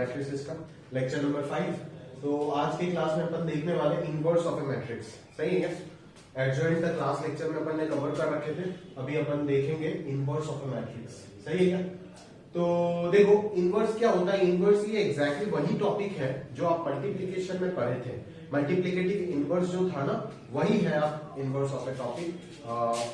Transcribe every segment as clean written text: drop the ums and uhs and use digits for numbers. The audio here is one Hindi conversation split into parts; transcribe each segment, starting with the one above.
मैट्रिसेस का लेक्चर नंबर 5। तो आज की क्लास में अपन देखने वाले इनवर्स ऑफ ए मैट्रिक्स। सही है क्या? एडजॉइंट का क्लास लेक्चर में अपन ने कवर कर रखे थे, अभी अपन देखेंगे इनवर्स ऑफ ए मैट्रिक्स। सही है क्या? तो देखो इनवर्स क्या होता है। इनवर्स ये एग्जैक्टली वही टॉपिक है जो आप मल्टीप्लीकेशन में पढ़े थे। मल्टीप्लिकेटिव इनवर्स जो था ना, वही है आप inverse of A topic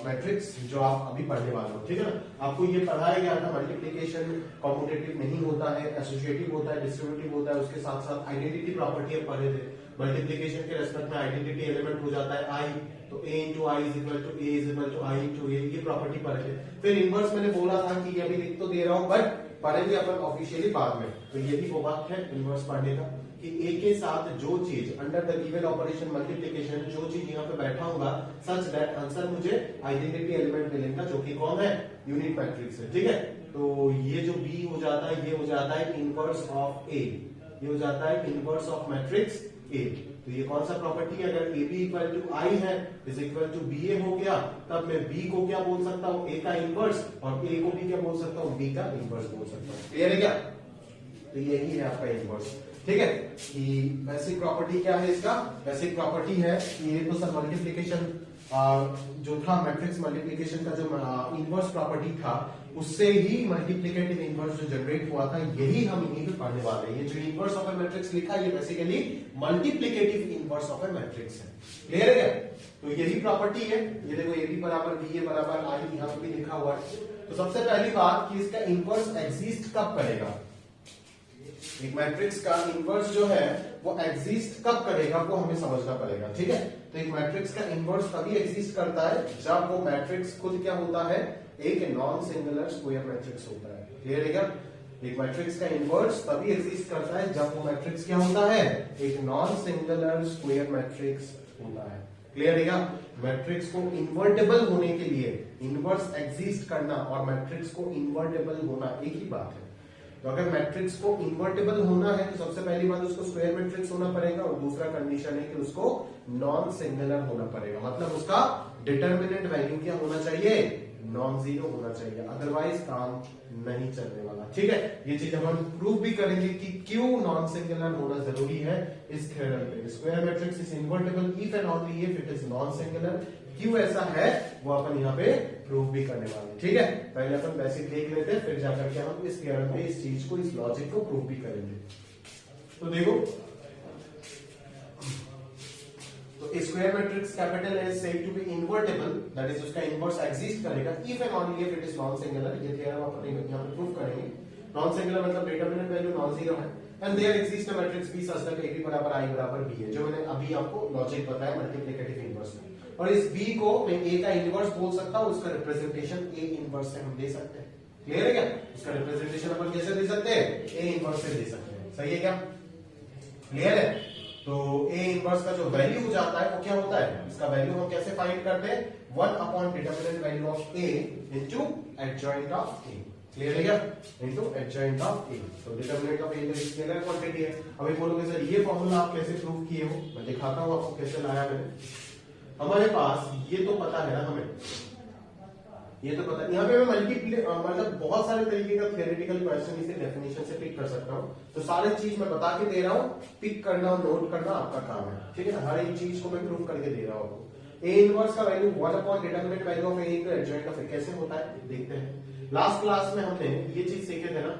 matrix जो आप अभी पढ़ने वाले हो। ठीक है ना? आपको ये पढ़ाया गया था मल्टीप्लिकेशन कॉम्यूटेटिव नहीं होता है, एसोसिएटिव होता है, डिस्ट्रीब्यूटिव होता है। उसके साथ साथ आइडेंटिटी प्रॉपर्टी आप पढ़े थे। मल्टीप्लिकेशन के रेस्पेक्ट में आइडेंटिटी एलिमेंट हो जाता है आई, तो a into I is equal to A is equal to I into A, ये प्रॉपर्टी पढ़े थे। फिर इनवर्स मैंने बोला था कि ये अभी लिख तो दे रहा हूं बट पढ़ेंगे अपन ऑफिशियली बाद में। तो ये भी वो बात है इनवर्स पढ़ने का कि ए के साथ जो चीज under the given operation multiplication जो चीज यहाँ पे बैठा होगा सच दैट आंसर मुझे आइडेंटिटी एलिमेंट मिलेगा जो कि कौन है, यूनिट मैट्रिक्स है। ठीक है? तो ये जो बी हो जाता है ये हो जाता है इनवर्स ऑफ ए, ये हो जाता है इनवर्स ऑफ मैट्रिक्स ए। तो ये कौन सा प्रॉपर्टी है? अगर ए बी इक्वल टू आई है इज इक्वल टू बी ए हो गया, तब मैं बी को क्या बोल सकता हूँ, ए का इनवर्स, और ए को भी क्या बोल सकता हूँ, बी का इनवर्स बोल सकता हूँ। क्लियर है क्या? तो यही है आपका इनवर्स। ठीक है कि बेसिक प्रॉपर्टी क्या है इसका? बेसिक प्रॉपर्टी है कि ये तो सर मल्टीप्लिकेशन जो था मैट्रिक्स मल्टीप्लिकेशन का जो इनवर्स प्रॉपर्टी था उससे ही मल्टीप्लिकेटिव इनवर्स जो जनरेट हुआ था, यही हम इन्हीं पे पढ़ने वाले हैं। ये जो इनवर्स ऑफ ए मैट्रिक्स लिखा है ये basically multiplicative inverse of a matrix है। क्लियर है क्या? तो यही प्रॉपर्टी है। ये देखो ए बी बराबर बी ए बराबर आई यहाँ पे भी लिखा हुआ है। तो सबसे पहली बात कि इसका इनवर्स एग्जिस्ट कब करेगा। एक मैट्रिक्स का इनवर्स जो है वो एग्जिस्ट कब करेगा वो हमें समझना पड़ेगा। ठीक है? तो एक मैट्रिक्स का इनवर्स तभी एग्जिस्ट करता है जब वो मैट्रिक्स खुद क्या होता है, एक नॉन सिंगुलर स्क्वायर मैट्रिक्स होता है। क्लियर है क्या? एक मैट्रिक्स का इनवर्स तभी एग्जिस्ट करता है जब वो मैट्रिक्स क्या होता है, एक नॉन सिंगुलर स्क्वायर मैट्रिक्स होता है। क्लियर है क्या? मैट्रिक्स को इन्वर्टेबल होने के लिए इनवर्स एग्जिस्ट करना और मैट्रिक्स को इन्वर्टेबल होना एक ही बात है। तो अगर मैट्रिक्स को इन्वर्टेबल होना है तो सबसे पहली बात उसको स्क्वायर मैट्रिक्स होना पड़ेगा, और दूसरा कंडीशन है कि उसको नॉन सिंगुलर होना पड़ेगा। मतलब उसका डिटर्मिनेंट वैल्यू क्या होना चाहिए, नॉन जीरो होना चाहिए, अदरवाइज काम नहीं चलने वाला। ठीक है? ये चीज हम प्रूव भी करेंगे कि क्यों नॉन सिंगुलर होना जरूरी है इस थ्योरम पे। Square matrix is invertible if and only if it is non singular. क्यों ऐसा है वो अपन यहाँ पे प्रूव भी करने वाले। ठीक है? पहले अपन बेसिक देख लेते हैं, फिर जाकर के हम इस थ्योरम पे इस चीज को, इस लॉजिक को प्रूव भी करेंगे। तो देखो, तो स्क्वायर मैट्रिक्स कैपिटल है said to be invertible, that is उसका इनवर्स एग्जिस्ट करेगा if and only if it is non singular. ये थ्योरम अपन यहाँ पे प्रूव करेंगे। नॉन सिंगुलर मतलब डिटरमिनेंट वैल्यू नॉन जीरो है and there exist a matrix B such that A B बराबर आई बराबर बी है, जो मैंने अभी आपको लॉजिक बताया मल्टीप्लिकेटिव इनवर्स में। और इस b को मैं a का इनवर्स बोल सकता हूं, उसका रिप्रेजेंटेशन a इनवर्स से हम दे सकते हैं। क्लियर है क्या? उसका रिप्रेजेंटेशन अपन कैसे दे सकते हैं, a इनवर्स से दे सकते हैं। सही है क्या? क्लियर है? तो a इनवर्स का जो वैल्यू हो जाता है वो क्या होता है, इसका वैल्यू हम कैसे फाइंड करते हैं, 1 upon determinant value of a into adjoint of a। Clear है क्या? Into adjoint of a। तो डिटरमिनेंट ऑफ a एक स्केलर क्वांटिटी है। अभी बोलोगे सर ये फॉर्मूला आप कैसे प्रूव किए हो, मैं दिखाता हूं आपको कैसे लाया मैंने। हमारे पास ये तो पता है ना, हमें ये तो पता है। यहाँ पे मैं मतलब बहुत सारे तरीके का थियोरेटिकल क्वेश्चन इसे डेफिनेशन से पिक कर सकता हूँ। तो सारे चीज मैं बता के दे रहा हूँ, पिक करना और नोट करना आपका काम है। ठीक है? हर एक चीज को मैं प्रूव करके दे रहा हूँ। ए इनवर्स का value 1 upon determinant value of A into adjoint of A कैसे होता है देखते हैं। लास्ट क्लास में हमने ये चीज सीखे थे ना,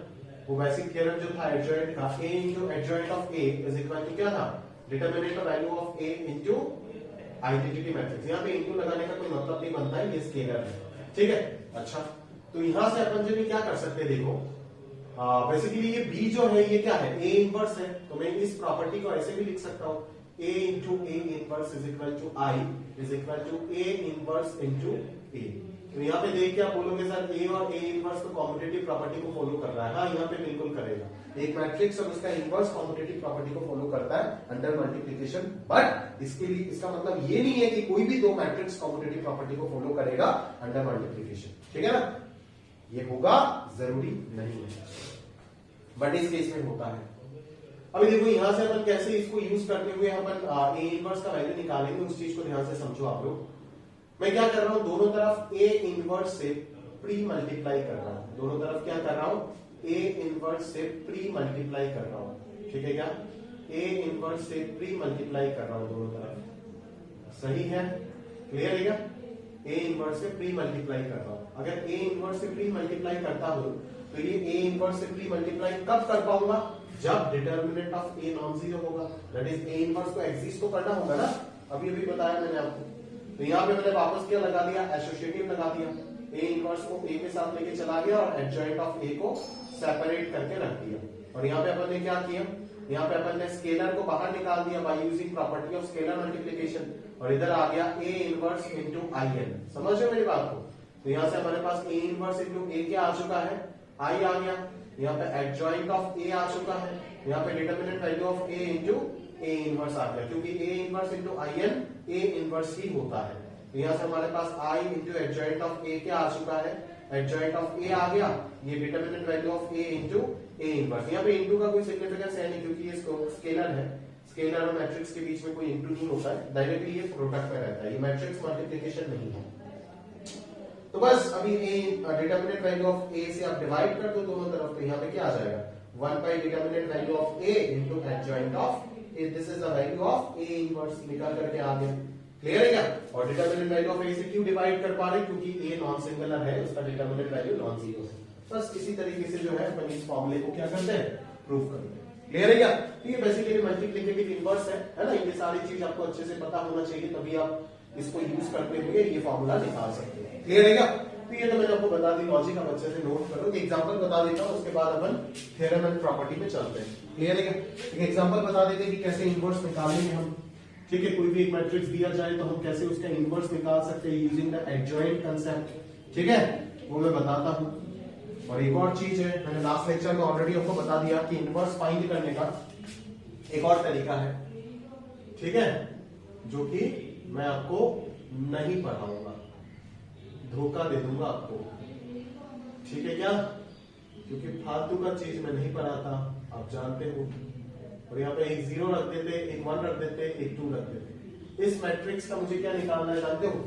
वो बेसिक थ्योरम जो था एडजॉइंट का, A into adjoint of A is equal to क्या था, determinant value of A into identity matrix. यहाँ पे इंटू लगाने का कोई मतलब नहीं बनता है, ये स्केलर है। ठीक है? अच्छा, तो यहां से अपन जो क्या कर सकते हैं, देखो बेसिकली ये b जो है ये क्या है, a इनवर्स है। तो मैं इस प्रॉपर्टी को ऐसे भी लिख सकता हूं, a into A inverse is equal to I is equal to a inverse into a। तो यहाँ पे देख के आप बोलोगे सर a और a इनवर्स तो कॉम्पिटिटिव प्रॉपर्टी को फॉलो कर रहा है। हाँ, यहाँ पे बिल्कुल करेगा। एक मैट्रिक्स और उसका इनवर्स कॉम्पिटिटिव प्रॉपर्टी को फॉलो करता है अंडर मल्टीप्लिकेशन, बट इसके लिए इसका मतलब ये नहीं है कि कोई भी दो मैट्रिक्स कॉम्पिटिटिव प्रॉपर्टी को फॉलो करेगा अंडर मल्टीप्लिकेशन। ठीक है ना? ये होगा जरूरी नहीं है, बट इस केस में होता है। अभी देखो यहां से अपन कैसे इसको यूज करते हुए अपन ए इनवर्स का वैल्यू निकालेंगे, उस चीज को ध्यान से समझो आप लोग। मैं क्या कर रहा हूं, दोनों तरफ ए इनवर्स से प्री मल्टीप्लाई कर रहा हूं। दोनों तरफ क्या कर रहा हूं, ए इनवर्स से प्री मल्टीप्लाई कर रहा हूं, ठीक है क्या, ए इनवर्स से प्री मल्टीप्लाई कर रहा हूं दोनों तरफ, सही है, क्लियर है क्या, ए इनवर्स से प्री मल्टीप्लाई कर रहा हूं। अगर ए इनवर्स से प्री मल्टीप्लाई करता हूं तो ये ए इनवर्स से प्री मल्टीप्लाई कब कर पाऊंगा, जब determinant of a non zero होगा, दैट इज ए इनवर्स को एग्जिस्ट तो करना होगा ना, अभी अभी बताया मैंने आपको। तो यहाँ पे मैंने वापस क्या लगा दिया, एसोसिएटिव लगा दिया, ए इनवर्स को ए के साथ लेके चला गया और एडजॉइंट ऑफ ए को सेपरेट करके रख दिया। और यहाँ पे अपन ने क्या किया, यहाँ पे अपन ने स्केलर को बाहर निकाल दिया by using property of scalar multiplication, और इधर आ गया A inverse into I n, समझ रहे हो मेरी बात को। तो यहाँ से हमारे पास ए इनवर्स इंटू ए क्या आ चुका है, आई आ गया, यहाँ पे एडजॉइंट ऑफ ए आ चुका है, यहाँ पे determinant value of A into A inverse आ गया, क्योंकि A inverse into I N A inverse ही होता है। तो यहाँ से हमारे पास I into adjoint of A क्या आ चुका है, एडजॉइंट ऑफ ए आ गया, ये determinant value of A into A inverse. यहाँ पे इंटू का कोई सिग्निफिकेंस है नहीं, क्योंकि ये स्केलर है, स्केलर और मैट्रिक्स के बीच में कोई इंटू नहीं होता है, डायरेक्टली ये प्रोडक्ट में रहता है, ये मैट्रिक्स मल्टीप्लिकेशन नहीं है। तो बस अभी ए डिटरमिनेंट वैल्यू ऑफ ए से आप डिवाइड कर दो दोनों तरफ, तो यहाँ पे क्या आ जाएगा, 1 by determinant value of A into adjoint of A, this is the value of A inverse, निकाल करके आ गया, क्लियर है क्या। और डिटरमिनेंट वैल्यू ऑफ ए से क्यों डिवाइड कर पा रहे, क्योंकि ए नॉन सिंगुलर है, उसका डिटरमिनेंट वैल्यू नॉन जीरो है। बस इसी तरीके से जो है अपन इस फॉर्मूले को क्या करते हैं, प्रूव करते हैं, क्लियर है क्या। तो ये बेसिकली मल्टीप्लिकेटिव इनवर्स है ना, ये सारी चीज आपको अच्छे से पता होना चाहिए, तभी आप इसको यूज करते हुए ये फॉर्मूला निकाल सकते हैं, क्लियर है क्या। तो ये तो मैंने आपको बता दी, लॉजिक आप अच्छे से नोट करो। एग्जांपल बता देता हूं, उसके बाद अपन थ्योरम एंड प्रॉपर्टी पे चलते हैं, क्लियर है क्या। एक एग्जांपल बता देते हैं कि कैसे इनवर्स निकालेंगे हम, ठीक है। कोई भी एक मैट्रिक्स दिया जाए तो हम कैसे उसका इनवर्स निकाल सकते हैं यूजिंग द एडजॉइंट कांसेप्ट, ठीक है, वो मैं बताता हूं। और एक और चीज है, मैंने लास्ट लेक्चर में ऑलरेडी आपको बता दिया कि इनवर्स फाइंड करने का एक और तरीका है, ठीक है, जो कि मैं आपको नहीं पढ़ाऊंगा, धोखा दे दूंगा आपको, ठीक है क्या, क्योंकि फालतू का चीज मैं नहीं पढ़ाता, आप जानते हो। और यहाँ पे एक 0 रख देते, एक 1 रख देते, एक 2 रख देते। इस मैट्रिक्स का मुझे क्या निकालना है जानते हो,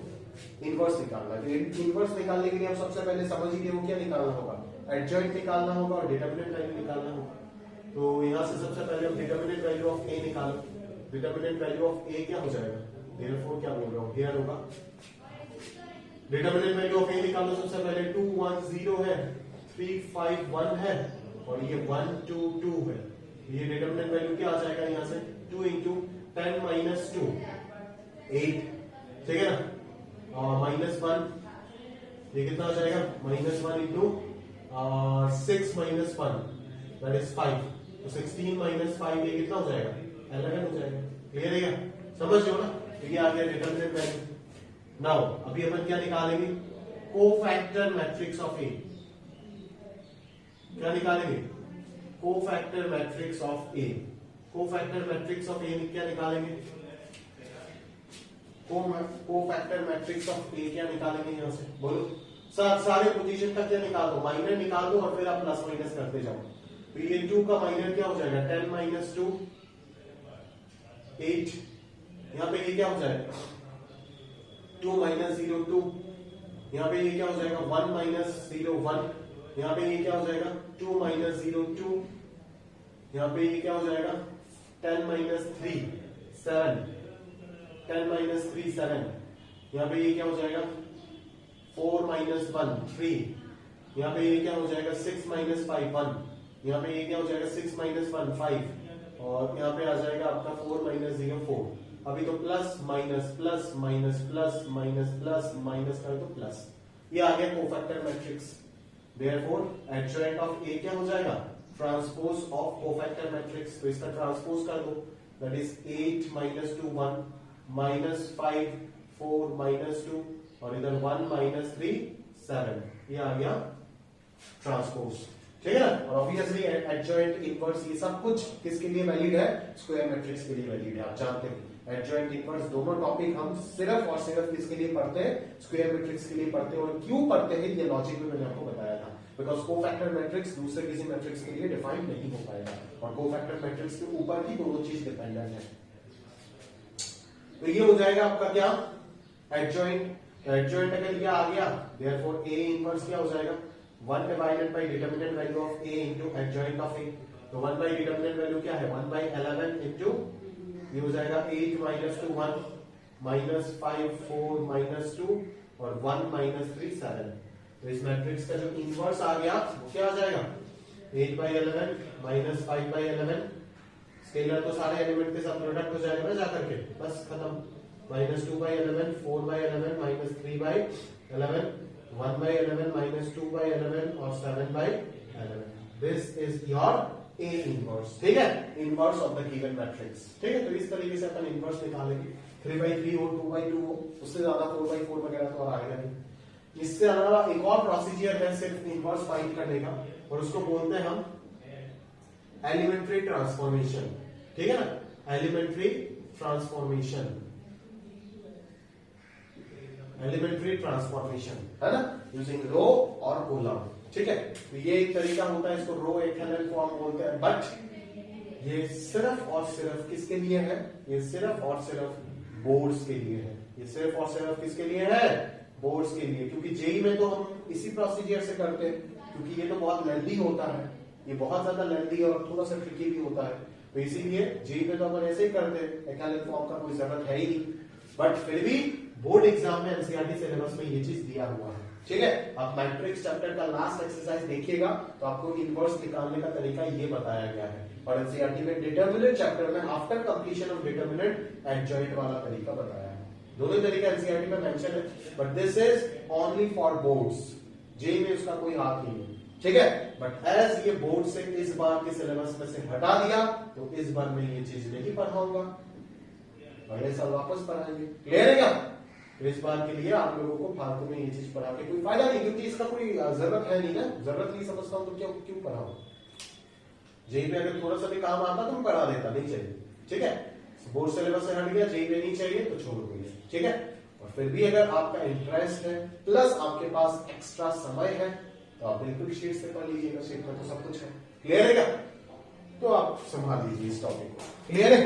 इनवर्स निकालना है। तो इनवर्स निकालने के लिए आप सबसे पहले समझ लीजिए वो क्या निकालना होगा, एडजॉइंट निकालना होगा और डिटरमिनेंट वैल्यू निकालना होगा। तो यहाँ से सबसे पहले हम डिटरमिनेंट वैल्यू ऑफ ए निकालो, डिटरमिनेंट वैल्यू ऑफ ए क्या हो जाएगा, देयरफॉर क्या बोल रहा हूँ, हियर होगा, डिटरमिनेंट वैल्यू ऑफ ए निकालो। सबसे पहले 2 1 0 है, 3 5 1 है, और ये 1 2 2 है। ये डिटरमिनेंट वैल्यू क्या आ जाएगा, यहाँ से 2 इंटू 10 माइनस 2 8, ठीक है ना, माइनस 1, ये कितना आ जाएगा, minus 1 into 6 minus 1 that is 5, तो 16 माइनस 5 ये कितना हो जाएगा, 11 हो जाएगा, क्लियर है क्या, समझ लो ना। तो ये आ गया डिटरमिनेंट वैल्यू। नाउ अभी अपन क्या निकालेंगे, कोफैक्टर मैट्रिक्स ऑफ ए, क्या निकालेंगे, cofactor matrix of A. Cofactor matrix of A क्या निकालेंगे, कोफैक्टर मैट्रिक्स ऑफ ए क्या निकालेंगे, यहां से बोलो, सारे पोजीशन का क्या निकाल दो, माइनर निकाल दो और फिर आप प्लस माइनस करते जाओ। तो ये 2 का माइनर क्या हो जाएगा, 10 माइनस 2 8, यहाँ पे ये क्या हो जाएगा 2 माइनस 0 2, यहाँ पे ये क्या हो जाएगा 1 माइनस 0 1, यहाँ पे ये क्या हो जाएगा 2 माइनस 0 2, यहाँ पे ये क्या हो जाएगा 10 माइनस 3 7, 10 माइनस 3 7, यहाँ पे ये क्या हो जाएगा 4 माइनस 1 3, यहाँ पे ये क्या हो जाएगा 6 माइनस 5 1, यहाँ पे ये क्या हो जाएगा 6 माइनस 1 5, और यहाँ पे आ जाएगा आपका 4 माइनस 0 4। अभी तो plus minus plus minus plus minus plus minus कर दो प्लस, ये आ गया cofactor matrix. Therefore adjoint of A क्या हो जाएगा, ट्रांसपोज ऑफ कोफैक्टर मैट्रिक्स, तो इसका ट्रांसपोज कर दो, that is 8 minus 2 1 minus 5 4 minus 2, और इधर 1 माइनस 3 7, ये आ गया ट्रांसपोज, ठीक है ना। और ऑब्वियसली एडजॉइंट इनवर्स ये सब कुछ किसके लिए वैलिड है, स्क्वायर मैट्रिक्स के लिए वैलिड है, आप जानते हैं। एडजॉइंट इनवर्स दोनों टॉपिक हम सिर्फ और सिर्फ किसके लिए पढ़ते हैं, स्क्वायर मैट्रिक्स के लिए पढ़ते हैं। और क्यों पढ़ते हैं ये लॉजिक में मैंने आपको बताया था, बिकॉज कोफैक्टर मैट्रिक्स दूसरे किसी मैट्रिक्स के लिए डिफाइन नहीं हो पाएगा, और कोफैक्टर मैट्रिक्स के ऊपर ही दोनों चीज डिपेंडेंट है। तो ये हो जाएगा आपका क्या, एडजॉइंट। एडजॉइंट अगर ये आ गया, देयरफॉर ए इनवर्स क्या हो जाएगा 1 divided by determinant value of A into adjoint of A. तो 1 बाई डिटर्मिनेंट वैल्यू क्या है 1 बाई 11 इंटू ये हो जाएगा 8 माइनस 2 1 माइनस 5 4 माइनस 2 और 1 माइनस 3 7। तो इस मैट्रिक्स का जो इनवर्स आ गया वो क्या आ जाएगा 8 बाई 11 माइनस 5 बाई 11। स्केलर तो सारे एलिमेंट के साथ प्रोडक्ट हो जाएगा ना जाकर के, बस खत्म। Minus 2 by 11 4 by 11 minus 3 by 11 1 by 11 minus 2 by 11 और 7 by 11। This is your A inverse, ठीक है, inverse of the given matrix. ठीक है, तो इस तरीके से अपन इनवर्स निकालेंगे। 3/3 हो 2/2 हो, उससे ज्यादा 4/4 वगैरह तो और आएगा नहीं। इससे अलावा एक और प्रोसीजर है सिर्फ इनवर्स फाइंड करने का, और उसको बोलते हैं हम एलिमेंट्री ट्रांसफॉर्मेशन। ठीक है ना, एलिमेंट्री ट्रांसफॉर्मेशन, एलिमेंट्री ट्रांसफॉर्मेशन है ना, यूजिंग रो और कॉलम। ठीक है, तो ये एक तरीका होता है, इसको रो एक्सेलेंट फॉर्म बोलते हैं। बट ये सिर्फ और सिर्फ किसके लिए है, ये सिर्फ और सिर्फ बोर्ड्स के लिए है। ये सिर्फ और सिर्फ किसके लिए है, बोर्ड्स के लिए। क्योंकि जेई में तो हम इसी प्रोसीजर से करते हैं, क्योंकि ये तो बहुत लेंथी होता है, ये बहुत ज्यादा लेंथी और थोड़ा सा ट्रिकी भी होता है, तो इसीलिए जेई में तो अपन ऐसे ही करते हैं, एक्सेलेंट फॉर्म का कोई जरूरत है ही नहीं। बट फिर भी बोर्ड एग्जाम में एनसीईआरटी सिलेबस में ये चीज दिया हुआ है। ठीक है, आप मैट्रिक्स चैप्टर का लास्ट एक्सरसाइज देखिएगा तो आपको इनवर्स निकालने का तरीका ये बताया गया है, और एनसीईआरटी में डिटरमिनेंट चैप्टर में after completion of determinant adjoint वाला तरीका बताया है। दोनों तरीका एनसीईआरटी में मेंशन है, but this is only for boards, JEE में उसका कोई हाथ नहीं है। ठीक है, बट एज ये बोर्ड से इस बार के सिलेबस में से हटा दिया तो इस बार मैं ये चीज नहीं पढ़ाऊंगा, अगले साल वापस पढ़ाएंगे। क्लियर है क्या? तो इस बार के लिए आप लोगों को फालतू में ये चीज पढ़ा के कोई फायदा नहीं, क्योंकि इसका कोई जरूरत है नहीं ना, जरूरत नहीं समझता हूं तो क्यों पढ़ाऊं। जेई में अगर थोड़ा सा भी काम आता तो मैं पढ़ा देता, नहीं चाहिए। ठीक है, बोर्ड सिलेबस से हट गया, जेई में नहीं चाहिए तो छोड़ दीजिए। ठीक है, और फिर भी अगर आपका इंटरेस्ट है प्लस आपके पास एक्स्ट्रा समय है तो आप बिल्कुल शीट से पढ़ लीजिएगा, शीट में तो सब कुछ है। क्लियर है क्या? तो आप संभाल लीजिए इस टॉपिक को। क्लियर है?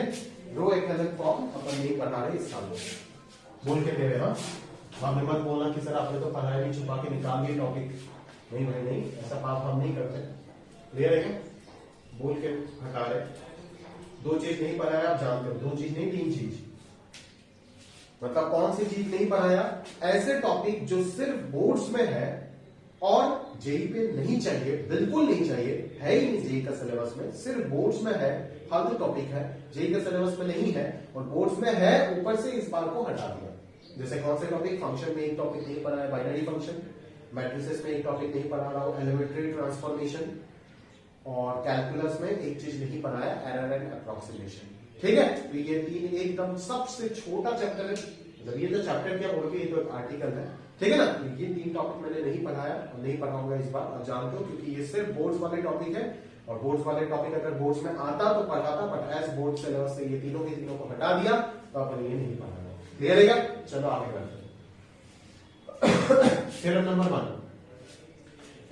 रो एक्सेलेंट फॉर्म अपन नहीं पढ़ा रहे इस साल में, बोल के दे रहे। हाँ, आपने मत बोलना कि सर आपने तो पढ़ाया नहीं, छुपा के निकाल दिए टॉपिक। नहीं भाई नहीं, ऐसा पाप हम नहीं करते। क्लियर है क्या? बोल के हटा रहे। दो चीज नहीं पढ़ाया, आप जानते हो, दो चीज नहीं 3 चीज। मतलब कौन सी चीज नहीं पढ़ाया? ऐसे टॉपिक जो सिर्फ बोर्ड्स में है और जेई पे नहीं चाहिए, बिल्कुल नहीं चाहिए, है ही नहीं जेई का सिलेबस में, सिर्फ बोर्ड्स में है, फालतू टॉपिक है, जेई का सिलेबस में नहीं है और बोर्ड्स में है, ऊपर से इस बार को हटा दिया। जैसे कौन से टॉपिक? फंक्शन में एक टॉपिक नहीं पढ़ा है, बाइनरी फंक्शन, मैट्रिसेस में एक टॉपिक नहीं पढ़ा रहा हूं, एलिमेंट्री ट्रांसफॉर्मेशन, और कैलकुलस में एक चीज नहीं पढ़ा है, एरर एंड अप्रोक्सीमेशन। ठीक है, तो ये 3 एकदम सबसे छोटा चैप्टर है, जब ये तो चैप्टर क्या बोल के, ये तो एक आर्टिकल है। ठीक है ना, ये 3 टॉपिक मैंने नहीं पढ़ाया और नहीं पढ़ाऊंगा इस बार, आप जानते हो, क्योंकि ये सिर्फ बोर्ड्स वाले टॉपिक है, और बोर्ड्स वाले टॉपिक अगर बोर्ड्स में आता तो पढ़ाता, बट एज बोर्ड सिलेबस से ये तीनों के तीनों को हटा दिया तो अपन ये नहीं पढ़ाना। क्लियर है क्या? चलो आगे बढ़ते हैं। Theorem number 1,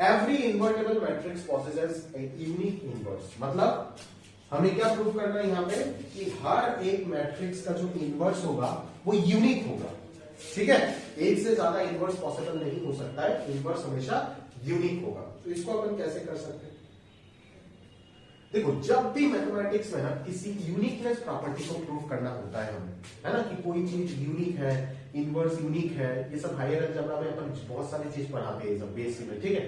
every invertible matrix possesses a unique inverse. मतलब हमें क्या प्रूव करना है यहाँ पे कि हर एक मैट्रिक्स का जो इनवर्स होगा वो यूनिक होगा। ठीक है, एक से ज्यादा इनवर्स पॉसिबल नहीं हो सकता है, इनवर्स हमेशा यूनिक होगा। तो इसको अपन कैसे कर सकते हैं? देखो, जब भी मैथमेटिक्स में ना किसी यूनिकनेस प्रॉपर्टी को प्रूव करना होता है हमें, है ना, कि कोई चीज यूनिक है, इनवर्स यूनिक है, ये सब हायर अलजेब्रा में अपन बहुत सारी चीज पढ़ाते हैं, सब बेसिक में। ठीक है,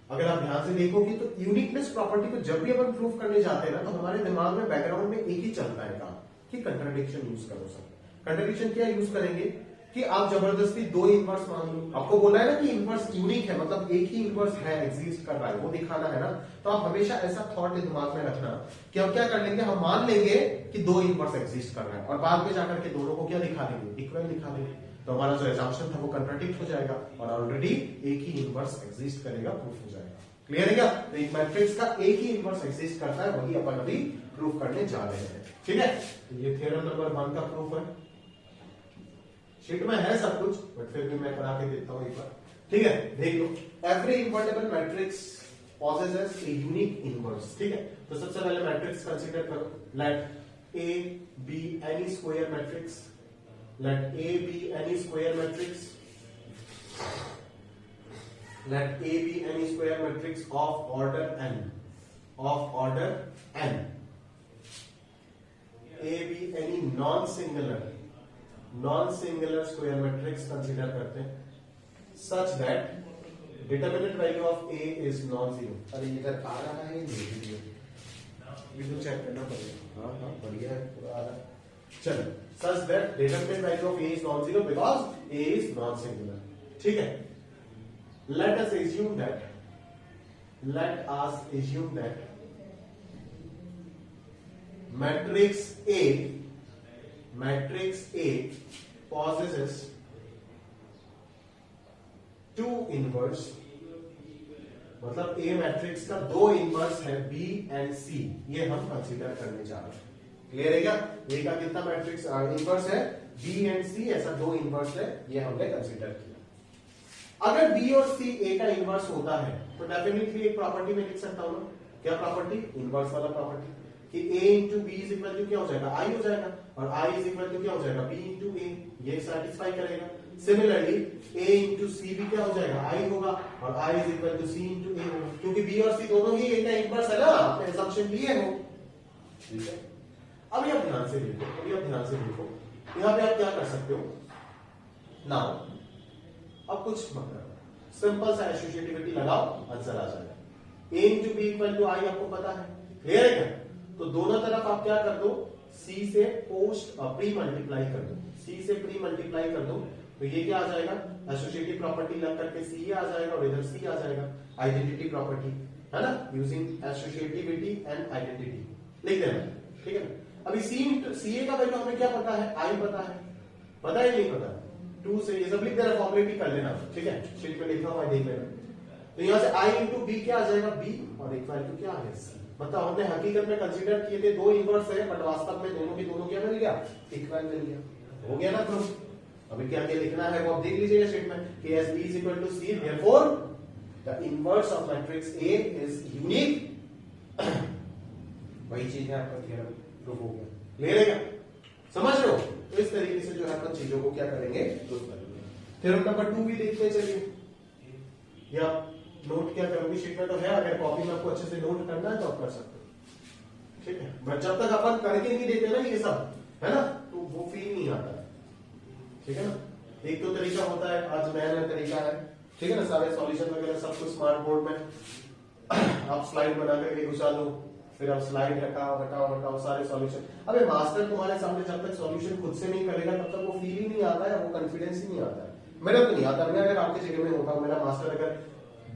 अगर आप ध्यान से देखोगे तो यूनिकनेस प्रॉपर्टी को जब भी अपन प्रूव करने जाते हैं ना, तो हमारे दिमाग में बैकग्राउंड में एक ही चलता है काम कि कंट्राडिक्शन यूज करो। सब कंट्राडिक्शन क्या यूज करेंगे कि आप जबरदस्ती 2 इनवर्स मान लो, आपको बोला है ना कि इनवर्स यूनिक है, मतलब एक ही इनवर्स है, एग्जिस्ट कर रहा है, वो दिखाना है ना। तो आप हमेशा ऐसा थॉट दिमाग में रखना कि हम क्या कर लेंगे, हम मान लेंगे कि 2 इनवर्स एग्जिस्ट कर रहा है और बाद में जाकर के दोनों को क्या दिखा देंगे, इक्वल दिखा देंगे। तो हमारा जो एजम्पशन था वो कंट्राडिक्ट हो जाएगा और ऑलरेडी एक ही इनवर्स एग्जिस्ट करेगा, प्रूफ हो जाएगा। क्लियर है क्या? तो एक मैट्रिक्स का एक ही इनवर्स एग्जिस्ट करता है, वही अपन अभी प्रूफ करने जा रहे हैं। ठीक है, तो ये थ्योरम नंबर 1 का प्रूफ है। शीट में है सब कुछ, बट फिर भी मैं करा के देता हूं एक बार। ठीक है, देख लो, every invertible matrix possesses a unique inverse। ठीक है, तो सबसे पहले मैट्रिक्स कंसीडर करो, let A be any square matrix, let A be any square matrix, let A be any square matrix of order n, of order n. A be any non-singular square matrix consider करते हैं, such that determinant value of A is non-zero. अरे इधर आ रहा है नहीं, बिल्कुल चेक करना पड़ेगा। हाँ हाँ बढ़िया है, पूरा आ रहा है। चलो, such that determinant value of A is non-zero because A is non-singular. ठीक है? Let us assume that matrix A possesses two inverse, मतलब A मैट्रिक्स का दो इनवर्स है B एंड C, ये हम कंसीडर करने जा रहे हैं। क्लियर है क्या? A का कितना मैट्रिक्स इनवर्स है, B एंड C, ऐसा दो इनवर्स है, ये हमने कंसीडर किया। अगर B और C A का इनवर्स होता है तो डेफिनेटली एक प्रॉपर्टी में लिख सकता हूं ना, क्या प्रॉपर्टी? इनवर्स वाला प्रॉपर्टी, कि A into B is equal to क्या हो जाएगा, I हो जाएगा, और I इज इक्वल टू क्या हो जाएगा, B इंटू A, ये सेटिस्फाई करेगा। सिमिलरली A इंटू सी भी क्या हो जाएगा, I होगा, और I is equal to C into A होगा, क्योंकि B और C दोनों ही A का इनवर्स है ना, आपने असम्पशन लिए हो। ठीक है, अभी आप ध्यान से देखो, यहाँ पे आप क्या कर सकते हो नाउ, अब कुछ मत करो, सिंपल सा एसोसिएटिविटी लगाओ, आंसर आ जाएगा। A into B equal to I आपको पता है, क्लियर है क्या? तो दोनों तरफ आप क्या कर दो, C से प्री मल्टीप्लाई कर दो, C से प्री मल्टीप्लाई कर दो, तो ये क्या आ जाएगा, एसोसिएटिव प्रॉपर्टी लग करके C आ जाएगा और इधर C आ जाएगा, आइडेंटिटी प्रॉपर्टी है ना, यूजिंग एसोसिएटिविटी एंड आइडेंटिटी लिख देना। ठीक है ना? अभी CA का वैल्यू हमें क्या पता है, I पता है या नहीं पता? 2 से ये सब लिख देना, फॉर्मुलेट कर लेना। ठीक है, शीट पे लिखा हुआ है, देख लेना। तो यहाँ से I इंटू बी क्या आ जाएगा, B, और एक वैल्यू क्या आ गया, C। मतलब हमने हकीकत में कंसीडर किए थे दो इनवर्स है, बट वास्तव में दोनों की दोनों क्या मिल गया, इक्वल मिल गया, हो गया ना प्रूफ। अभी क्या क्या लिखना है वो आप देख लीजिएगा शीट में, कि as B is equal to C, therefore the inverse of matrix A is unique. वही चीज है आपका थ्योरम प्रूफ हो गया, क्लियर है क्या? समझ रहे हो? तो इस तरीके से जो है अपन चीजों को क्या करेंगे, प्रूफ करेंगे। थ्योरम नंबर 2 भी देखते चलिए, या नोट क्या करोगे, शीट में तो है, अगर कॉपी में आपको अच्छे से नोट करना है तो आप कर सकते हो। ठीक है, बट जब तक अपन करके नहीं देते ना ये सब, है ना, तो वो फील नहीं आता है। ठीक है ना? एक तो तरीका होता है, आज नया तरीका है, ठीक है ना, सारे सॉल्यूशन वगैरह सब कुछ स्मार्ट बोर्ड में आप स्लाइड बना करके घुसा लो, फिर आप स्लाइड हटाओ सारे सॉल्यूशन। अबे मास्टर तुम्हारे सामने जब तक सॉल्यूशन खुद से नहीं करेगा तब तक वो फील ही नहीं आता है, वो कॉन्फिडेंस ही नहीं आता है। मेरा तो नहीं आता, मैं अगर आपकी जगह में होता, मेरा मास्टर अगर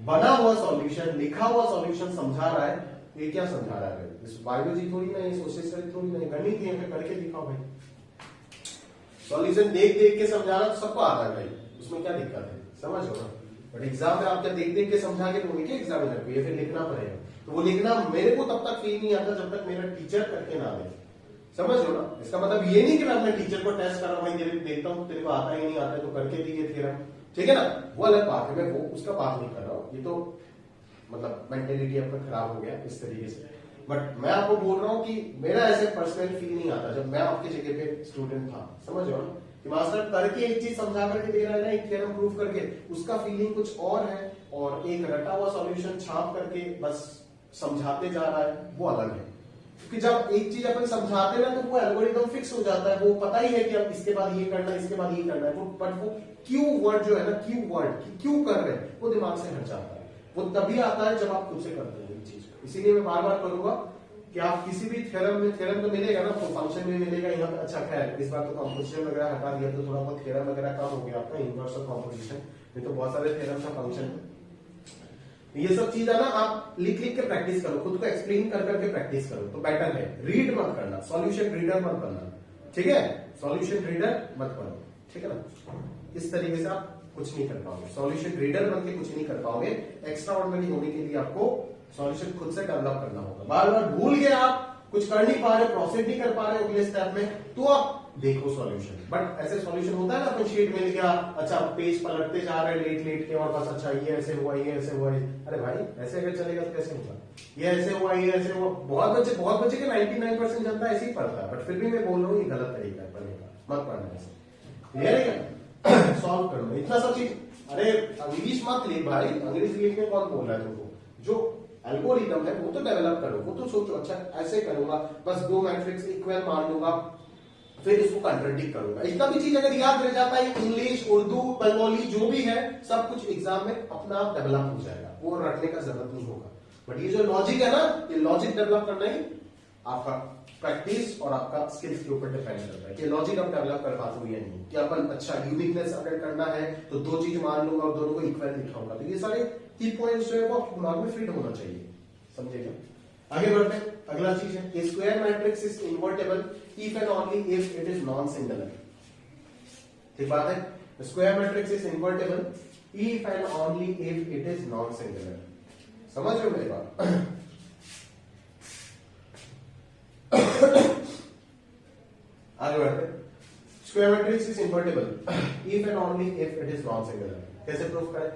बना हुआ सॉल्यूशन, लिखा हुआ सॉल्यूशन समझा रहा है, ये क्या समझा रहा है, इस बायोलॉजी थोड़ी ना, ये सोशल स्टडी थोड़ी ना, गणित ही है, करके दिखाओ भाई। सॉल्यूशन देख देख के समझाना तो सबको आता है भाई, उसमें क्या दिक्कत है, समझ लो ना। बट एग्जाम में आप क्या देख देख के समझा के दोगे क्या एग्जामिनर को, ये फिर लिखना पड़ेगा, तो वो लिखना मेरे को तब तक फील नहीं आता जब तक मेरा टीचर करके ना दे। समझ लो ना, इसका मतलब ये नहीं कि मैं अपने टीचर को टेस्ट कर रहा हूं, भाई तेरे देखता हूं तेरे को आता ही नहीं आता है तो करके दिए थ्योरम, ठीक है ना, वो अलग बात है, मैं वो उसका बात नहीं कर रहा हूँ, ये तो मतलब मेंटेलिटी आपका खराब हो गया इस तरीके से। बट मैं आपको बोल रहा हूँ कि मेरा ऐसे पर्सनल फील नहीं आता जब मैं आपकी जगह पे स्टूडेंट था, समझ रहे हो ना, कि मास्टर करके एक चीज समझा करके दे रहा है ना, एक थ्योरम प्रूफ करके, उसका फीलिंग कुछ और है, और एक रटा हुआ सॉल्यूशन छाप करके बस समझाते जा रहा है, वो अलग है। क्योंकि जब एक चीज अपन समझाते ना तो वो एल्गोरिथम फिक्स हो जाता है, वो पता ही है कि अब इसके बाद ये करना है, इसके बाद ये करना है, वो बट वो क्यू वर्ड जो है ना, क्यू वर्ड क्यों कर रहे हैं, वो दिमाग से हट जाता है। वो तभी आता है जब आप खुद से करते हो चीज को। इसीलिए मैं बार बार करूंगा कि आप किसी भी थ्योरम में, थ्योरम तो मिलेगा ना, तो फंक्शन में मिलेगा यहाँ पे। अच्छा खैर इस बार तो कॉम्पोजिशन वगैरह हटा दिया तो थोड़ा बहुत थ्योरम वगैरह कम हो गया आपका, इनवर्स ऑफ कॉम्पोजिशन, नहीं तो बहुत सारे थ्योरम था फंक्शन। ये सब चीज है ना, आप लिख लिख के प्रैक्टिस करो, खुद को एक्सप्लेन कर करके प्रैक्टिस करो तो बेटर है। रीड मत करना, सॉल्यूशन रीडर मत बनना, ठीक है, सॉल्यूशन रीडर मत बनो, ठीक है ना। इस तरीके से आप कुछ नहीं कर पाओगे, सॉल्यूशन रीडर बन के कुछ नहीं कर पाओगे। एक्स्ट्रा ऑर्डिनरी होने के लिए आपको सॉल्यूशन खुद से डेवलप करना होगा। बार बार भूल गए आप, कुछ कर नहीं पा रहे, प्रोसेस नहीं कर पा रहे अगले स्टेप में, तो आप देखो सॉल्यूशन। बट ऐसे सॉल्यूशन होता है ना, अपन शीट मिल गया, अच्छा पेज पलटते जा रहे हैं लेट लेट के, और बस अच्छा ये ऐसे हुआ, ये ऐसे हुआ, अरे भाई ऐसे अगर चलेगा तो कैसे होगा, ये ऐसे हुआ, ये ऐसे हुआ। बहुत बच्चे के 99% जनता ऐसे ही पढ़ता है, बट फिर भी मैं बोल रहा हूँ ये गलत तरीका है पढ़ने का, मत पढ़ना ऐसे, क्लियर है क्या? सॉल्व करना, इतना सब चीज अरे इंग्लिश मत लिख भाई, अंग्रेजी लिखने कौन बोल रहा है तुमको? जो एल्गोरिथम है वो तो डेवलप करो, वो तो सोचो अच्छा ऐसे करूंगा, बस दो मैट्रिक्स इक्वल मान लूंगा, फिर इसको कंट्राडिक्ट करूंगा। इतना भी चीज अगर याद रह जाता है, इंग्लिश, उर्दू, बंगाली जो भी है सब कुछ एग्जाम में अपना आप डेवलप हो जाएगा, वो रटने का जरूरत नहीं होगा। बट ये जो लॉजिक है ना, ये लॉजिक डेवलप करना ही आपका प्रैक्टिस और आपका स्किल्स के ऊपर डिपेंड करता है कि लॉजिक आप डेवलप कर पाते हो या नहीं। कि अपन अच्छा यूनिकनेस अगर करना है तो दो चीज मान लूंगा और दोनों को इक्वल दिखाऊंगा, तो ये सारे की पॉइंट्स जो है वो आपके दिमाग में फिट होना चाहिए, समझेगा? आगे बढ़ते हैं, अगला चीज है A square matrix is invertible if and only if it is non singular. ठीक बात है, square matrix is invertible if and only if it is non singular. समझ रहे हो मेरी बात? आगे बढ़ते हैं, square matrix is invertible if and only if it is non singular. कैसे प्रूफ करें?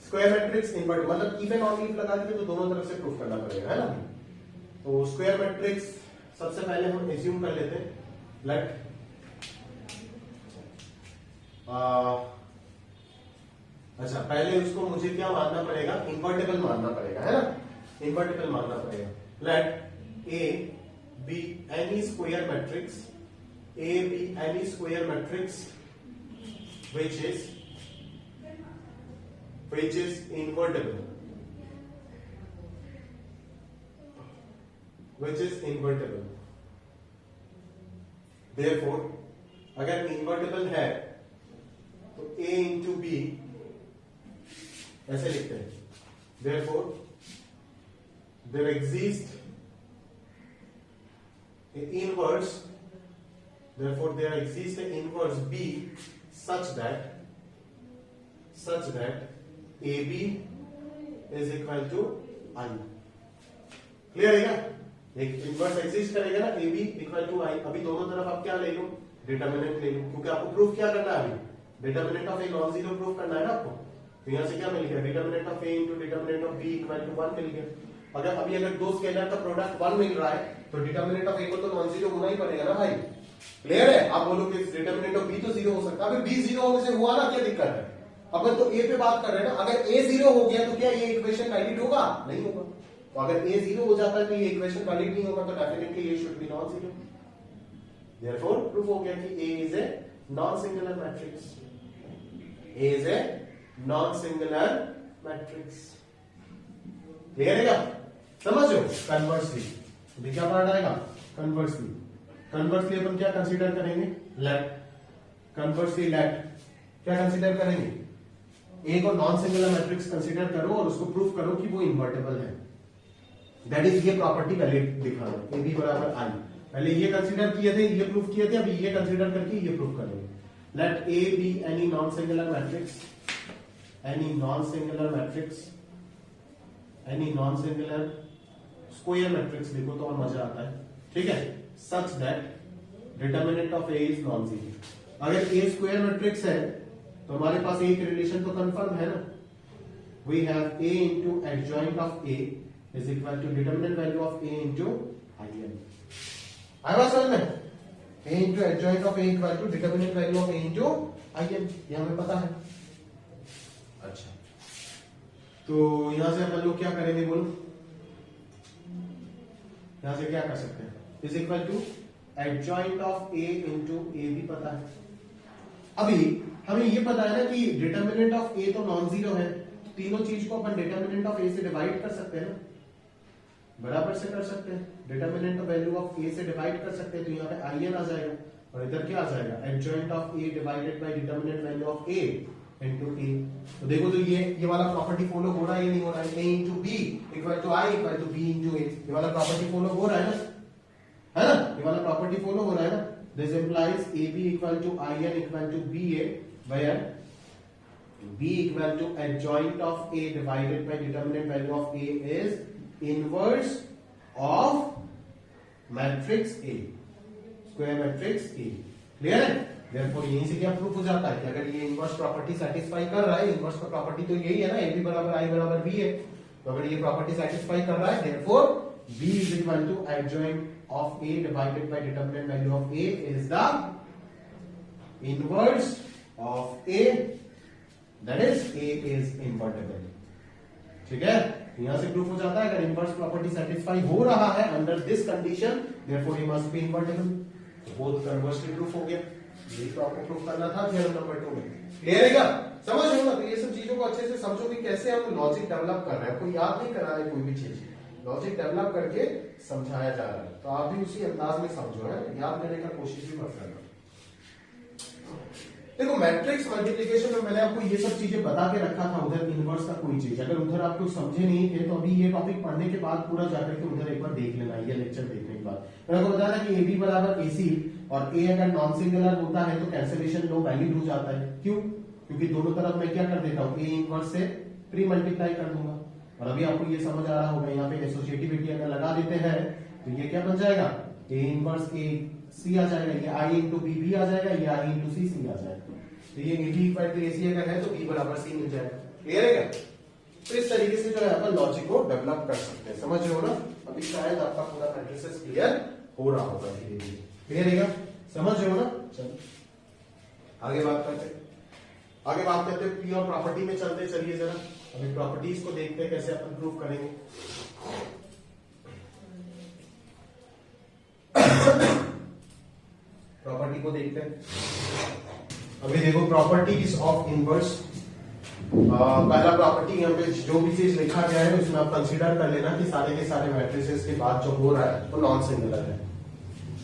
स्क्वायर मैट्रिक्स इनवर्ट मतलब इफ एंड ओनली इफ लगा के तो दोनों तरफ से प्रूफ करना पड़ेगा, है ना? तो स्क्वायर मैट्रिक्स सबसे पहले हम एज्यूम कर लेते हैं, लेट अच्छा पहले उसको मुझे क्या मानना पड़ेगा? इन्वर्टेबल मानना पड़ेगा, है ना? इन्वर्टेबल मानना पड़ेगा। Let A be any square matrix, A be any square matrix which is invertible, therefore अगर इन्वर्टेबल है तो a इंटू बी ऐसे लिखते हैं, therefore there exists an inverse, therefore there exists an inverse b such that AB is equal to I। Clear है क्या? एक इनवर्स एग्जिस्ट करेगा ना, AB इक्वल टू I। अभी दोनों तरफ आप क्या ले लो? डिटर्मिनेंट ले लो, क्योंकि आपको प्रूफ क्या करना है? अभी determinant of a non zero proof करना है ना आपको। तो यहां से क्या मिल गया? Determinant of A into determinant of B equal to 1 मिल गया। अगर दो स्केलर का प्रोडक्ट 1 मिल रहा है तो डिटर्मिनेंट ऑफ ए को तो नॉन जीरो होना ही पड़ेगा ना भाई। क्लियर है? आप बोलो कि डिटर्मिनेंट ऑफ बी तो जीरो हो सकता है, अभी बी जीरो होने से हुआ ना, क्या दिक्कत है? अपन तो ए पे बात कर रहे हैं ना। अगर ए जीरो हो गया तो क्या ये इक्वेशन वैलिड होगा? नहीं होगा। तो अगर ए जीरो हो जाता है तो ये इक्वेशन वैलिड नहीं होगा, तो डेफिनेटली ये should be non zero. Therefore proof हो गया कि A is a non singular matrix. A is a non singular matrix. Clear है क्या? समझो। कन्वर्सली अभी क्या पढ़ जाएगा? कन्वर्सली अपन क्या कंसीडर करेंगे? लेट। कन्वर्सली लेट क्या कंसीडर करेंगे? ए को नॉन सिंगुलर मैट्रिक्स कंसीडर करो और उसको प्रूफ करो कि वो इन्वर्टेबल है। दैट इज ये प्रॉपर्टी पहले दिखाना, ए बी बराबर आई। पहले ये कंसीडर किए थे, ये प्रूफ किए थे, अभी ये कंसीडर करके ये प्रूफ करेंगे। Let A be any non singular matrix, any non singular matrix, any non singular square matrix देखो तो और मजा आता है, ठीक है? Such that determinant of A is non zero. अगर ए स्क्वायर मैट्रिक्स है तो हमारे पास एक रिलेशन तो कंफर्म है ना। We have A into adjoint of A is equal to determinant value of A into I n. आया समझ में? A into adjoint of A equal to determinant value of A into I n, ये हमें पता है। अच्छा, तो यहां से अपन लोग क्या करेंगे बोलो? यहां से क्या कर सकते हैं? Is equal to adjoint of A into A भी पता है। अभी हमें ये पता है ना कि डिटर्मिनेंट ऑफ ए तो नॉन जीरो है, तो तीनों चीज को अपन डिटर्मिनेंट ऑफ ए से डिवाइड कर सकते हैं ना, बराबर से कर सकते हैं। डिटर्मिनेंट ऑफ वैल्यू ऑफ ए से डिवाइड कर सकते हैं, तो यहाँ पे आई एन आ जाएगा और इधर क्या आ जाएगा? Adjoint of A divided by determinant value of A into A. तो देखो तो ये वाला प्रॉपर्टी फॉलो हो रहा है या नहीं हो रहा है? A into B equal to I equal to B into A, ये वाला प्रॉपर्टी फॉलो हो रहा है ना, है ना? ये वाला प्रॉपर्टी फॉलो हो रहा है ना। This implies A B equal to I n equal to B A, where b equal to adjoint of a divided by determinant value of a is inverse of matrix A, square matrix A। Clear है? therefore यहीं से क्या प्रूफ हो जाता है कि अगर ये इनवर्स प्रॉपर्टी सेटिस्फाई कर रहा है, इनवर्स का प्रॉपर्टी तो यही है ना, ए बी बराबर आई बराबर बी है, तो अगर ये प्रॉपर्टी सेटिस्फाई कर रहा है therefore b is equal to adjoint of a divided by determinant value of a is the inverse of A that is A is invertible. ठीक है, यहां से प्रूफ हो जाता है अगर इनवर्स प्रॉपर्टी सेटिस्फाई हो रहा है under this condition therefore he must be invertible. तो बोथ कन्वर्सली प्रूफ हो गया। यही तो आपको प्रूफ करना था थ्योरम नंबर 2 में। क्लियर है क्या? समझ लो ना? तो ये सब चीजों को अच्छे से समझो कि कैसे हम लॉजिक डेवलप कर रहे हैं। आपको याद नहीं करा है कोई भी चीज, लॉजिक डेवलप करके समझाया जा रहा है, तो आप भी उसी अंदाज में समझो, है याद करने का कोशिश भी मत करना। देखो मैट्रिक्स मल्टीप्लिकेशन में मैंने आपको ये सब चीजें बता के रखा था, उधर इनवर्स का कोई चीज अगर उधर आपको समझे नहीं थे तो अभी ये टॉपिक पढ़ने के बाद पूरा जाकर के उधर एक बार देख लेना, ये लेक्चर देखने के बाद। मैंने आपको बताया था कि ए बी बराबर ए सी और ए अगर नॉन सिंगुलर होता है तो कैंसिलेशन नो वैलिड हो जाता है। क्यों? क्योंकि दोनों तरफ मैं क्या कर देता हूँ, ए इनवर्स से प्री मल्टीप्लाई कर दूंगा। और अभी आपको ये समझ आ रहा होगा, यहाँ पे एसोसिएटिविटी अगर लगा देते हैं तो ये क्या बन जाएगा, ए इनवर्स ए सी आ जाएगा, ये आई इंटू बी भी आ जाएगा, ये आई इंटू सी सी आ जाएगा। तो ये ए बी इक्वल टू ए सी अगर है तो बी बराबर सी मिल जाएगा। क्लियर है क्या? तो इस तरीके से जो है अपन लॉजिक को डेवलप कर सकते हैं। समझ रहे हो ना? अभी शायद आपका पूरा मैट्रिसेस क्लियर हो रहा होगा धीरे धीरे। क्लियर है क्या? समझ रहे हो ना? चलो आगे बात करते हैं पी और प्रॉपर्टी में चलते। चलिए जरा अभी प्रॉपर्टीज को देखते हैं कैसे अपन प्रूव करेंगे। प्रॉपर्टी को देखते हैं। अभी देखो प्रॉपर्टीज ऑफ इनवर्स। पहला प्रॉपर्टी यहाँ पे जो भी चीज लिखा गया है उसमें आप कंसीडर कर लेना कि सारे के सारे मैट्रिसेस के बाद जो हो रहा है वो नॉन सिंगुलर है।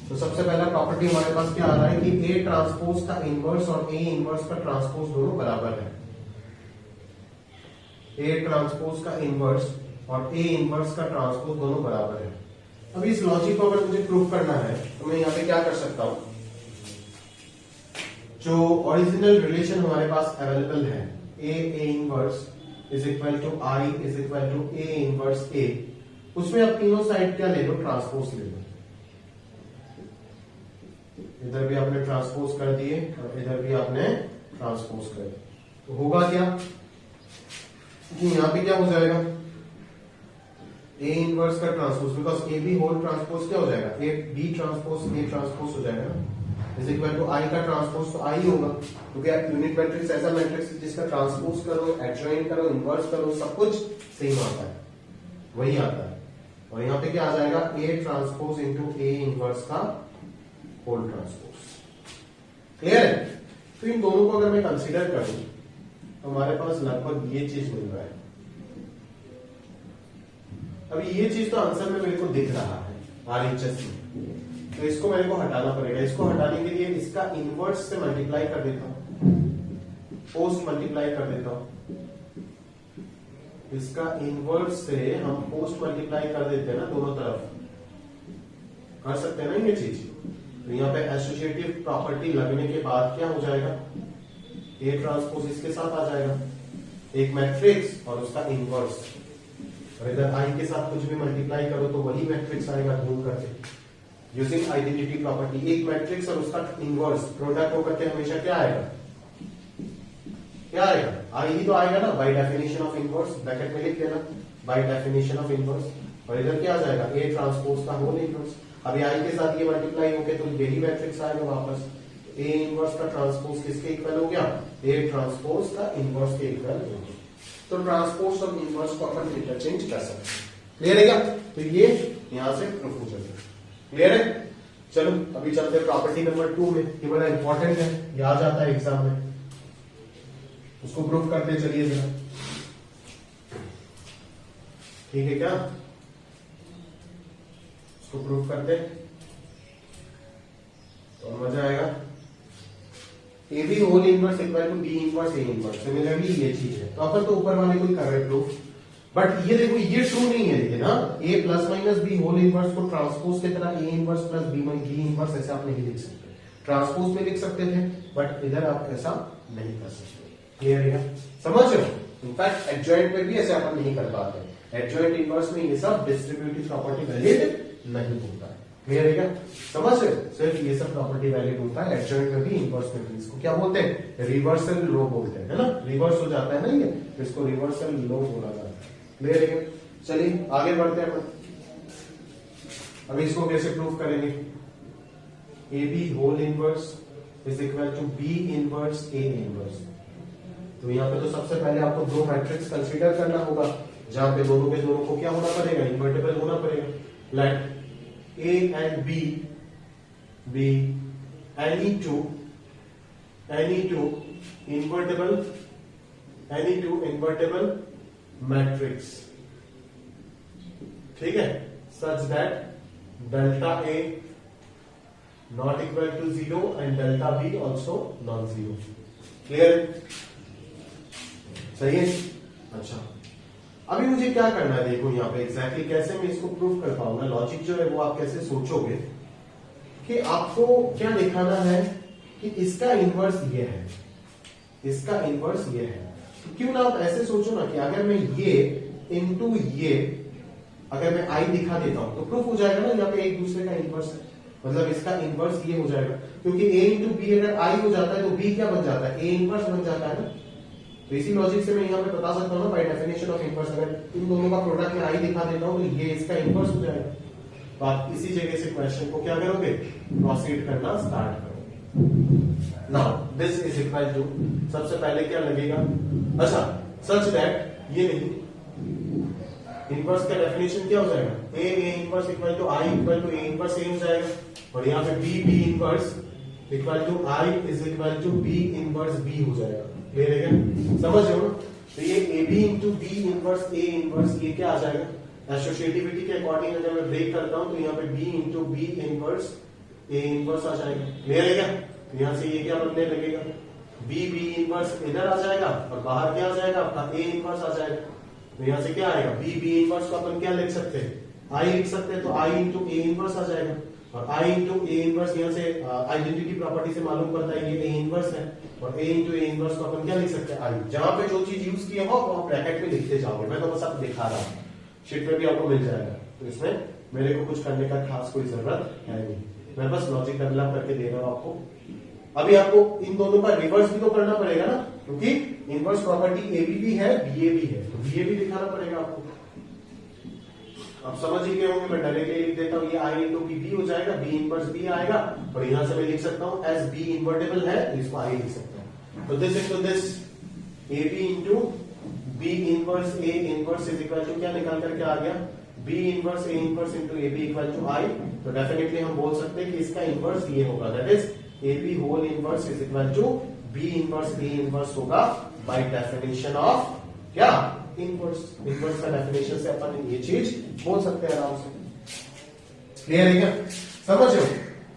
तो सबसे पहला प्रॉपर्टी हमारे पास क्या आ रहा है कि ए ट्रांसपोज का इनवर्स और ए इनवर्स का ट्रांसपोज दोनों बराबर है। ए ट्रांसपोज का इनवर्स और ए इनवर्स का ट्रांसपोज दोनों बराबर है। अभी इस लॉजिक को अगर मुझे प्रूव करना है तो मैं यहाँ पे क्या कर सकता हूं, जो ओरिजिनल रिलेशन हमारे पास अवेलेबल है A inverse is equal to I is equal to A inverse A, उसमें आप तीनों साइड क्या ले लो, ट्रांसपोज ले लो। इधर भी आपने ट्रांसपोज कर दिए और इधर भी आपने ट्रांसपोज कर दिए, तो होगा क्या कि यहां पे क्या हो जाएगा, ए इनवर्स का transpose, because A B whole transpose क्या हो जाएगा, A B transpose A transpose हो जाएगा ना, इज इक्वल टू आई का ट्रांसपोज तो आई होगा, क्योंकि आप यूनिट मैट्रिक्स ऐसा मैट्रिक्स जिसका ट्रांसपोज करो, एडजॉइन करो, इनवर्स करो, सब कुछ सेम आता है, वही आता है। और यहाँ पे क्या आ जाएगा, ए ट्रांसपोज इंटू ए इनवर्स का होल ट्रांसपोज। क्लियर है? तो इन दोनों को अगर मैं कंसीडर करूं तो हमारे पास लगभग ये चीज मिल रहा है। अभी ये चीज तो आंसर में मेरे को दिख रहा है आरएचएस में, तो इसको मेरे को हटाना पड़ेगा। इसको हटाने के लिए इसका इनवर्स से मल्टीप्लाई कर देता हूं, पोस्ट मल्टीप्लाई कर देता हूं, इसका इनवर्स से हम पोस्ट मल्टीप्लाई कर देते हैं ना, दोनों तरफ कर सकते हैं ना ये चीज। तो यहाँ पे एसोसिएटिव प्रॉपर्टी लगने के बाद क्या हो जाएगा, ए ट्रांसपोज इसके साथ आ जाएगा, एक मैट्रिक्स और उसका इनवर्स, और इधर आई के साथ कुछ भी मल्टीप्लाई करो तो वही मैट्रिक्स आएगा ढूंढ करके यूजिंग आइडेंटिटी प्रॉपर्टी। एक मैट्रिक्स और उसका इनवर्स प्रोडक्ट होकर के हमेशा क्या आएगा, क्या आएगा, आई ही तो आएगा ना, bye definition of inverse, bracket में लिख देना बाय डेफिनेशन ऑफ इनवर्स, और इधर क्या आ जाएगा, ए ट्रांसपोज का होल इनवर्स। अभी आई के साथ ये मल्टीप्लाई होके तो यही मैट्रिक्स आएगा वापस। ए इनवर्स का ट्रांसपोज किसके इक्वल हो गया, ए ट्रांसपोज का इनवर्स के इक्वल हो गया। तो ट्रांसपोज और इनवर्स को अपन इंटरचेंज कर सकते हैं। क्लियर है क्या? तो ये यहां से प्रूफ हो जाएगा। क्लियर है? चलो अभी चलते हैं प्रॉपर्टी नंबर 2 में, ये बड़ा इंपॉर्टेंट है, ये आ जाता है एग्जाम में, उसको प्रूफ करते चलिए जरा। ठीक है क्या? उसको प्रूफ करते तो मजा आएगा। A B whole inverse equal to B inverse A inverse, similarly ये चीज है, तो अपन तो ऊपर वाले को ही कर रहे प्रूफ, बट ये देखो ये ट्रू नहीं है, लेकिन ना A plus minus B whole inverse को ट्रांसपोज की तरह A inverse plus B inverse ऐसे आप नहीं लिख सकते। ट्रांसपोज में लिख सकते थे बट इधर आप ऐसा नहीं कर सकते। क्लियर है? समझ रहे हो? इनफैक्ट एडजॉइंट में भी ऐसे अपन नहीं कर पाते। एडजॉइंट इनवर्स में ये सब डिस्ट्रीब्यूटिव प्रॉपर्टी वैलिड नहीं होता है। क्लियर है क्या? समझ रहे हो? सिर्फ ये सब प्रॉपर्टी वैलिड होता है, एडजॉइंट में भी इनवर्स में भी। इसको क्या बोलते हैं, रिवर्सल लो बोलते हैं, है ना, रिवर्स हो जाता है ना ये, तो इसको रिवर्सल लो बोला जाता है। क्लियर है क्या? चलिए आगे बढ़ते हैं अपन। अभी इसको कैसे प्रूव करेंगे, A B whole inverse is equal to B inverse A inverse, तो यहाँ पे तो सबसे पहले आपको दो मैट्रिक्स कंसीडर करना होगा, जहां पे दोनों के दोनों को क्या होना पड़ेगा, इन्वर्टेबल होना पड़ेगा। Let A and B be any two invertible matrix, ठीक है, such that delta A not equal to 0 and delta B also non zero. Clear? सही है। अच्छा, अभी मुझे क्या करना है, देखो यहाँ पे एग्जैक्टली कैसे मैं इसको प्रूव कर पाऊंगा। लॉजिक जो है वो आप कैसे सोचोगे कि आपको क्या दिखाना है कि इसका इनवर्स ये है, इसका इनवर्स ये है। तो क्यों ना आप ऐसे सोचो ना कि अगर मैं ये इनटू ये अगर मैं आई दिखा देता हूं तो प्रूफ हो जाएगा ना, यहाँ पे एक दूसरे का इनवर्स है, मतलब इसका इनवर्स ये हो जाएगा, क्योंकि a इंटू बी अगर आई हो जाता है तो b क्या बन जाता है, a इनवर्स बन जाता है ना। तो इसी लॉजिक से मैं यहाँ पे बता सकता हूँ ना, बाय डेफिनेशन ऑफ इनवर्स, अगर इन दोनों का प्रोडक्ट में आई दिखा देता हूँ तो ये इसका इनवर्स हो जाएगा। तो आप इसी जगह से क्वेश्चन को क्या करोगे, प्रोसीड करना स्टार्ट करोगे। Now this is equal to, सबसे पहले क्या लगेगा, अच्छा सच दैट ये नहीं, इनवर्स का डेफिनेशन क्या हो जाएगा, A inverse equal to I equal to A inverse A हो जाएगा, और यहाँ पे B inverse equal to I is equal to B inverse B हो जाएगा। क्लियर है क्या, समझ रहे हो? तो ये A B into B inverse A inverse ये क्या आ जाएगा, एसोसिएटिविटी के अकॉर्डिंग अगर मैं ब्रेक करता हूं तो यहाँ पे B into B inverse A inverse आ जाएगा। क्लियर है क्या? तो यहाँ से ये क्या बनने लगेगा, बी इनवर्स इधर आ जाएगा और बाहर क्या आ जाएगा आपका ए इनवर्स आ जाएगा। तो यहाँ से क्या आएगा, बी इनवर्स को अपन क्या लिख सकते हैं, आई लिख सकते हैं, तो आई इंटू ए इनवर्स आ जाएगा, और आई इंटू ए इनवर्स यहाँ से आइडेंटिटी प्रॉपर्टी से मालूम पड़ता है ये ए इनवर्स है, और ए इंटू ए इनवर्स को अपन क्या लिख सकते हैं, आई। जहां पे जो चीज यूज किया हो वो आप ब्रैकेट में लिखते जाओगे, मैं तो बस आपको दिखा रहा हूँ, शीट में भी आपको मिल जाएगा। तो इसमें मेरे को कुछ करने का खास कोई जरूरत है नहीं, मैं बस लॉजिक डेवलप करके दे रहा हूँ आपको। अभी आपको इन दोनों का रिवर्स भी तो करना पड़ेगा ना, क्योंकि इनवर्स प्रॉपर्टी ए भी है बी भी है, तो बी भी दिखाना पड़ेगा आपको। आप समझ ही गए होंगे, मैं डायरेक्टली लिख देता हूँ, ये आई इंटू बी हो जाएगा, बी इनवर्स बी आएगा, और यहां से मैं लिख सकता हूँ एज बी इन्वर्टेबल है तो इसको आई लिख सकता हूँ। तो this into this A B into B inverse A inverse is equal to क्या निकाल करके आ गया, B inverse A inverse into A B equal to I. तो डेफिनेटली हम बोल सकते हैं कि इसका इनवर्स ये होगा, that is A B whole inverse is equal to B inverse A inverse होगा बाय डेफिनेशन ऑफ क्या, इनवर्स। इनवर्स का डेफिनेशन से अपन ये चीज बोल सकते हैं आराम से। क्लियर है क्या, समझ रहे हो?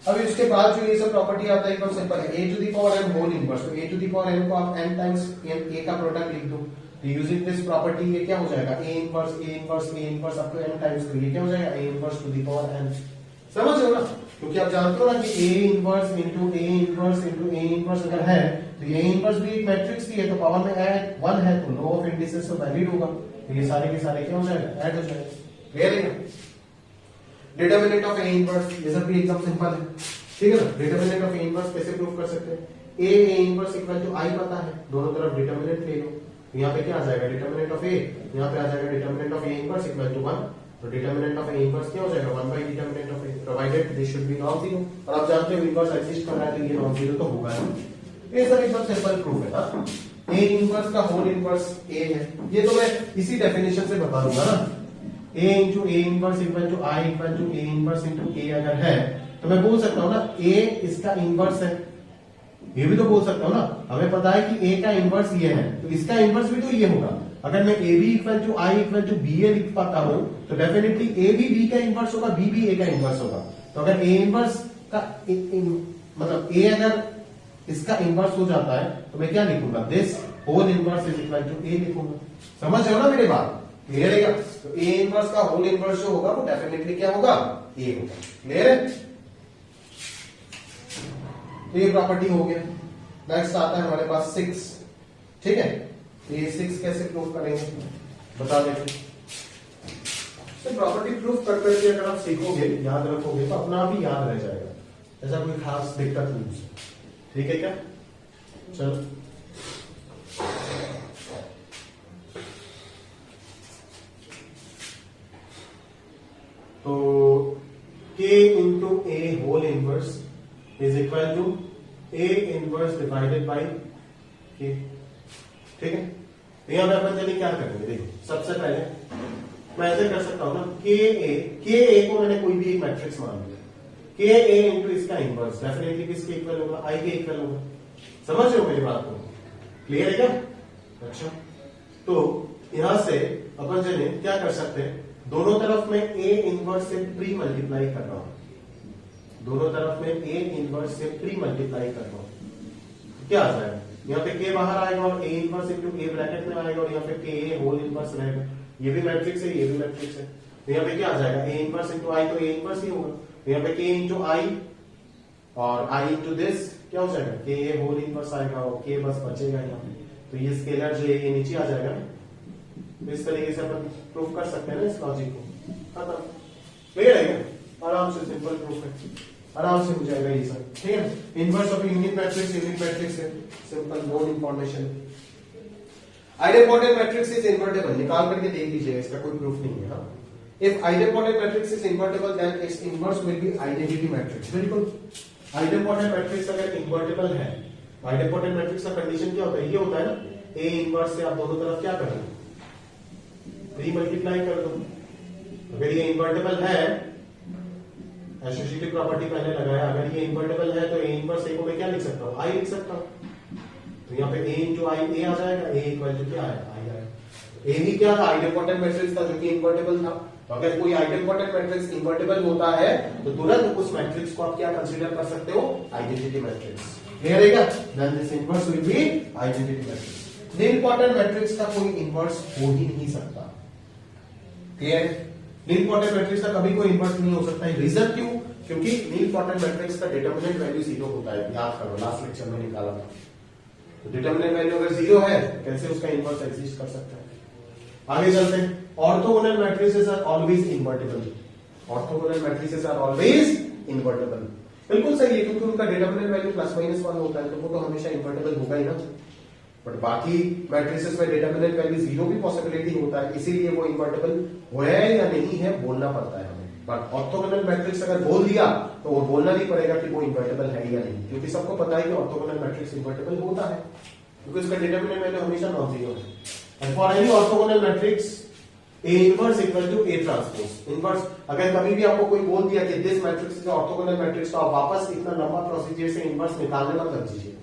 अभी उसके बाद जो ये सब प्रॉपर्टी आता है एकदम सिंपल है, A to the power n whole inverse, तो A to the power n को आप एन टाइम्स ए का प्रोडक्ट लिख दो, तो यूजिंग दिस प्रॉपर्टी ये क्या हो जाएगा, A inverse A inverse A inverse up to n times, तो ये क्या हो जाएगा, A inverse to the power n. समझ रहे हो ना, क्योंकि आप जानते हो ना कि ए inverse into A inverse into A inverse अगर है तो ये इनवर्स भी एक मैट्रिक्स ही है, तो पावर में ऐड 1 है तो लो ऑफ इंडिसेस तो वैलिड होगा, तो ये सारे के सारे क्या हो जाएगा, ऐड हो जाएगा। क्लियर है? डिटरमिनेंट ऑफ ए इनवर्स ये सब भी एकदम सिंपल है, ठीक है ना। डिटरमिनेंट ऑफ ए इनवर्स कैसे प्रूव कर सकते हैं, ए इनवर्स इक्वल टू आई पता है, दोनों तरफ डिटरमिनेंट ले लो, तो यहाँ पे क्या आ जाएगा, डिटरमिनेंट ऑफ ए, यहाँ पे आ जाएगा determinant of A inverse equal to 1, तो डिटरमिनेंट ऑफ ए इनवर्स क्या हो जाएगा, 1 by determinant of A, provided this should be non zero. और आप जानते हो इनवर्स एग्जिस्ट कर रहा है तो ये नॉन जीरो तो होगा नहीं। ये सब एकदम सिंपल प्रूफ है ना, ए इनवर्स का होल इनवर्स ए है, ये तो मैं इसी डेफिनेशन से बता दूंगा ना, A into A inverse equal to I equal to A inverse into A अगर है तो मैं बोल सकता हूँ ना ए इसका इनवर्स है, ये भी तो बोल सकता हूँ ना। हमें पता है कि ए का इनवर्स ये है तो इसका इनवर्स भी तो ये होगा। अगर मैं A B equal to I equal to B A लिख पाता हूँ तो डेफिनेटली ए भी बी का इनवर्स होगा, बी भी ए का इनवर्स होगा। तो अगर ए इनवर्स का मतलब ए अगर इसका इनवर्स हो जाता है तो मैं क्या लिखूंगा, this whole inverse is equal to A लिखूंगा। समझ रहे हो ना मेरी बात, क्लियर है क्या? तो ए इनवर्स का होल इनवर्स जो होगा वो डेफिनेटली क्या होगा, ए होगा। क्लियर है? तो ये प्रॉपर्टी हो गया। नेक्स्ट आता है हमारे पास 6, ठीक है। तो ये 6 कैसे प्रूफ करेंगे बता देते। तो प्रॉपर्टी प्रूफ कर करके अगर आप सीखोगे, याद रखोगे तो अपना आप ही याद रह जाएगा, ऐसा कोई खास दिक्कत नहीं। ठीक है क्या? चलो तो k into A whole inverse is equal to A inverse divided by k। ठीक है, तो यहाँ पे अपन चलिए क्या करेंगे, देखो सबसे पहले मैं ऐसे कर सकता हूँ ना, के ए को मैंने कोई भी एक मैट्रिक्स मान लिया, के ए इंटू इसका इनवर्स डेफिनेटली किसके इक्वल होगा, आई के इक्वल होगा। समझ रहे हो मेरी बात को, क्लियर है क्या? अच्छा, तो यहां से अपन चले क्या कर सकते हैं, दोनों तरफ में ए इनवर्स से प्री मल्टीप्लाई कर रहा हूं, दोनों तरफ में ए इनवर्स से प्री मल्टीप्लाई कर रहा हूं, क्या आ जाएगा, यहाँ पे के बाहर आएगा और ए इनवर्स इंटू ए ब्रैकेट में आएगा और यहाँ पे के ए होल इनवर्स रहेगा, ये भी मैट्रिक्स है ये भी मैट्रिक्स है, तो यहाँ पे क्या आ जाएगा, ए इनवर्स इंटू आई, तो ए इनवर्स ही होगा, तो यहाँ पे के इंटू आई और आई इंटू दिस क्या हो जाएगा, के ए होल इनवर्स आएगा और के बस बचेगा यहाँ पे, तो ये स्केलर जो है ये नीचे आ जाएगा। तो इस तरीके से अपन प्रूफ कर सकते हैं ना इस लॉजिक को, खत्म, क्लियर है क्या? आराम से सिंपल प्रूफ है, आराम से हो जाएगा ये सब, ठीक है। इनवर्स ऑफ यूनिट मैट्रिक्स है, simple note information. Idempotent matrix is invertible, निकाल करके देख लीजिएगा, इसका कोई प्रूफ नहीं है। If idempotent matrix is invertible then its inverse will be identity matrix. बिल्कुल, आइडेम्पोटेंट मैट्रिक्स अगर इन्वर्टेबल है, आइडेम्पोटेंट मैट्रिक्स का कंडीशन क्या होता है, ये होता है ना, ए इनवर्स से आप दोनों तरफ क्या कर दो, प्री मल्टीप्लाई कर दो। अगर ये इन्वर्टेबल है, एसोसिएटिव प्रॉपर्टी पहले लगाया, अगर ये इन्वर्टेबल है तो ए इनवर्स ए को मैं क्या लिख सकता हूँ, आई लिख सकता हूँ, तो यहाँ पे ए इंटू आई ए आ जाएगा, ए इक्वल टू क्या आएगा, आई आएगा। ए भी क्या था, आइडेम्पोटेंट मैट्रिक्स था जो कि इन्वर्टेबल था, तो अगर कोई आइडेम्पोटेंट मैट्रिक्स इन्वर्टेबल होता है तो तुरंत उस मैट्रिक्स को आप क्या कंसीडर कर सकते हो, आइडेंटिटी मैट्रिक्स, क्लियर है क्या? Then this inverse will be identity matrix. Nilpotent matrix का कोई इनवर्स हो ही नहीं सकता, क्लियर है? नीलपॉटर मैट्रिक्स का कभी कोई इनवर्स नहीं हो सकता है, रीजन क्यों? क्योंकि नीलपॉटर मैट्रिक्स का डिटरमिनेंट वैल्यू 0 होता है, याद करो लास्ट लेक्चर में निकाला था। तो डिटरमिनेंट वैल्यू अगर 0 है कैसे उसका इनवर्स एग्जिस्ट कर सकता है? आगे चलते हैं। Orthogonal matrices are always invertible, orthogonal matrices are always invertible, बिल्कुल सही है, क्योंकि उनका डिटरमिनेंट वैल्यू +-1 होता है, तो वो तो हमेशा इन्वर्टेबल होगा ही ना। बट बाकी मैट्रिसेस में डिटरमिनेंट वैल्यू 0 भी पॉसिबिलिटी होता है, इसीलिए वो इन्वर्टेबल है या नहीं है बोलना पड़ता है हमें। बट ऑर्थोगोनल मैट्रिक्स अगर बोल दिया तो वो बोलना नहीं पड़ेगा कि वो इन्वर्टेबल है या नहीं, क्योंकि सबको पता है कि ऑर्थोगोनल मैट्रिक्स इन्वर्टेबल होता है, क्योंकि उसका डिटरमिनेंट वैल्यू हमेशा नॉन जीरो है। And for any orthogonal matrix A inverse equal to A transpose inverse. अगर कभी भी आपको कोई बोल दिया कि this matrix is orthogonal matrix, तो आप वापस इतना लंबा प्रोसीजर से इनवर्स निकालने मत लग जाइए,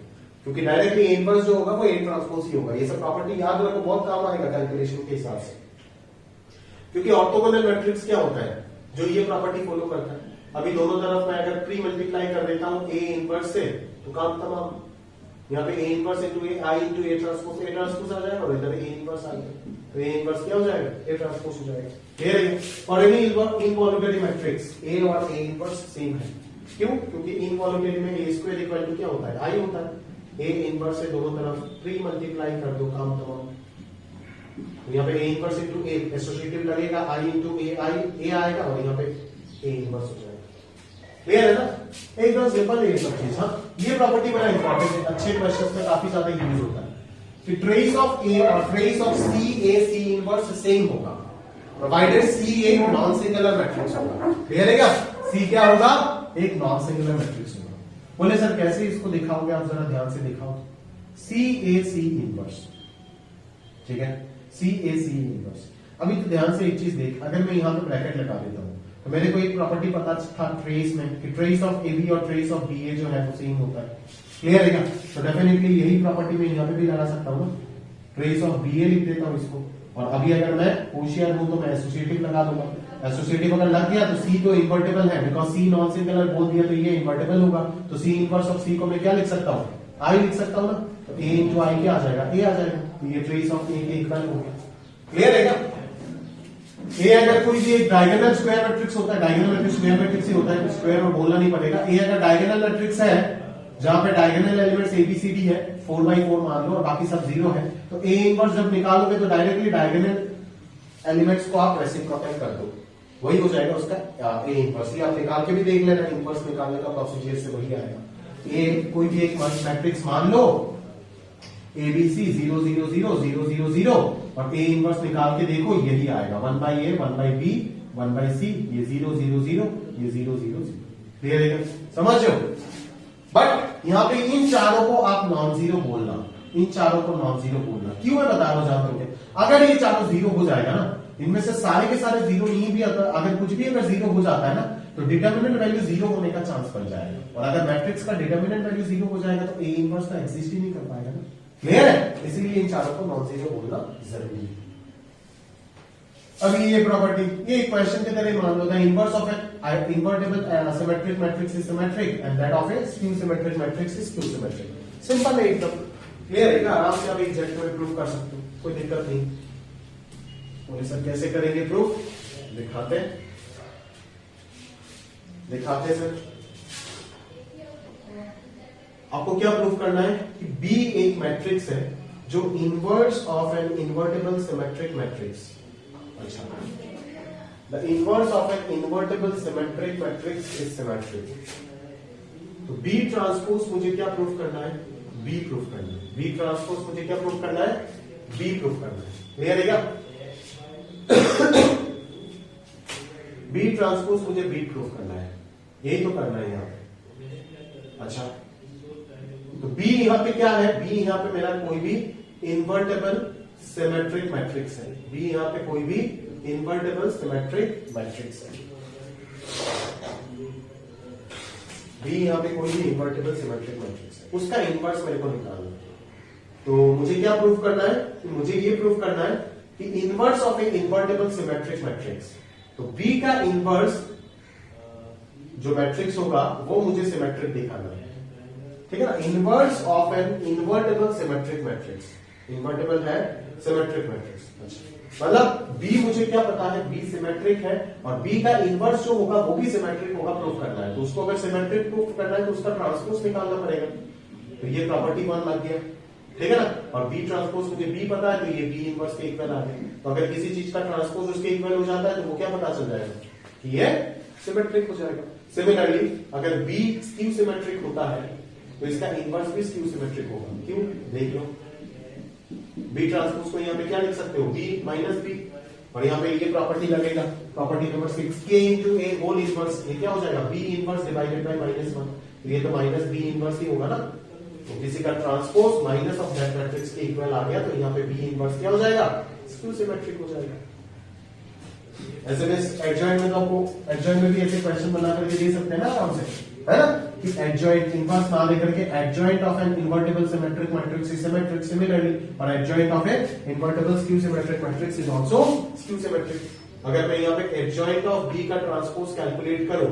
क्योंकि डायरेक्टली इनवर्स जो होगा वो A ट्रांसपोज ही होगा। ये सब प्रॉपर्टी याद रखो, बहुत काम आएगा कैलकुलेशन के हिसाब से, क्योंकि ऑर्थोगोनल मैट्रिक्स क्या होता है, जो ये प्रॉपर्टी फॉलो करता है। अभी दोनों तरफ मैं अगर प्री मल्टीप्लाई कर देता हूं A इनवर्स से, तो काम तमाम। यहाँ पे A inverse into A, I into A transpose आ जाएगा, और इधर A इनवर्स आ जाएगा, तो A इनवर्स क्या हो जाएगा, A ट्रांसपोज हो जाएगा, क्लियर है? और एनी इनवॉल्यूटरी मैट्रिक्स A और A इनवर्स सेम है, क्यों? क्योंकि इनवॉल्यूटरी में A स्क्वायर इक्वल टू क्या होता है, I होता है। A इनवर्स से दोनों तरफ प्री मल्टीप्लाई कर दो, काम तमाम। तो यहाँ पे A inverse into A associative लगेगा, I इंटू A, A आएगा, और यहाँ पे A इनवर्स हो जाएगा, क्लियर है ना? एकदम सिंपल है ये सब चीज। हाँ, ये प्रॉपर्टी बड़ा इंपॉर्टेंट है, अच्छे क्वेश्चंस में काफी ज्यादा यूज होता है कि ट्रेस ऑफ A और trace of C inverse same होगा, प्रोवाइडेड C एक नॉन सिंगुलर मैट्रिक्स होगा, क्लियर है क्या? C क्या होगा, एक नॉन सिंगुलर मैट्रिक्स होगा। बोले सर कैसे इसको दिखाओगे, आप जरा ध्यान से दिखाओ। C इनवर्स, ठीक है, C इनवर्स। अभी तो ध्यान से एक चीज देख, अगर मैं यहाँ पे ब्रैकेट लगा देता हूँ तो मेरे को एक प्रॉपर्टी पता था ट्रेस में कि ट्रेस ऑफ AB और ट्रेस ऑफ BA जो है वो सेम होता है, क्लियर है क्या? तो डेफिनेटली यही प्रॉपर्टी मैं यहाँ पे भी लगा सकता हूँ ना, ट्रेस ऑफ BA लिख देता हूँ इसको, और अभी अगर मैं होशियार हूं तो मैं एसोसिएटिव लगा दूंगा। एसोसिएटिव अगर लग गया तो C तो इन्वर्टेबल है, बिकॉज C नॉन सिंगुलर बोल दिया तो ये इन्वर्टेबल होगा, तो C इनवर्स ऑफ C को मैं क्या लिख सकता हूँ, I लिख सकता हूँ ना, तो A इंटू आई क्या आ जाएगा, A आ जाएगा, तो ये ट्रेस ऑफ A के इक्वल हो गया, क्लियर है क्या? A अगर कोई भी एक डायगोनल स्क्वायर मैट्रिक्स होता है, डायगोनल मैट्रिक्स स्क्वायर मैट्रिक्स ही होता है, स्क्वायर में बोलना नहीं पड़ेगा। A अगर डायगोनल मैट्रिक्स है जहां पे डायगोनल एलिमेंट्स ABCD है, 4x4 मान लो, और बाकी सब 0 है, तो A इनवर्स जब निकालोगे तो डायरेक्टली डायगोनल एलिमेंट्स को आप रेसिप्रोकल कर दो, वही हो जाएगा उसका A इनवर्स। ये आप निकाल के भी देख लेना, इनवर्स निकालने का प्रोसीजर से वही आएगा। A कोई भी एक मैट्रिक्स मान लो, ABC 0 0 0 0 0 0, और A इनवर्स निकाल के देखो यही आएगा, 1/A 1/B 1/C, ये 0 0 0, ये 0 0 0, क्लियर है? समझ लो। बट यहाँ पे इन चारों को आप नॉन जीरो बोलना, इन चारों को नॉन जीरो बोलना। क्यों मैं बता रहा हूं जान दोगे, अगर ये चारों जीरो हो जाएगा ना, इनमें से सारे के सारे जीरो नहीं भी आता, अगर कुछ भी अगर जीरो हो जाता है ना तो डिटर्मिनेंट वैल्यू जीरो होने का चांस बन जाएगा, और अगर मैट्रिक्स का डिटर्मिनेंट वैल्यू जीरो हो जाएगा तो ए इनवर्स का एग्जिस्ट ही नहीं कर पाएगा ना। क्लियर है? इसीलिए इन चारों को नॉन जीरो बोलना जरूरी है। अभी ये प्रॉपर्टी, ये क्वेश्चन के तरह मान लो the inverse of an invertible symmetric matrix is symmetric and that of a skew symmetric matrix is skew symmetric. Simple है एकदम, क्लियर है क्या? आराम से आप एग्जैक्ट में प्रूव कर सकते हो, कोई दिक्कत नहीं। बोले सर कैसे करेंगे प्रूफ? दिखाते सर। आपको क्या प्रूफ करना है कि B एक मैट्रिक्स है जो inverse of an invertible symmetric matrix. अच्छा, the inverse of an invertible symmetric matrix is symmetric. तो B ट्रांसपोज मुझे क्या प्रूफ करना है? B प्रूफ करना है। B ट्रांसपोज मुझे क्या प्रूफ करना है? B प्रूफ करना है। क्लियर है क्या? B ट्रांसपोज मुझे B प्रूफ करना है, यही तो करना है यहां पे। अच्छा, तो B यहां पे क्या है? B यहां पे मेरा कोई भी इन्वर्टेबल सिमेट्रिक मैट्रिक्स है। B यहां पे कोई भी इन्वर्टेबल सिमेट्रिक मैट्रिक्स है। B यहां पे कोई भी इन्वर्टेबल सिमेट्रिक मैट्रिक्स है, उसका इनवर्स मेरे को निकालना है। तो मुझे क्या प्रूफ करना है? कि मुझे ये प्रूफ करना है कि inverse of A invertible symmetric matrix, तो B का इनवर्स जो मैट्रिक्स होगा वो मुझे सिमेट्रिक दिखाना है। ठीक है ना? Inverse of an invertible symmetric matrix, invertible है सिमेट्रिक मैट्रिक्स। अच्छा, मतलब B मुझे क्या पता है? B सिमेट्रिक है और B का इनवर्स जो होगा वो भी सिमेट्रिक होगा, प्रूफ करना है। तो उसको अगर सिमेट्रिक प्रूफ करना है तो उसका ट्रांसपोज निकालना पड़ेगा। तो ये प्रॉपर्टी 1 लग गया, ठीक है ना? और B ट्रांसपोज मुझे B पता है, तो ये B इनवर्स के इक्वल आ गया। तो अगर किसी चीज का ट्रांसपोज उसके इक्वल हो जाता है तो वो क्या पता चल जाएगा कि ये सिमेट्रिक हो जाएगा। सिमिलरली अगर B स्क्यू सिमेट्रिक होता है तो इसका इनवर्स भी स्क्यू सिमेट्रिक होगा। क्यों? देख लो, B ट्रांसपोज को यहाँ पे क्या लिख सकते हो? B माइनस B, और यहाँ पे ये प्रॉपर्टी लगेगा, property number 6 K into A whole inverse. ये क्या हो जाएगा? B inverse divided by -1। तो ये तो माइनस B इनवर्स ही होगा ना। तो किसी का transpose minus of that matrix के इक्वल आ गया, तो यहाँ पे B इनवर्स क्या हो जाएगा? स्क्यू सिमेट्रिक हो जाएगा। ऐसे में एडजॉइंट में तो आपको एडजॉइंट में भी ऐसे क्वेश्चन बना करके दे सकते हैं ना आराम से, है ना? कि एडजॉइंट इनवर्स ना लेकर के adjoint of an invertible symmetric matrix is symmetric. Similarly और adjoint of an invertible skew symmetric matrix is also skew symmetric. अगर मैं यहाँ पे एडजॉइंट ऑफ B का ट्रांसपोज कैलकुलेट करूं,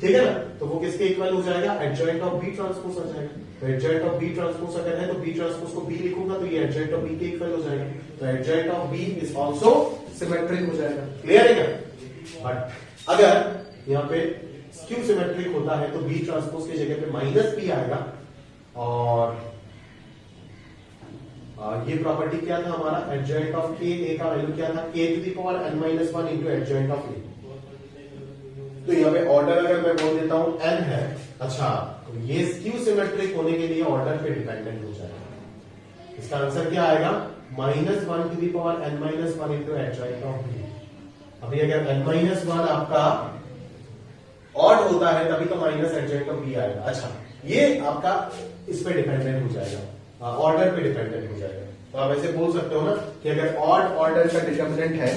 ठीक है ना, तो वो किसके इक्वल हो जाएगा? एडजॉइंट ऑफ B ट्रांसपोज आ जाएगा। तो एडजॉइंट ऑफ B ट्रांसपोज अगर है तो B ट्रांसपोज को B लिखूंगा तो ये एडजॉइंट ऑफ B के इक्वल हो जाएगा। तो adjoint of B is also symmetric हो जाएगा। क्लियर है क्या? बट अगर यहाँ पे स्क्यू सिमेट्रिक होता है तो B ट्रांसपोज की जगह पे -B आएगा। और ये प्रॉपर्टी क्या था हमारा? एडजॉइंट ऑफ K, A का वैल्यू क्या था? K to the power n-1 into adjoint of A। तो यहाँ पे ऑर्डर अगर मैं बोल देता हूं n है, अच्छा, तो ये स्क्यू सिमेट्रिक होने के लिए ऑर्डर पे डिपेंडेंट हो जाएगा। इसका आंसर क्या आएगा? -1 to the power n-1 into adjoint of B। अभी अगर n-1 आपका ऑड होता है तभी तो माइनस एडजॉइंट ऑफ B आएगा। अच्छा, ये आपका इस पे डिपेंडेंट हो जाएगा, ऑर्डर पे डिपेंडेंट हो जाएगा। तो आप ऐसे बोल सकते हो ना कि अगर ऑड ऑर्डर का डिटर्मिनेंट है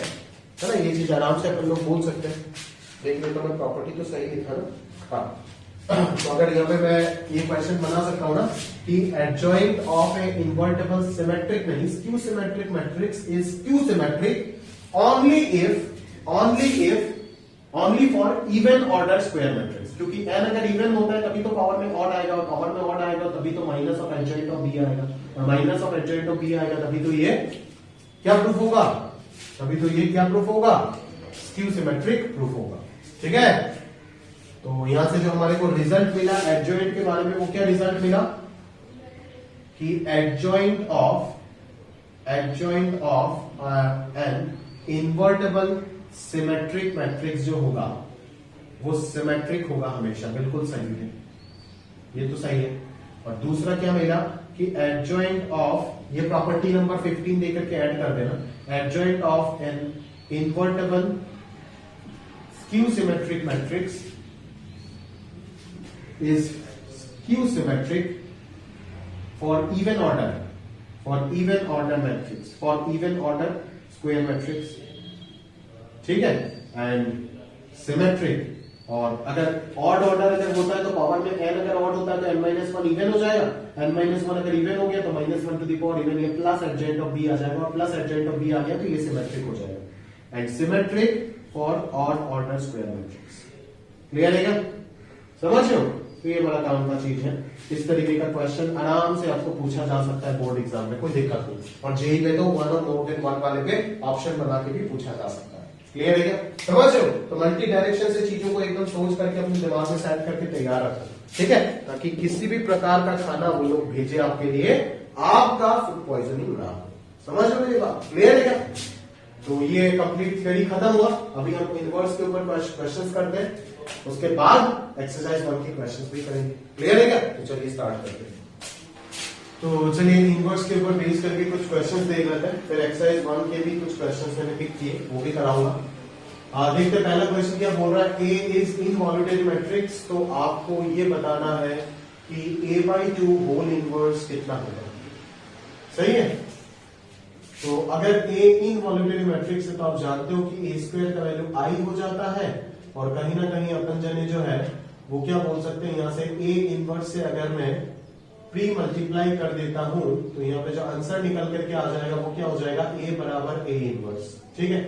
ना, ये चीज आराम से अपन लोग बोल सकते हैं। देख लो तो मैं प्रॉपर्टी तो सही लिखा ना। हाँ, तो अगर यहाँ पे मैं ये क्वेश्चन बना सकता हूँ ना कि adjoint of A invertible symmetric नहीं skew symmetric matrix is skew symmetric only for even order square matrix. क्योंकि n अगर इवन होता है तभी तो पावर में ऑड आएगा, और पावर में ऑड आएगा तभी तो minus of adjoint of B आएगा, और minus of adjoint of B आएगा तभी तो ये क्या प्रूफ होगा? तभी तो ये क्या प्रूफ होगा? स्क्यू सिमेट्रिक प्रूफ होगा। ठीक है? तो यहां से जो हमारे को रिजल्ट मिला एडजॉइंट के बारे में, वो क्या रिजल्ट मिला कि adjoint of an invertible symmetric matrix जो होगा वो सिमेट्रिक होगा हमेशा। बिल्कुल सही है, ये तो सही है। और दूसरा क्या मिला कि एडजॉइंट ऑफ, ये प्रॉपर्टी नंबर 15 देकर के ऐड कर देना, adjoint of an invertible skew symmetric matrix is skew symmetric for even order for even order matrix, for even order square matrix, ठीक है, एंड सिमेट्रिक। और अगर ऑड ऑर्डर अगर होता है तो पावर में n अगर ऑड होता है तो n-1 इवन हो जाएगा, n-1 अगर इवन हो गया तो -1 टू द पावर इवन, ये प्लस एडजेंट ऑफ b आ जाएगा, और प्लस एडजेंट ऑफ b आ गया तो ये सिमेट्रिक हो जाएगा। And symmetric for odd order square matrix. Clear है क्या? समझ रहे हो? तो ये बड़ा काम का चीज है। इस तरीके का क्वेश्चन आराम से आपको पूछा जा सकता है बोर्ड एग्जाम में, कोई दिक्कत नहीं। और जेई में तो 1 और मोर देन 1 वाले पे ऑप्शन बना के भी पूछा जा सकता है। क्लियर है क्या? समझ रहे हो? तो मल्टी डायरेक्शन से चीजों को एकदम सोच करके अपने दिमाग में सेट करके तैयार रखो, ठीक है, ताकि किसी भी प्रकार का खाना वो लोग भेजे आपके लिए, आपका फूड पॉइजनिंग ना हो। समझ रहे हो ये बात? क्लियर है क्या? तो ये कंप्लीट थ्योरी खत्म हुआ। अभी हम इनवर्स के ऊपर क्वेश्चंस करते हैं, उसके बाद एक्सरसाइज 1 के क्वेश्चंस भी करेंगे। क्लियर है क्या? तो चलिए स्टार्ट करते हैं। तो चलिए इनवर्स के ऊपर बेस करके कुछ क्वेश्चंस देख लेते हैं, फिर एक्सरसाइज 1 के भी कुछ क्वेश्चंस मैंने पिक किए, वो भी कराऊंगा। देखते पहला क्वेश्चन क्या बोल रहा है, A इज इनवॉल्यूटरी मैट्रिक्स। तो आपको ये बताना है कि A/2 होल इनवर्स कितना होगा। सही है? तो अगर A इनवॉल्यूटरी मैट्रिक्स है तो आप जानते हो कि A² का वैल्यू I हो जाता है, और कहीं ना कहीं अपन जने जो है वो क्या बोल सकते हैं, यहां से A इनवर्स से अगर मैं प्री मल्टीप्लाई कर देता हूं तो यहाँ पे जो आंसर निकल करके आ जाएगा वो क्या हो जाएगा, A बराबर A इनवर्स। ठीक है,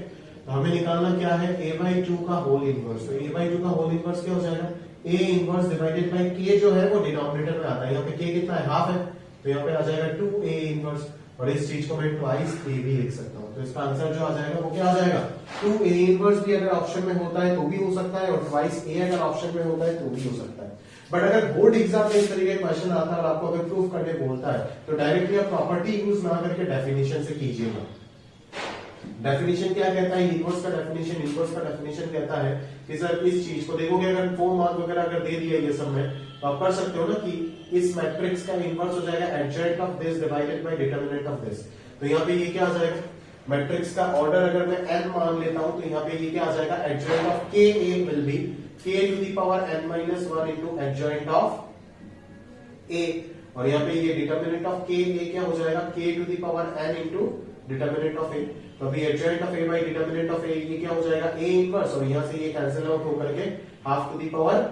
तो हमें निकालना क्या है, A/2 का होल इनवर्स। तो A/2 का होल इनवर्स क्या हो जाएगा, A inverse divided bye K जो है वो डिनोमिनेटर में आता है। यहाँ पे K कितना है, हाफ है, तो यहाँ पे आ जाएगा 2A इनवर्स, और इस चीज को मैं ट्वाइस A भी लिख सकता हूँ। तो इसका आंसर जो आ जाएगा वो क्या आ जाएगा, 2A इनवर्स भी अगर ऑप्शन में होता है तो भी हो सकता है, और ट्वाइस A अगर ऑप्शन में होता है तो भी हो सकता है। बट अगर बोर्ड एग्जाम में इस तरीके का क्वेश्चन आता है और आपको अगर प्रूफ करने बोलता है तो डायरेक्टली आप प्रॉपर्टी यूज ना करके डेफिनेशन से कीजिएगा। डेफिनेशन क्या कहता है, इनवर्स का डेफिनेशन, इनवर्स का डेफिनेशन कहता है कि सर इस चीज को देखोगे, अगर 4 मार्क वगैरह अगर दे दिया ये सब में तो आप पढ़ सकते हो ना कि इस मैट्रिक्स का इनवर्स हो जाएगा adjoint of this divided by determinant of this. तो यहाँ पे ये क्या आ जाएगा, मैट्रिक्स का ऑर्डर अगर मैं n मान लेता हूं तो यहाँ पे ये क्या आ जाएगा, adjoint of k a will be k to the power n-1 into adjoint of a, और यहाँ पे ये डिटरमिनेंट ऑफ k a क्या हो जाएगा, k to the power n into determinant of a। तो अभी adjoint of a by determinant of a ये क्या हो जाएगा, a इनवर्स, और यहाँ से ये कैंसिल आउट होकर के half to the power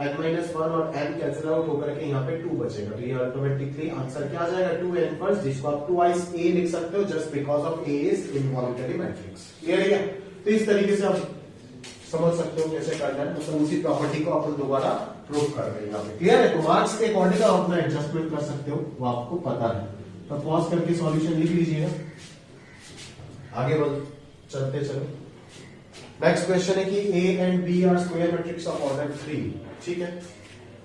n-1 और n कैंसिल आउट होकर के यहाँ पे 2 बचेगा। तो ये ऑटोमेटिकली आंसर क्या आ जाएगा, 2a इनवर्स, जिसको आप ट्वाइस a लिख सकते हो just because of a is involutory matrix. Clear है क्या? तो इस तरीके से आप समझ सकते हो कैसे करना है, मतलब उसी प्रॉपर्टी को अपन दोबारा प्रूव कर रहे हैं यहाँ पे। क्लियर है? तो मार्क्स के अकॉर्डिंग आप अपना एडजस्टमेंट कर सकते हो, वो आपको पता है। तो पॉज करके सॉल्यूशन लिख लीजिएगा, आगे बढ़ चलते चलो। नेक्स्ट क्वेश्चन है कि A and B are square matrix of order 3। ठीक है,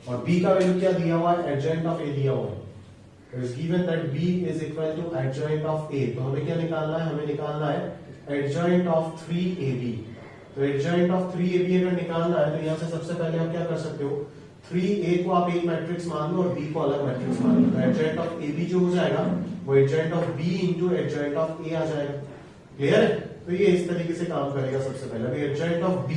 और B का वैल्यू क्या दिया हुआ है, एडजेंट ऑफ A दिया हुआ है। तो is given that B is equal to adjoint of A। तो हमें क्या निकालना है, हमें निकालना है एडजेंट ऑफ 3AB। तो एडजेंट ऑफ 3AB अगर निकालना है तो यहां से सबसे पहले आप क्या कर सकते हो, 3A को आप एक मैट्रिक्स मान लो और B को अलग मैट्रिक्स मान लो। तो एडजेंट ऑफ AB जो हो जाएगा वो एडजेंट of B into एडजेंट of A आ जाएगा। क्लियर है? तो ये इस तरीके से काम करेगा। सबसे पहले एडजेंट ऑफ B,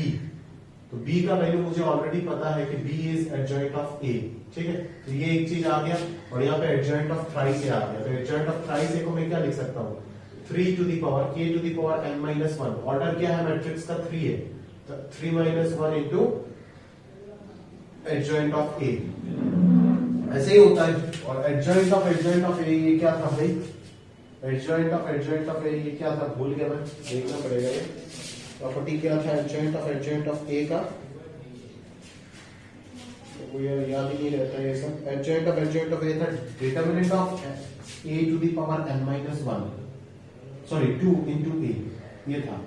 तो B का वैल्यू मुझे ऑलरेडी पता है कि B इज एडजेंट ऑफ A। ठीक है, तो ये एक चीज आ गया, और यहाँ पे एडजेंट ऑफ थ्राइस A आ गया। तो एडजेंट ऑफ थ्राइस A को मैं क्या लिख सकता हूँ, 3 to the power k to the power n-1। Order क्या है मैट्रिक्स का, 3 है, तो 3-1 इनटू एडजेंट ऑफ A। ऐसे ही होता है। और एडजेंट ऑफ A ये क्या था भाई, एडजेंट ऑफ A ये क्या था, भूल गया मैं, देखना पड़ेगा। ये प्रॉपर्टी क्या था एडजेंट ऑफ A का, तो वो याद ही नहीं रहता ये सब। एडजेंट ऑफ A था determinant of A to the power n-1, sorry 2 into A ये था।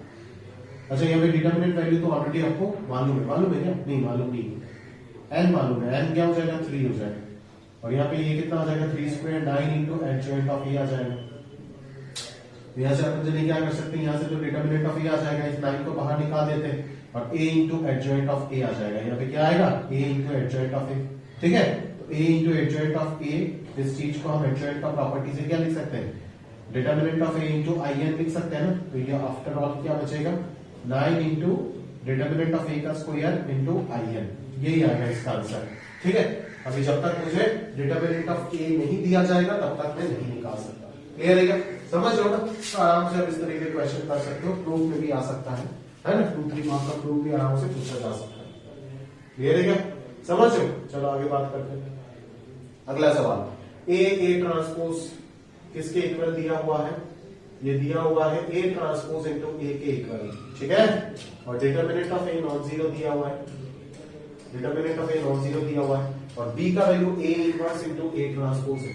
अच्छा, यहाँ पे डिटरमिनेंट वैल्यू तो ऑलरेडी आपको मालूम है क्या, नहीं मालूम नहीं, n मालूम है, n क्या हो जाएगा, 3 हो जाएगा, और यहाँ पे ये कितना आ जाएगा, 3² 9 इंटू एडजेंट ऑफ A आ जाएगा। यहाँ से अपन क्या कर सकते हैं, यहाँ से तो डिटरमिनेंट ऑफ A आ जाएगा, इस 9 को बाहर निकाल देते हैं और A इंटू एडजेंट ऑफ A आ जाएगा। यहाँ पे क्या आएगा, A इंटू एडजेंट ऑफ A। ठीक है, तो A इंटू एडजेंट ऑफ A, इस चीज को हम एडजेंट का प्रॉपर्टी से क्या लिख सकते हैं, determinant of A into IN लिख सकते हैं ना। तो ये आफ्टर ऑल क्या बचेगा, 9 इंटू डिटरमिनेंट ऑफ A का स्क्वायर इंटू IN, यही आएगा इसका आंसर। ठीक है, अभी जब तक मुझे डिटरमिनेंट ऑफ A नहीं दिया जाएगा तब तक मैं नहीं निकाल सकता। क्लियर है क्या? समझ लो ना, तो आराम से आप इस तरीके के क्वेश्चन कर सकते हो, प्रूफ में भी आ सकता है ना, 2-3 मार्क्स का प्रूफ भी आराम से पूछा जा सकता है। क्लियर है क्या? समझ लो, चलो आगे बात करते हैं। अगला सवाल, ए ट्रांसपोज किसके इक्वल दिया हुआ है? ये दिया हुआ है ए ट्रांसपोज इंटू ए के इक्वल, ठीक है। और determinant of a non zero दिया हुआ है, determinant of a non zero दिया हुआ है, और बी का value A inverse into A transpose है,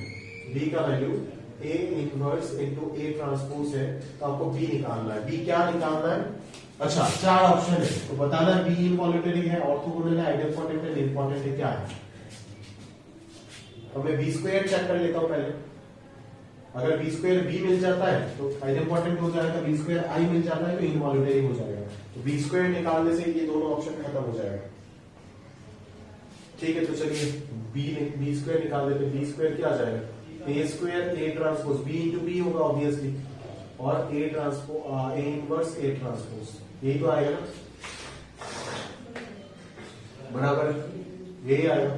बी का value A inverse into A transpose है, तो आपको बी निकालना है। बी क्या निकालना है? अच्छा, 4 ऑप्शन है, तो बताना है बी इनवॉल्यूटरी है, ऑर्थोगोनल है, आइडेंटिटी है, इंपॉर्टेंट है, क्या है? तो मैं बी स्क्वायर चेक कर लेता हूं पहले। अगर बी स्क्वायर बी मिल जाता है तो आइडेंटिटी हो जाएगा, बी स्क्वायर आई मिल जाता है तो इनवॉल्यूटरी हो जाएगा। तो बी स्क्वायर निकालने से ये दोनों ऑप्शन खत्म हो जाएगा, ठीक है। तो चलिए बी स्क्वायर निकाल देते, बी स्क्वायर क्या आ जाएगा? A square A transpose, B into B होगा ऑब्वियसली, और A transpose A inverse A transpose, यही तो आएगा ना, बराबर यही आएगा,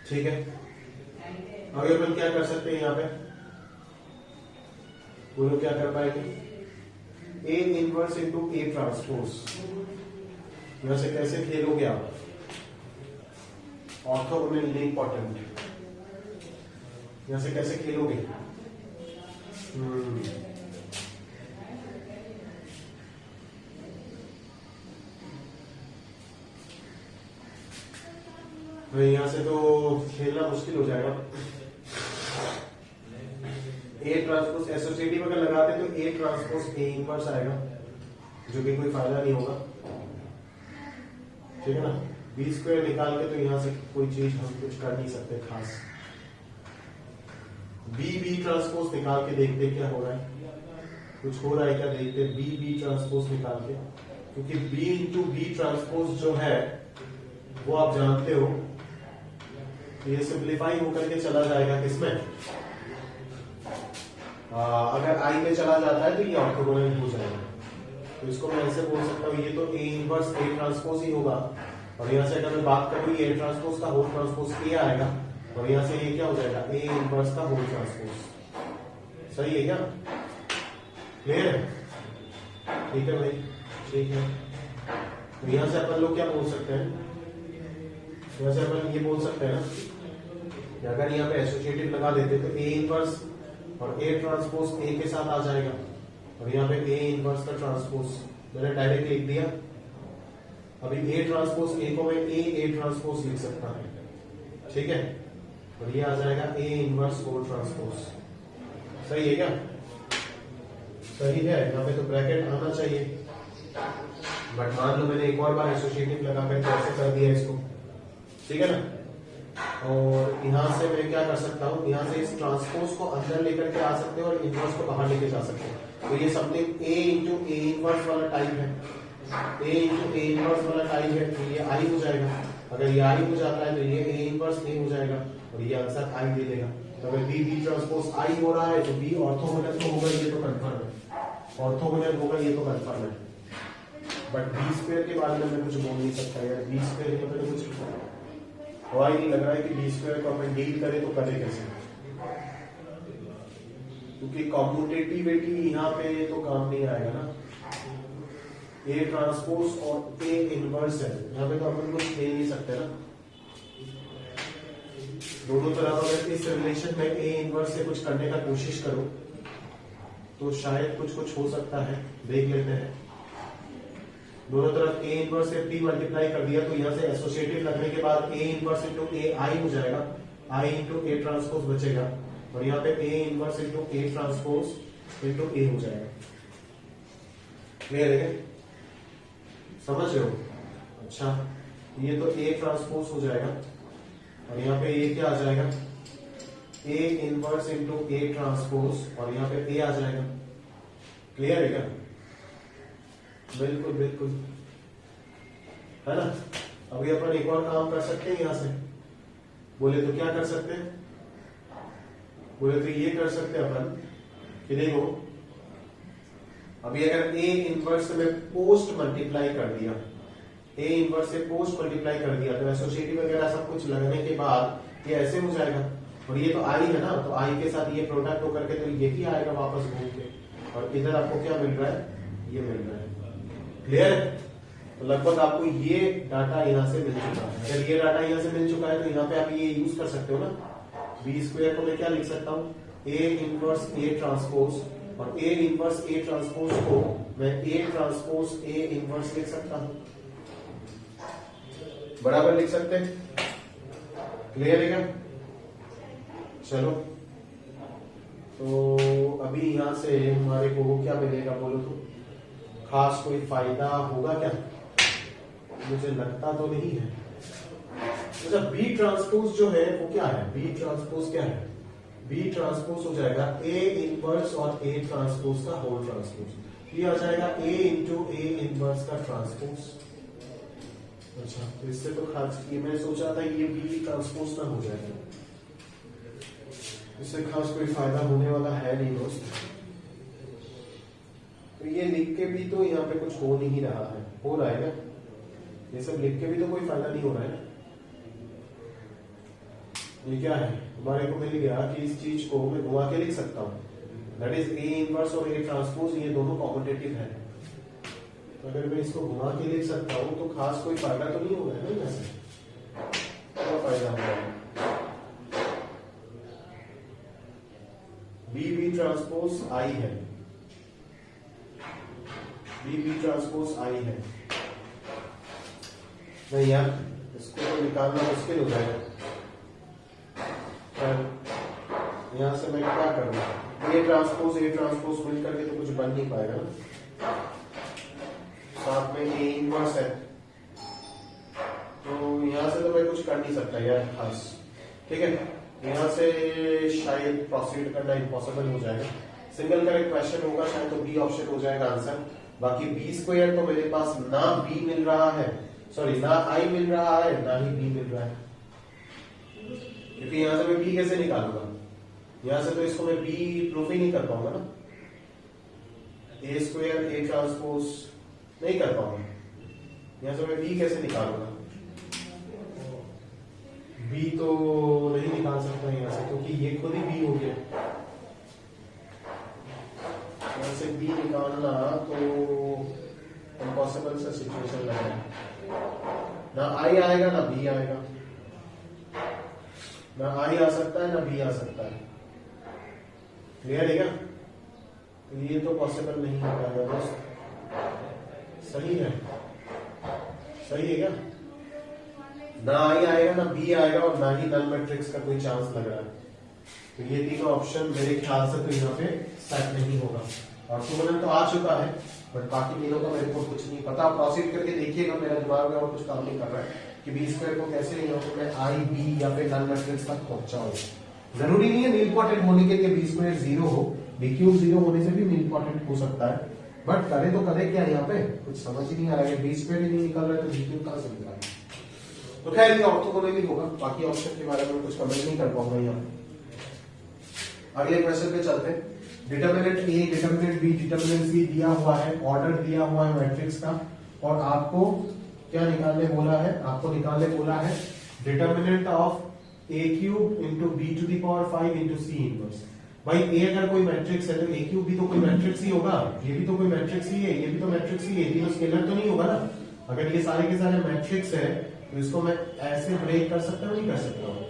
ठीक है। अगर अपन क्या कर सकते हैं यहाँ पे, बोलो क्या कर पाएंगे? ए इनवर्स इंटू ए ट्रांसपोज, यहां से कैसे खेलोगे आप? ऑर्थोगोनल इंपॉर्टेंट, यहां से कैसे खेलोगे? तो यहां से तो खेलना मुश्किल हो जाएगा। ए ट्रांसपोज एसोसिएटिव अगर लगाते तो ए ट्रांसपोज ए इनवर्स आएगा, जो कि कोई फायदा नहीं होगा, ठीक है ना। बी स्क्वायर निकाल के तो यहां से कोई चीज हम कुछ कर नहीं सकते खास। बी ट्रांसपोज निकाल के देखते क्या हो रहा है, कुछ हो रहा है क्या देखते। बी ट्रांसपोज निकाल के, क्योंकि बी इंटू बी ट्रांसपोज जो है वो आप जानते हो, ये सिंप्लीफाई होकर के चला जाएगा किसमें? अगर आई में चला जाता है तो ये ऑर्थोगोनल हो जाएगा। तो इसको मैं ऐसे बोल सकता हूँ, ये तो ए इनवर्स ए ट्रांसपोज ही होगा, और यहाँ से अगर मैं बात करूँ ए ट्रांसपोज का होल ट्रांसपोज ए आएगा, और यहाँ से ये क्या हो जाएगा? ए इनवर्स का होल ट्रांसपोज। सही है क्या? क्लियर है? ठीक है भाई, ठीक है। तो यहाँ से अपन लोग क्या बोल सकते हैं? यहाँ से अपन ये बोल सकते हैं ना कि अगर यहाँ पे एसोसिएटिव लगा देते तो ए इनवर्स और ए ट्रांसपोज ए के साथ आ जाएगा, और यहाँ पे ए इनवर्स का ट्रांसपोज मैंने डायरेक्ट लिख दिया। अभी ए ट्रांसपोज ए को मैं ए ट्रांसपोज लिख सकता हूँ, ठीक है, और ये आ जाएगा ए इनवर्स होल ट्रांसपोज। सही है क्या? सही है। यहाँ पे तो ब्रैकेट आना चाहिए, बट मान लो मैंने एक और बार एसोसिएटिव लगाकर कैसे कर दिया इसको, ठीक है ना। और यहां से मैं क्या कर सकता हूं, यहां से इस ट्रांसपोज को अंदर लेकर के आ सकते हो और इनवर्स को बाहर लेके जा सकते हो। तो ये something A into A inverse वाला टाइप है, ए इंटू ए इनवर्स वाला टाइप है, तो ये आई हो जाएगा। अगर ये आई हो जाता है तो ये ए इनवर्स ए हो जाएगा, और ये आंसर आई दे देगा। तो अगर बी ट्रांसपोज आई हो रहा है तो बी ऑर्थोगोनल तो होगा, ये तो कंफर्म है, ऑर्थोगोनल होगा, ये तो कंफर्म है। बट बी स्क्वायर के बारे में मैं कुछ बोल नहीं सकता यार, बी स्क्वायर के बारे में कुछ हवा ही नहीं लग रहा है कि बी स्क्वायर को अपन डील करें तो करें कैसे, क्योंकि कॉम्यूटेटिविटी यहाँ पे तो काम नहीं आएगा ना। ए ट्रांसपोज और ए इनवर्स है, यहाँ पे तो अपन कुछ ले नहीं सकते ना। दोनों तरफ अगर इस रिलेशन में ए इनवर्स से कुछ करने का कोशिश करो तो शायद कुछ हो सकता है, देख लेते हैं। दोनों तरफ ए इनवर्स से p मल्टीप्लाई कर दिया तो यहाँ से एसोसिएटिव लगने के बाद ए इनवर्स इंटू ए आई हो जाएगा, आई इंटू ए ट्रांसपोज बचेगा, और यहाँ पे A inverse into A transpose into A हो जाएगा। क्लियर है? समझ रहे हो? अच्छा, ये तो ए ट्रांसपोज हो जाएगा, और यहाँ पे ये क्या आ जाएगा? A inverse into A transpose, और यहाँ पे ए आ जाएगा। क्लियर है क्या? बिल्कुल बिल्कुल, है ना। अभी अपन एक और काम कर सकते हैं, यहां से बोले तो क्या कर सकते हैं? बोले तो ये कर सकते हैं अपन कि देखो, अभी अगर ए इनवर्स से मैं पोस्ट मल्टीप्लाई कर दिया, ए इनवर्स से पोस्ट मल्टीप्लाई कर दिया, तो एसोसिएटिव वगैरह सब कुछ लगने के बाद ये ऐसे हो जाएगा। और ये तो आई है ना, तो आई के साथ ये प्रोडक्ट होकर के तो ये ही आएगा वापस घूम के, और इधर आपको क्या मिल रहा है, ये मिल रहा है। क्लियर? तो लगभग आपको ये डाटा यहाँ से मिल चुका है। अगर ये डाटा यहाँ से मिल चुका है तो यहाँ पे आप ये यूज कर सकते हो ना, बी स्क्वायर को मैं क्या लिख सकता हूँ, ए इनवर्स ए ट्रांसपोज, और ए इनवर्स ए ट्रांसपोज को मैं ए ट्रांसपोज ए इनवर्स लिख सकता हूँ, बराबर लिख सकते हैं। क्लियर है क्या? चलो, तो अभी यहां से हमारे को क्या मिलेगा बोलो तो, खास कोई फायदा होगा क्या? मुझे लगता तो नहीं है। अच्छा, बी ट्रांसपोज जो है वो क्या है, बी ट्रांसपोज क्या है, बी ट्रांसपोज हो जाएगा ए इनवर्स और ए ट्रांसपोज का होल ट्रांसपोज, ये आ जाएगा ए इंटू ए इनवर्स का ट्रांसपोज। अच्छा, तो इससे तो खास ये मैं सोच रहा था ये बी ट्रांसपोज ना हो जाएगा, इससे खास कोई फायदा होने वाला है नहीं दोस्त। तो ये लिख के भी तो यहाँ पे कुछ हो नहीं रहा है, हो रहा है ना, ये सब लिख के भी तो कोई फायदा नहीं हो रहा है। ये क्या है, हमारे को मिल गया कि इस चीज को मैं घुमा के लिख सकता हूँ, दैट इज ए इनवर्स और ए ट्रांसपोज, ये दोनों कॉम्पिटेटिव है। तो अगर मैं इसको घुमा के लिख सकता हूँ तो खास कोई फायदा तो नहीं होगा ना, वैसे क्या फायदा होगा। बी ट्रांसपोज आई है, बी ट्रांसपोज आई है। नहीं यार, इसको तो निकालना मुश्किल हो जाएगा। यहां से मैं क्या करूंगा, ए ट्रांसपोज मिलकर के तो कुछ बन नहीं पाएगा ना, साथ में ए इनवर्स है, तो यहां से तो मैं कुछ कर नहीं सकता यार खास। ठीक है, यहां से शायद प्रोसीड करना इम्पॉसिबल हो जाएगा, सिंगल करेक्ट क्वेश्चन होगा शायद, तो बी ऑप्शन हो जाएगा आंसर। बाकी बी स्क्वायर तो मेरे पास ना बी मिल रहा है, सॉरी ना आई मिल रहा है ना ही बी मिल रहा है, क्योंकि यहां से मैं बी कैसे निकालूंगा, यहां से तो इसको मैं बी प्रूफ ही नहीं कर पाऊंगा ना, ए स्क्वायर ए ट्रांसपोज नहीं कर पाऊंगा, यहां से मैं बी कैसे निकालूंगा, बी तो नहीं निकाल सकता यहां से, क्योंकि ये खुद ही बी हो गया, यहां से बी निकालना तो इम्पॉसिबल सा सिचुएशन लग रहा है, ना आई आएगा ना बी आएगा, ना आई आ सकता है ना बी आ सकता है। क्लियर है क्या? तो ये तो पॉसिबल नहीं हो पाएगा दोस्त। सही है, सही है क्या? ना आई आएगा ना बी आएगा और ना ही नल मैट्रिक्स का कोई चांस लग रहा है, तो ये तीनों ऑप्शन मेरे ख्याल से तो यहाँ पे सेट नहीं होगा। ऑर्थोगोनल तो आ चुका है, बट बाकी तीनों का मेरे को कुछ नहीं पता। प्रोसीड करके देखिएगा, मेरा दिमाग में और कुछ काम नहीं कर रहा है कि बी स्क्वायर को कैसे यहाँ पे मैं आई बी या फिर नल मैट्रिक्स तक पहुंचाऊं। जरूरी नहीं है नील इंपॉर्टेंट होने के लिए बी स्क्वायर 0 हो, बी क्यूब 0 होने से भी नील इंपॉर्टेंट हो सकता है, बट करे तो करे क्या यहाँ पे कुछ समझ ही नहीं आ रहा है, बी स्क्वायर ही नहीं निकल रहा है तो बी क्यूब कहां से निकल रहा है। तो खैर ये ऑर्थोगोनल ही होगा, बाकी ऑप्शन के बारे में कुछ कमेंट नहीं कर पाऊंगा यहाँ पे। अगले क्वेश्चन पे चलते हैं। डिटर्मिनेंट ए, डिटर्मिनेंट बी, डिटर्मिनेंट सी दिया हुआ है, ऑर्डर दिया हुआ है मैट्रिक्स का, और आपको क्या निकालने बोला है, आपको निकालने बोला है determinant of A cube into B to the power 5 into C inverse. भाई ए अगर कोई मैट्रिक्स है तो ए क्यूब भी तो कोई मैट्रिक्स ही होगा, ये भी तो कोई मैट्रिक्स ही है, ये भी तो मैट्रिक्स ही है, तीनों स्केलर तो नहीं होगा ना। अगर ये सारे के सारे मैट्रिक्स है तो इसको मैं ऐसे ब्रेक कर सकता हूँ, नहीं कर सकता हूँ,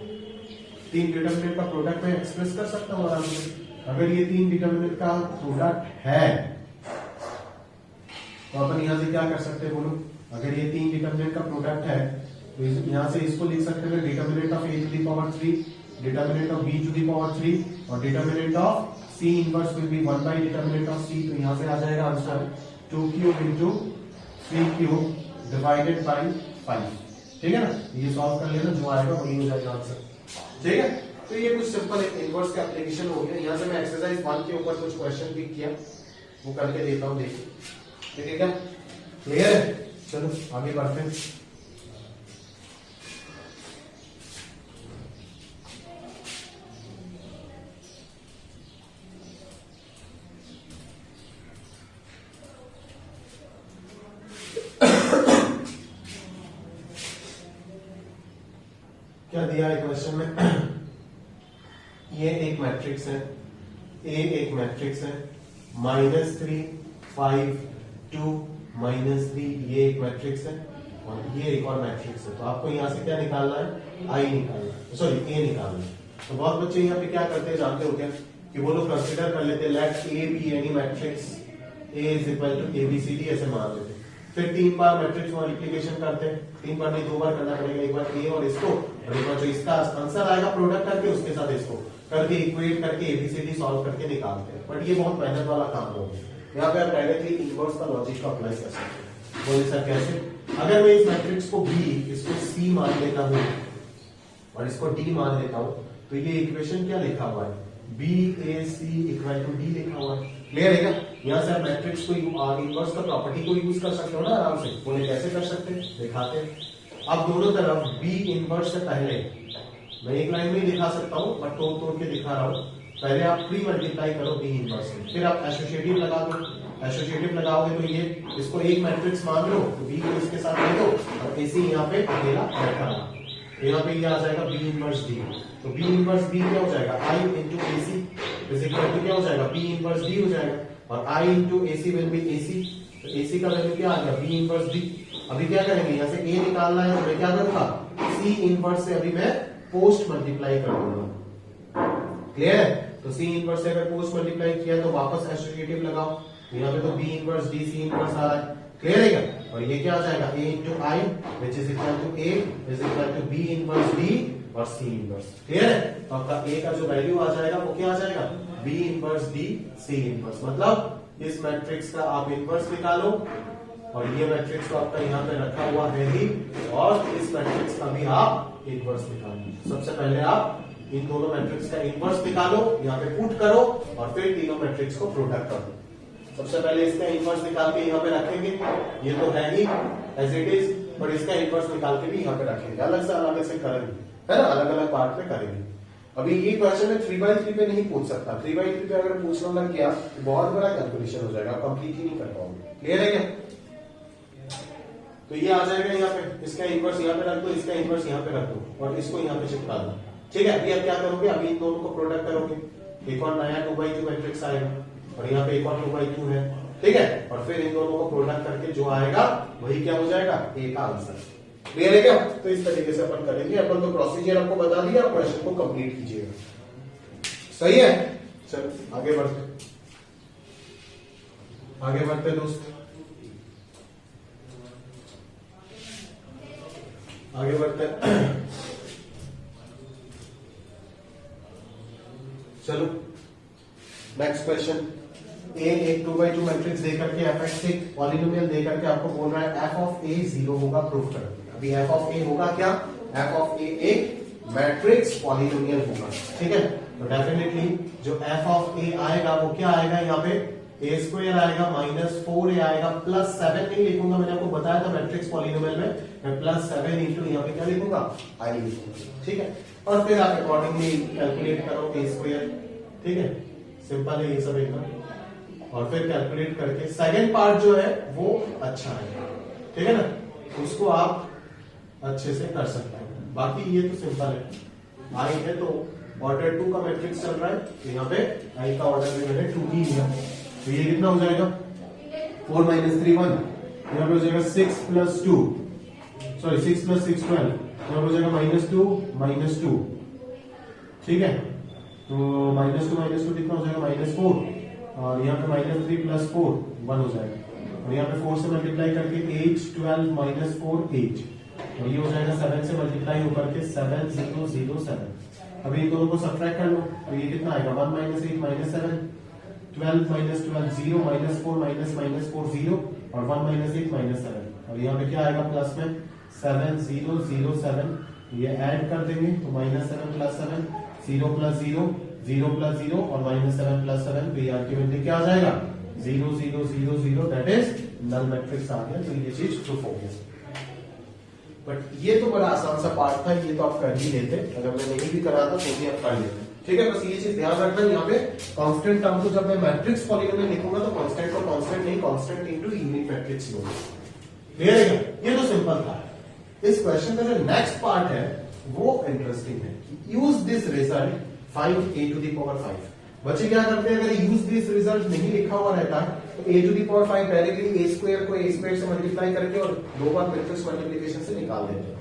तीन डिटर्मिनेंट का प्रोडक्ट में एक्सप्रेस कर सकता हूँ आराम से। अगर ये तीन डिटर्मिनेंट का प्रोडक्ट है तो अपन यहां से क्या कर सकते हैं बोलो, अगर ये तीन डिटर्मिनेंट का प्रोडक्ट है तो यहां से इसको लिख सकते हैं determinant of A to the power 3, determinant of B to the power 3 और determinant of C inverse will be 1 by determinant of C. तो यहां से आ जाएगा answer 2 cube into 3 cube divided by 5। ठीक है ना, ये सॉल्व कर लेना, जो आएगा वही हो जाएगा आंसर। ठीक है, तो ये कुछ सिंपल इनवर्स का एप्लीकेशन हो गया। यहां से मैं एक्सरसाइज 1 के ऊपर कुछ क्वेश्चन पिक किया, वो करके देता हूं, देखिए। ठीक है क्या, क्लियर है? चलो आगे बढ़ते हैं। क्या दिया है क्वेश्चन में? ये एक मैट्रिक्स है, ए एक मैट्रिक्स है, -3 5 2 -3 ये एक मैट्रिक्स है और ये एक और मैट्रिक्स है। तो आपको यहां से क्या निकालना है, आई निकालना है, सॉरी ए निकालना है। तो बहुत बच्चे यहाँ पे क्या करते हैं जानते हो क्या, कि वो लोग कंसिडर कर लेते हैं let A be any matrix A is equal to ABCD ऐसे मान लेते हैं। फिर 3 बार मैट्रिक्स मल्टीप्लिकेशन करते हैं, 3 बार नहीं 2 बार करना पड़ेगा, एक बार ए और इसको और एक बार जो इसका आंसर आएगा प्रोडक्ट करके उसके साथ इसको करके इक्वेट करके एबीसीडी सॉल्व करके निकालते हैं। बट ये बहुत मेहनत वाला काम होगा। यहाँ पे आप डायरेक्टली इनवर्स का लॉजिक को अप्लाई कर सकते हैं। बोले सर कैसे, अगर मैं इस मैट्रिक्स को बी, इसको सी मान लेता हूँ और इसको डी मान लेता हूँ, तो ये इक्वेशन क्या लिखा हुआ है, B A C equal to D लिखा हुआ है। क्लियर है क्या? यहाँ से आप मैट्रिक्स को इनवर्स का प्रॉपर्टी को यूज कर सकते हो ना आराम से। बोले कैसे कर सकते हैं, दिखाते हैं। अब दोनों तरफ बी इनवर्स से पहले मैं एक लाइन में ही दिखा सकता हूँ बट तोड़ तोड़ के दिखा रहा हूँ। पहले आप प्री मल्टीप्लाई करो बी इनवर्स से, फिर आप एसोसिएटिव लगा दो। एसोसिएटिव लगाओगे तो ये इसको एक मैट्रिक्स मान लो तो बी को इसके साथ ले दो और एसी यहाँ पे अकेला बैठा है। यहाँ पे ये आ जाएगा बी इनवर्स डी। तो बी इनवर्स डी क्या हो जाएगा, I into A C is equal to क्या हो जाएगा, बी इनवर्स डी हो जाएगा और I into A C will be A C. तो एसी का वैल्यू क्या आ गया, बी इनवर्स डी। अभी क्या करेंगे, यहाँ से ए निकालना है तो मैं क्या करूंगा, सी इनवर्स से अभी मैं पोस्ट मल्टीप्लाई कर दूंगा। क्लियर है? तो सी इनवर्स से अगर पोस्ट मल्टीप्लाई किया तो वापस एसोसिएटिव लगाओ। यहाँ पे तो B inverse D C inverse आ रहा है। क्लियर है क्या? और ये क्या आ जाएगा, A into I which is equal to A is equal to B inverse D और सी इनवर्स। क्लियर है? तो आपका ए का जो वैल्यू आ जाएगा वो क्या आ जाएगा, B inverse D C inverse. मतलब इस मैट्रिक्स का आप इनवर्स निकालो और ये मैट्रिक्स तो आपका यहाँ पे रखा हुआ है ही, और इस मैट्रिक्स का भी आप इनवर्स निकालो। सबसे पहले आप इन दोनों मैट्रिक्स का इनवर्स निकालो, यहाँ पे पुट करो और फिर तीनों मैट्रिक्स को प्रोडक्ट करो। सबसे पहले इसका इनवर्स निकाल के यहाँ पे रखेंगे, ये तो है ही एज इट इज, पर इसका इनवर्स निकाल के भी यहाँ पे रखेंगे। अलग से करेंगे, है ना, अलग अलग पार्ट में करेंगे। अभी ये क्वेश्चन में 3/3 पे नहीं पूछ सकता। 3/3 पे अगर पूछना लग गया तो बहुत बड़ा कैलकुलेशन हो जाएगा, कंप्लीट ही नहीं कर पाओगे। क्लियर है क्या? तो ये आ जाएगा यहाँ पे, इसका इनवर्स यहाँ पे रख दो, इसका इनवर्स यहाँ पे रख दो और इसको यहाँ पे चिपका दो। ठीक है? अभी आप क्या करोगे, अभी इन दोनों को प्रोडक्ट करोगे, एक और नया 2/2 मैट्रिक्स आएगा और यहाँ पे एक और 2/2 है। ठीक है? और फिर इन दोनों को प्रोडक्ट करके जो आएगा वही क्या हो जाएगा, ए का आंसर। क्लियर है क्या? तो इस तरीके से अपन करेंगे। अपन तो प्रोसीजर आपको बता दिया, क्वेश्चन को कंप्लीट कीजिएगा। सही है? चल आगे बढ़ते दोस्त, आगे बढ़ते। चलो नेक्स्ट क्वेश्चन। ए एक 2/2 मैट्रिक्स देकर के एफ एक्स एक पॉलिनोमियल देकर के आपको बोल रहा है एफ ऑफ ए 0 होगा, प्रूफ करो। अभी एफ ऑफ ए होगा क्या, एफ ऑफ ए एक मैट्रिक्स पॉलिनोमियल होगा। ठीक है? तो डेफिनेटली जो एफ ऑफ ए आएगा वो क्या आएगा, यहाँ पे ए स्क्वायर आएगा -4a आएगा, +7 नहीं लिखूंगा, मैंने आपको बताया था मैट्रिक्स पॉलिनोमियल में मैं +7 इंटू यहाँ पे क्या लिखूंगा, आई लिखूंगा। ठीक है? और फिर आप अकॉर्डिंगली कैलकुलेट करो ए स्क्वायर। ठीक है? सिंपल है ये सब एकदम। और फिर कैलकुलेट करके सेकंड पार्ट जो है वो अच्छा है। ठीक है ना, उसको आप अच्छे से कर सकते हैं। बाकी ये तो सिंपल है। आई है तो ऑर्डर 2 का मैट्रिक्स चल रहा है, तो यहाँ पे आई का ऑर्डर भी मैंने 2 ही लिया। तो ये कितना हो जाएगा, 4 - 3 1, यहाँ पे हो जाएगा 6 + 2, सॉरी 6 + 6 12, यहाँ पे हो जाएगा -2 -2। ठीक है? तो -2 कितना हो जाएगा, -4, और यहाँ पे -3 + 4 1 हो जाएगा। और यहाँ पे 4 से मल्टीप्लाई करके 8 12 -4 8, और ये हो जाएगा 7 से मल्टीप्लाई होकर के 7 0 0 7। अभी इन दोनों को सब्ट्रैक्ट कर लो तो ये कितना आएगा, 1 - 8 -7, 12 - 12 0, -4 -4 0 और 1 - 8 -7। और यहाँ पे क्या आएगा प्लस में 7 0 0 7, ये ऐड कर देंगे तो -7 + 7 0 + 0 0 + 0 और -7 + 7, तो ये अल्टीमेटली क्या आ जाएगा 0 0 0 0, दैट इज नल मैट्रिक्स आ गया। तो ये चीज प्रूफ हो गया। बट ये तो बड़ा आसान सा पार्ट था, ये तो आप कर ही लेते, अगर मैं नहीं भी करा था तो भी आप कर लेते। ठीक है? बस ये चीज ध्यान रखना, यहाँ पे कांस्टेंट टर्म को जब मैं मैट्रिक्स पॉलिनोमियल लिखूंगा तो कांस्टेंट को कांस्टेंट नहीं, कांस्टेंट इनटू यूनिट मैट्रिक्स लूंगा। क्लियर है क्या? ये तो सिंपल था। इस क्वेश्चन का जो नेक्स्ट पार्ट है वो इंटरेस्टिंग है। Use this result find a to the power 5। बच्चे क्या करते हैं, अगर यूज दिस रिजल्ट नहीं लिखा हुआ रहता है तो a to the power 5 directly a square को a स्क्वायर से मल्टीप्लाई करके और दो बार मैट्रिक्स मल्टीप्लिकेशन से निकाल देते हैं।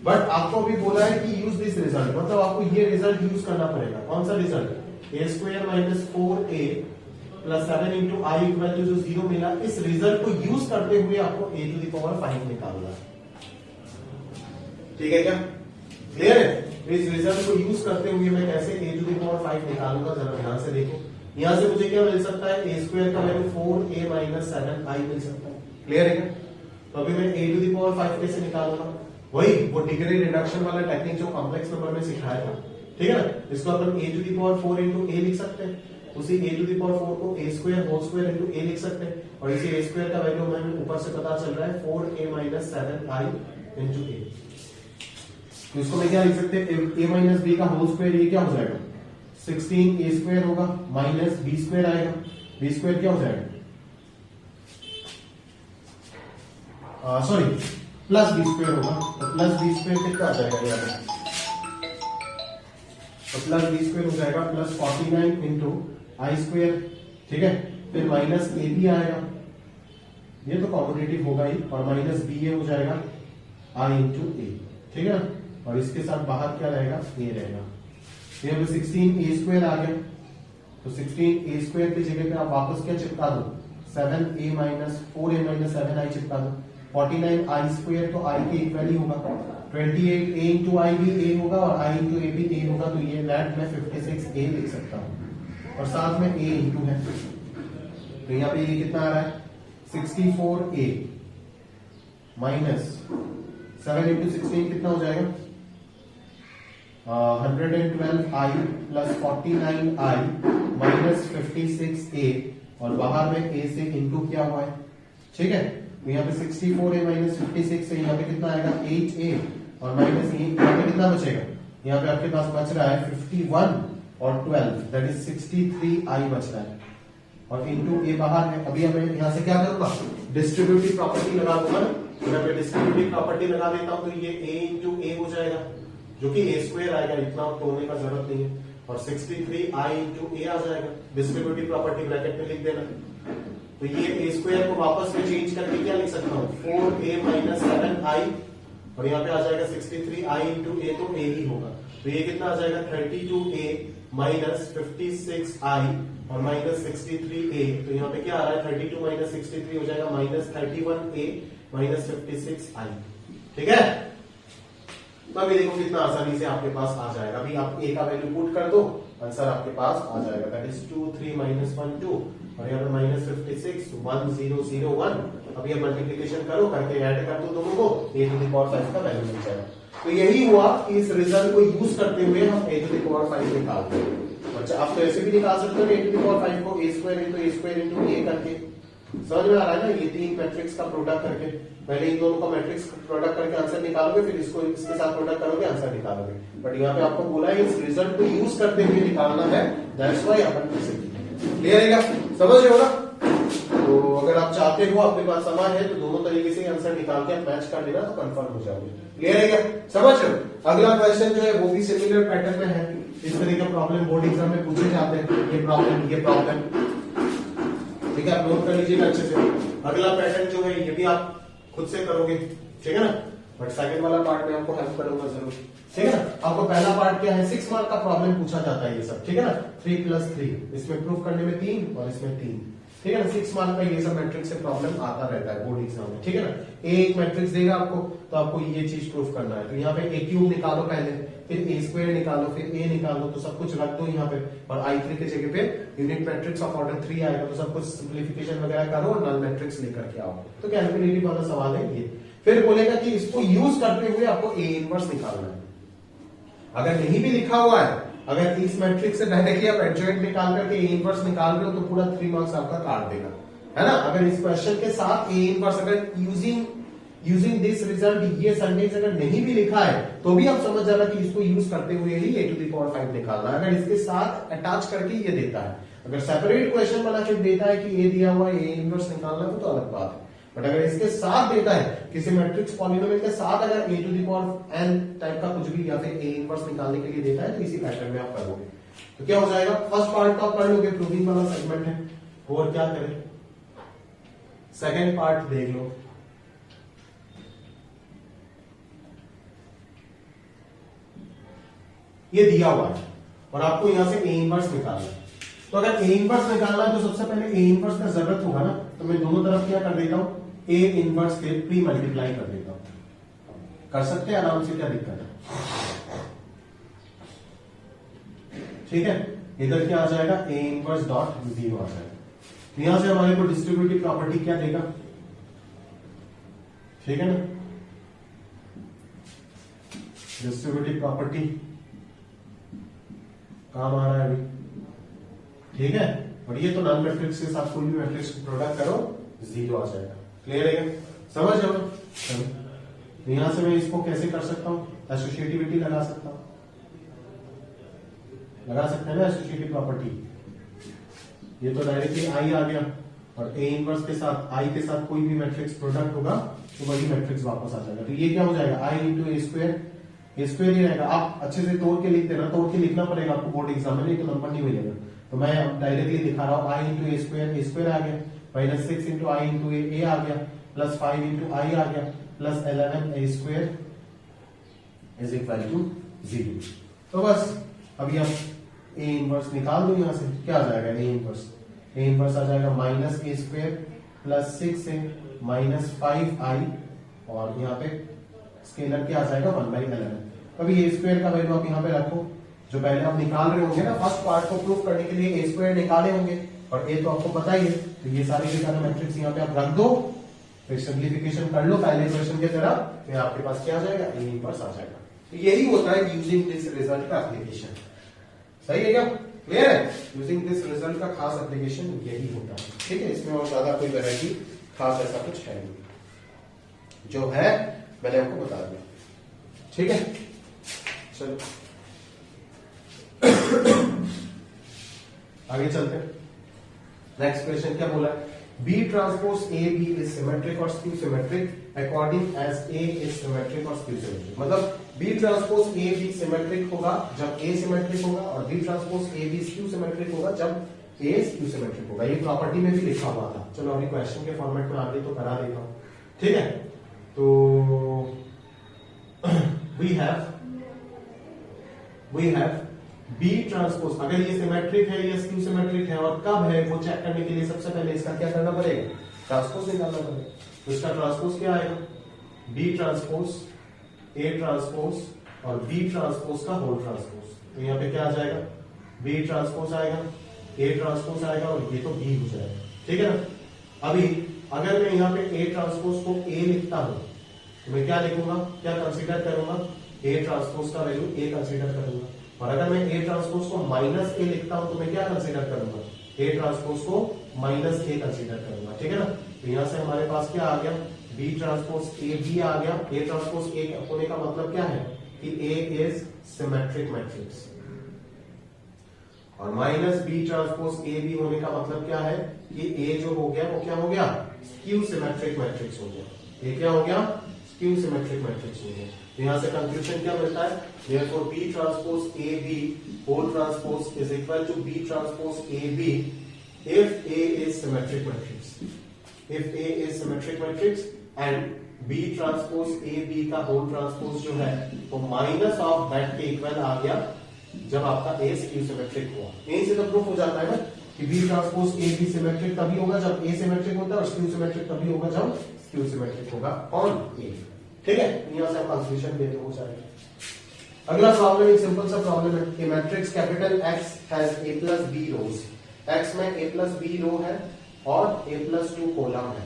बट आपको अभी बोला है कि यूज दिस रिजल्ट, मतलब आपको ये रिजल्ट यूज करना पड़ेगा। कौन सा result? a square minus 4a plus 7 into I equal to जो 0 मिला, इस रिजल्ट को यूज करते हुए आपको a टू द पावर 5 निकालना है। ठीक है क्या? क्लियर है? इस रिजल्ट को यूज करते हुए मैं कैसे a टू द पावर 5 निकालूंगा, जरा ध्यान से देखो। यहां से मुझे क्या मिल सकता है, a स्क्वायर का वैल्यू 4a माइनस 7i मिल सकता है। क्लियर है क्या? तो अभी मैं a टू द पावर 5 कैसे निकालूंगा? वही वो डिग्री रिडक्शन वाला टेक्निक जो कॉम्प्लेक्स नंबर में सिखाया था। ठीक है ना? इसको अपन a to the power 4 into a लिख सकते हैं। उसी a टू द पावर 4 को a square whole square into a लिख सकते हैं। और इसी a स्क्वायर का वैल्यू हमें ऊपर से पता चल रहा है 4a minus 7i into a। तो इसको मैं क्या लिख सकते हैं, a माइनस b का होल स्क्वायर, ये क्या हो जाएगा 16a स्क्वायर होगा माइनस b स्क्वायर आएगा, b स्क्वायर क्या हो जाएगा, सॉरी प्लस b स्क्वायर होगा। तो प्लस b स्क्वायर कितना आ जाएगा यहाँ पे, तो प्लस b स्क्वायर हो जाएगा प्लस 49 इंटू आई स्क्वायर। ठीक है, फिर माइनस ए बी आएगा, ये तो कॉम्पिटिटिव होगा ही, और माइनस बी ए हो जाएगा आई इंटू ए। ठीक है ना? और इसके साथ बाहर क्या रहेगा, ए रहेगा। यहाँ पे 16a स्क्वायर आ गया, तो 16a स्क्वायर की जगह पे आप वापस क्या चिपका दो, 7a minus 4a minus 7i चिपका दो। 49i स्क्वायर तो i के इक्वल ही होगा, 28a इंटू आई भी a होगा और i इंटू ए भी a होगा, तो ये नेट में 56a लिख सकता हूँ, और साथ में a इंटू है, तो यहाँ पे ये कितना आ रहा है 64a माइनस 7 इंटू 16 कितना हो जाएगा 112i plus 49i minus 56a, और बाहर में a से इंटू किया हुआ है। ठीक है, तो यहाँ पे 64a माइनस 56 है, यहाँ पे कितना आएगा 8a, और माइनस यहाँ पे कितना बचेगा, यहाँ पे आपके पास बच रहा है 51 और 12 दैट इज 63i बच रहा है, और इंटू a बाहर है। अभी हमें यहाँ से क्या करूंगा, डिस्ट्रीब्यूटिव प्रॉपर्टी लगा दूंगा ना, तो यहाँ पे डिस्ट्रीब्यूटिव प्रॉपर्टी लगा देता हूं, तो ये a इंटू a हो जाएगा, जो कि a स्क्वायर आएगा, इतना तोड़ने का जरूरत नहीं है, और 63i इंटू a आ जाएगा। डिस्ट्रीब्यूटिव प्रॉपर्टी ब्रैकेट में लिख देना, तो ये a स्क्वायर को वापस में चेंज करके क्या लिख सकता हूँ 4a माइनस 7i, और यहाँ पे आ जाएगा 63i इंटू a, तो a ही होगा, तो ये कितना आ जाएगा 32a माइनस 56i और माइनस 63a, तो यहाँ पे क्या आ रहा है 32 माइनस 63 हो जाएगा माइनस 31a माइनस 56i। ठीक है, तो अभी देखो कितना आसानी से आपके पास आ जाएगा। अभी आप a का वैल्यू पुट कर दो, आंसर आपके पास आ जाएगा, दैट इज 2 3 माइनस 1 2, और यहाँ पे माइनस 56 1 0 0 1। अभी आप मल्टीप्लिकेशन करो, करके ऐड कर दो दोनों को, a टू द पावर 5 का वैल्यू मिल जाएगा। तो यही हुआ कि इस रिजल्ट को यूज करते हुए हम a टू द पावर 5 निकालते हैं। अच्छा, आप तो ऐसे भी निकाल सकते हो a टू द पावर 5 को a स्क्वायर इंटू a करके, समझ में आ रहा है ना, ये तीन मैट्रिक्स का प्रोडक्ट करके, पहले इन दोनों का मैट्रिक्स प्रोडक्ट करके आंसर निकालोगे, फिर इसको इसके साथ प्रोडक्ट करोगे, आंसर निकालोगे। बट यहाँ पे आपको बोला है इस रिजल्ट को यूज करते हुए निकालना है, दैट्स व्हाई अपन इसे क्लियर है क्या, समझ रहे हो ना? तो अगर आप चाहते हो, आपके पास समय है, तो दोनों तरीके से आंसर निकाल के आप मैच कर लेना, तो कंफर्म हो जाओगे। क्लियर है क्या, समझ रहे हो? अगला क्वेश्चन जो है वो भी सिमिलर पैटर्न में है, इस तरह का प्रॉब्लम बोर्ड एग्जाम में पूछे जाते हैं, ये प्रॉब्लम ठीक है, आप नोट कर लीजिएगा अच्छे से। अगला पैटर्न जो है ये भी आप खुद से करोगे, ठीक है ना, बट सेकंड वाला पार्ट में आपको हेल्प करूंगा जरूर। ठीक है ना, आपको पहला पार्ट क्या है, 6 मार्क का प्रॉब्लम पूछा जाता है ये सब। ठीक है ना, 3 प्लस 3, इसमें प्रूफ करने में 3 और इसमें 3। ठीक है ना, 6 मार्क का ये सब मैट्रिक्स से प्रॉब्लम आता रहता है बोर्ड एग्जाम में। ठीक है ना, एक मैट्रिक्स देगा आपको, तो आपको ये चीज प्रूफ करना है। तो यहाँ पे a क्यूब निकालो पहले, फिर a स्क्वायर निकालो, फिर a निकालो, तो सब कुछ रख दो यहाँ पे, और i3 के जगह पे यूनिट मैट्रिक्स ऑफ ऑर्डर 3 आएगा, तो सब कुछ सिंप्लीफिकेशन वगैरह करो और नल मैट्रिक्स लेकर के आओ। तो कैलकुलेटिव वाला सवाल है ये। फिर बोलेगा कि इसको यूज करते हुए आपको a इनवर्स निकालना है। अगर नहीं भी लिखा हुआ है, अगर इस मैट्रिक्स से डायरेक्टली आप एडजॉइंट निकाल करके a इनवर्स निकाल रहे हो, तो पूरा 3 मार्क्स आपका काट देगा, है ना। अगर इस क्वेश्चन के साथ a इनवर्स अगर यूजिंग दिस रिजल्ट ये सेंटेंस अगर नहीं भी लिखा है, तो भी आप समझ जाना कि इसको यूज करते हुए ही a टू द पावर 5 निकालना है। अगर इसके साथ अटैच करके ये देता है, अगर सेपरेट क्वेश्चन बना के देता है कि a दिया हुआ है a इनवर्स निकालना है, तो अलग बात है। बट अगर इसके साथ देता है, किसी मैट्रिक्स पॉलिनोमियल के साथ अगर a to the power n type का कुछ भी या फिर a इनवर्स निकालने के लिए देता है, तो इसी पैटर्न में आप करोगे। तो क्या हो जाएगा, फर्स्ट पार्ट तो आप कर लोगे, प्रूविंग वाला सेगमेंट है, और क्या करें, सेकेंड पार्ट देख लो। ये दिया हुआ है और आपको यहां से ए इनवर्स निकालना है। तो अगर ए इनवर्स निकालना है तो सबसे पहले ए इनवर्स का जरूरत होगा ना, तो मैं दोनों तरफ क्या कर देता हूं, ए इनवर्स के प्री मल्टीप्लाई कर देता हूं। कर सकते हैं आराम से, क्या दिक्कत है, ठीक है। इधर क्या आ जाएगा, ए इनवर्स डॉट 0 आ जाएगा। तो यहां से हमारे को डिस्ट्रीब्यूटिव प्रॉपर्टी क्या देगा, ठीक है ना, डिस्ट्रीब्यूटिव प्रॉपर्टी काम आ रहा है अभी, ठीक है। और ये तो नॉन मैट्रिक्स के साथ कोई भी मैट्रिक्स को प्रोडक्ट करो 0 आ जाएगा। क्लियर है, समझ जाओ। चलो यहां से मैं इसको कैसे कर सकता हूं, एसोसिएटिविटी लगा सकता हूं, लगा सकते हैं ना एसोसिएटिव प्रॉपर्टी। ये तो डायरेक्टली आई आ गया और ए इनवर्स के साथ, आई के साथ कोई भी मैट्रिक्स प्रोडक्ट होगा तो वही मैट्रिक्स वापस आ जाएगा। तो ये क्या हो जाएगा, I into A square, A square ही रहेगा। आप अच्छे से तोड़ के लिख देना, तोड़ के लिखना पड़ेगा आपको बोर्ड एग्जाम में, नहीं तो नंबर नहीं मिलेगा। तो मैं डायरेक्टली दिखा रहा हूं, आई इंटू ए स्क्वायर आ गया, minus 6 into I into A आ गया, प्लस 5 इंटू आई आ गया, plus 11 A square is equal to 0। तो बस अभी हम ए इनवर्स निकाल दो, यहां से क्या आ जाएगा, ए इनवर्स आ जाएगा माइनस ए स्क्वायर प्लस 6 ए माइनस 5i, और यहाँ पे स्केलर क्या आ जाएगा 1/11। अभी ए स्क्वायर का वैल्यू आप यहाँ पे रखो, जो पहले आप निकाल रहे होंगे ना, फर्स्ट पार्ट को प्रूफ करने के लिए ए स्क्वायर निकाले होंगे, और ए तो आपको पता ही है। तो ये सारे के सारे मैट्रिक्स यहाँ पे आप रख दो, फिर सिंप्लीफिकेशन कर लो पहले क्वेश्चन की तरह, फिर आपके पास क्या आ जाएगा, ए इनवर्स आ जाएगा। तो यही होता है यूजिंग दिस रिजल्ट का एप्लीकेशन। सही है क्या, क्लियर है, यूजिंग दिस रिजल्ट का खास एप्लीकेशन यही होता है, ठीक है। इसमें और ज्यादा कोई वैरायटी खास ऐसा कुछ है नहीं, जो है मैंने आपको बता दिया, ठीक है। चलो आगे चलते हैं। नेक्स्ट क्वेश्चन क्या बोला है, B transpose A B is symmetric और skew symmetric according as A is symmetric और स्क्यू सिमेट्रिक। मतलब B transpose A B symmetric होगा जब ए सिमेट्रिक होगा, और B transpose A B skew symmetric होगा जब ए स्क्यू सिमेट्रिक होगा। ये प्रॉपर्टी में भी लिखा हुआ था। चलो अभी क्वेश्चन के फॉर्मेट में आगे तो करा देता हूं, ठीक है। तो we have B ट्रांसपोज, अगर ये सिमेट्रिक है या स्क्यू सिमेट्रिक है और कब है वो चेक करने के लिए सबसे पहले इसका क्या करना पड़ेगा, ट्रांसपोज निकालना पड़ेगा। तो इसका ट्रांसपोज क्या आएगा, B ट्रांसपोज A ट्रांसपोज और B ट्रांसपोज का होल ट्रांसपोज। तो यहाँ पे क्या आ जाएगा, B ट्रांसपोज आएगा, A ट्रांसपोज आएगा और ये तो B हो जाएगा, ठीक है ना। अभी अगर मैं यहाँ पे A ट्रांसपोज को A लिखता हूं तो मैं क्या लिखूंगा, क्या कंसीडर करूंगा, A ट्रांसपोज का वैल्यू A कंसीडर करूंगा। और अगर मैं A ट्रांसपोज को माइनस A लिखता हूं तो मैं क्या कंसीडर करूंगा, A ट्रांसपोज को माइनस A कंसीडर करूंगा, ठीक है ना। तो यहां से हमारे पास क्या आ गया, B ट्रांसपोज A B आ गया। A ट्रांसपोज A होने का मतलब क्या है कि A इज सिमेट्रिक मैट्रिक्स, और minus B transpose A B होने का मतलब क्या है कि A जो हो गया वो क्या हो गया, स्क्यू सिमेट्रिक मैट्रिक्स हो गया। ये क्या हो गया, स्क्यू सिमेट्रिक मैट्रिक्स हो गया। तो यहां से कंक्लूजन क्या मिलता है, therefore B transpose AB whole transpose is equal to B transpose AB if A is symmetric matrix, if A is symmetric matrix and B transpose AB का whole transpose जो है तो माइनस ऑफ दैट के इक्वल आ गया जब आपका A स्क्यू सिमेट्रिक हुआ। यहीं से तो प्रूफ हो जाता है ना कि B transpose A B symmetric तभी होगा जब A सिमेट्रिक होता है, और स्क्यू सिमेट्रिक तभी होगा जब स्क्यू सिमेट्रिक होगा ऑन A, ठीक है। यहां से आप कंक्लूजन दे हो जाएगा। अगला प्रॉब्लम एक सिंपल सा प्रॉब्लम है कि matrix capital X has A plus B rows. X में A प्लस B रो है और A प्लस 2 कॉलम है,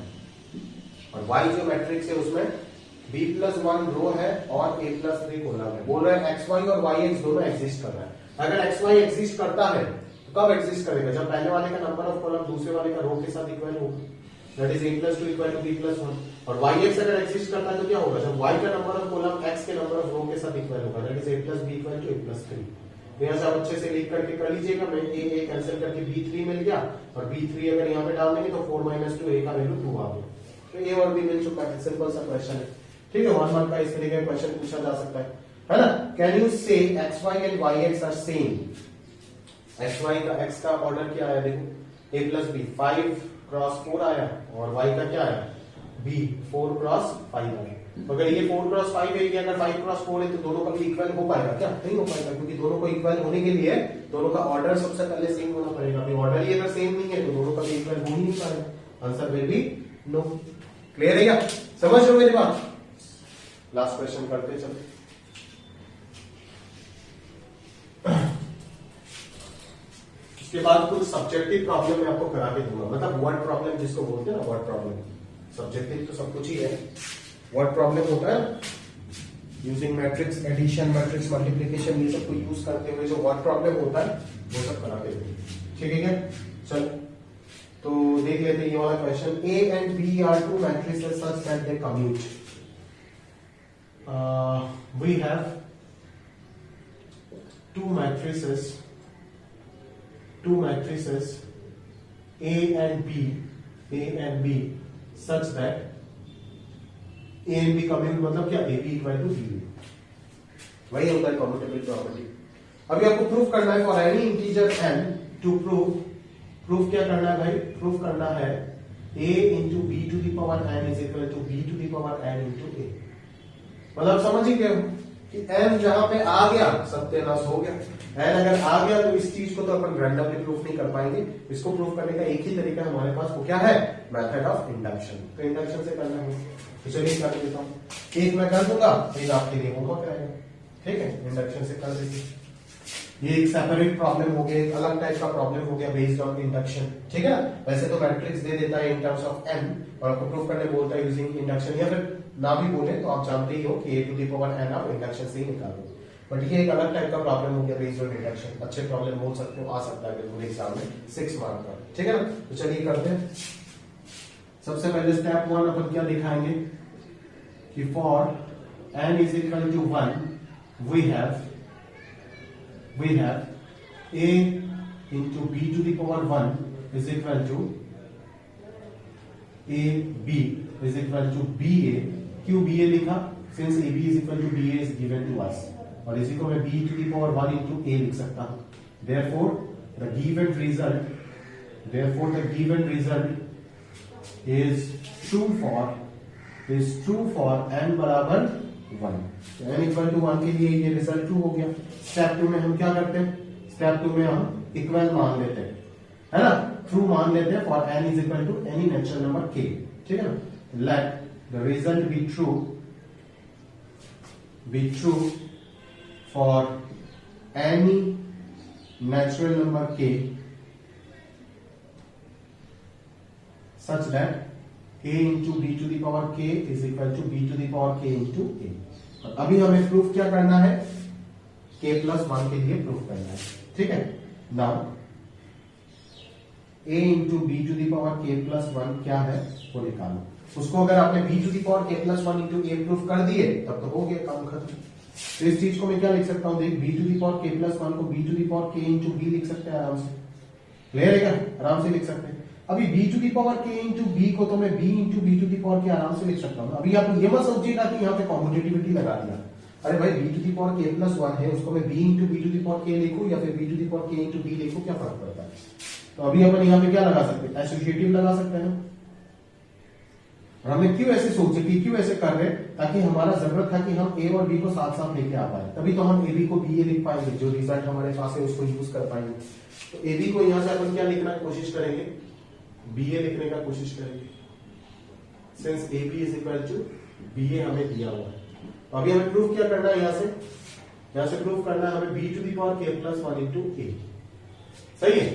और Y जो मैट्रिक्स है उसमें B प्लस 1 रो है और A प्लस 3 कॉलम है। बोल रहा है XY और YX दोनों एग्जिस्ट कर रहा है। अगर XY एग्जिस्ट करता है तो कब एग्जिस्ट करेगा, जब पहले वाले का नंबर ऑफ कॉलम दूसरे वाले का रो के साथ इक्वल होगा, that is A plus 2 equal to B plus 1। और YX अगर एग्जिस्ट करता है तो क्या होगा, जब Y का नंबर ऑफ कॉलम X के नंबर ऑफ रो के साथ इक्वल होगा, that is A plus B equal to A plus 3। तो यहां से आप अच्छे से लिख करके कर लीजिएगा। मैं A कैंसिल करके B3 मिल गया, और B3 अगर यहां पे डाल देंगे तो 4 - 2 A का वैल्यू 2 आ गया। तो A और B मिल चुका है, सिंपल सा क्वेश्चन है, ठीक है। 1 मार्क का इस तरीके का क्वेश्चन पूछा जा सकता है ना। Can you say XY and YX are same, X Y का एक्स का ऑर्डर क्या आया देखो, ए प्लस बी 5 क्रॉस 4 आया, और वाई का क्या आया बी 4 क्रॉस 5 आया। तो अगर ये 4 क्रॉस 5 है, ये अगर 5 क्रॉस 4 है, तो दोनों का भी इक्वल हो पाएगा क्या? नहीं हो पाएगा, क्योंकि दोनों को इक्वल होने के लिए दोनों का ऑर्डर सबसे पहले सेम होना पड़ेगा। अभी ऑर्डर ही अगर सेम नहीं है तो दोनों का भी इक्वल हो ही नहीं पाएगा, answer will be no. Clear है क्या? समझ लो मेरी बात। लास्ट क्वेश्चन करते चलो। इसके बाद कुछ सब्जेक्टिव प्रॉब्लम मैं आपको करा के दूंगा, मतलब वर्ड प्रॉब्लम जिसको बोलते हैं ना, वर्ड प्रॉब्लम। सब्जेक्टिव तो सब कुछ ही है, वर्ड प्रॉब्लम होता है using matrix addition, matrix multiplication, ये सब को यूज करते हुए जो वर्ड प्रॉब्लम होता है वो सब करा के दूंगा। ठीक है क्या? चलो तो देख लेते हैं ये वाला question. A and B are two matrices such that they commute. We have two matrices A and B such that A and B commute, मतलब क्या? AB equal to B, वही होता है कम्यूटेबल प्रॉपर्टी। अभी आपको प्रूफ करना है for any integer n to proof क्या करना है भाई? प्रूफ करना है A into B to the power n is equal to B to the power n into A। मतलब समझ ही गए कि n जहां पे आ गया सत्यानाश हो गया। n अगर आ गया तो इस चीज को तो अपन रैंडमली प्रूफ नहीं कर पाएंगे। इसको प्रूफ करने का एक ही तरीका हमारे पास, वो क्या है? Method of induction. तो इंडक्शन से करना है, तो चलिए कर देता हूं। एक मैं कर दूंगा, एक आपके लिए होमवर्क रहेगा। ठीक है, इंडक्शन से कर दीजिए। ये एक सेपरेट प्रॉब्लम हो गया, एक अलग टाइप का प्रॉब्लम हो गया बेस्ड ऑन इंडक्शन। ठीक है ना? वैसे तो मैट्रिक्स दे देता है इन टर्म्स ऑफ n और आपको प्रूफ करने बोलता है यूजिंग इंडक्शन, या फिर ना भी बोले तो आप जानते ही हो कि a to the power n आप इंडक्शन से ही निकालो। बट ये एक अलग टाइप का प्रॉब्लम हो गया बेस्ड ऑन इंडक्शन। अच्छे प्रॉब्लम बोल सकते हो, आ सकता है बिल्कुल एग्जाम में 6 मार्क का। ठीक है ना? तो चलिए करते हैं। सबसे पहले स्टेप 1 अपन क्या दिखाएंगे कि for n is equal to 1 we have a into b to the power 1 is equal to ab is equal to ba। क्यों ba लिखा? Since ab is equal to ba is given to us, और इसी को मैं b to the power 1 into a लिख सकता हूं। Therefore the given result is true for n बराबर 1। तो n इक्वल टू 1 के लिए ये रिजल्ट ट्रू हो गया। स्टेप 2 में हम क्या करते हैं? स्टेप 2 में हम इक्वल मान लेते हैं, है ना? ट्रू मान लेते हैं for n is equal to any natural number k। ठीक है ना? Let the result be true for any natural number k such that a into b to the power k is equal to b to the power k into a। अभी हमें प्रूफ क्या करना है? k plus 1 के लिए प्रूफ करना है। ठीक है? Now a into b to the power k plus 1 क्या है वो निकालो। उसको अगर आपने b to the power k plus 1 into a proof कर दिए तब तो हो गया काम खत्म। तो इस चीज को मैं क्या लिख सकता हूं? देख, b to the power k plus 1 को b to the power k into b लिख सकते हैं आराम से। क्लियर है क्या? आराम से लिख सकते हैं। अभी b to the power k into b को तो मैं b into b to the power k आराम से लिख सकता हूं। अभी आप ये मत सोचिएगा कि यहाँ पे कॉम्युटेटिविटी लगा दिया। अरे भाई b to the power k plus 1 है, उसको मैं b into b to the power k लिखूं या फिर b to the power k into b लिखूं, क्या फर्क पड़ता है? तो अभी अपन यहाँ पे क्या लगा सकते हैं? एसोसिएटिव लगा सकते हैं। और हमने क्यों ऐसे सोचे कि क्यों ऐसे कर रहे हैं? ताकि हमारा जरूरत था कि हम a और b को साथ साथ लेके आ पाए, तभी तो हम ab को ba लिख पाएंगे। जो रिजल्ट हमारे पास है उसको यूज कर पाएंगे। तो ab को यहां से अपन क्या लिखना की कोशिश करेंगे? ba लिखने का कोशिश करेंगे। Since ab is equal to ba हमें दिया हुआ है। तो अभी हमें प्रूफ क्या करना है? यहां से प्रूफ करना है हमें b to the power k plus 1 into a। सही है?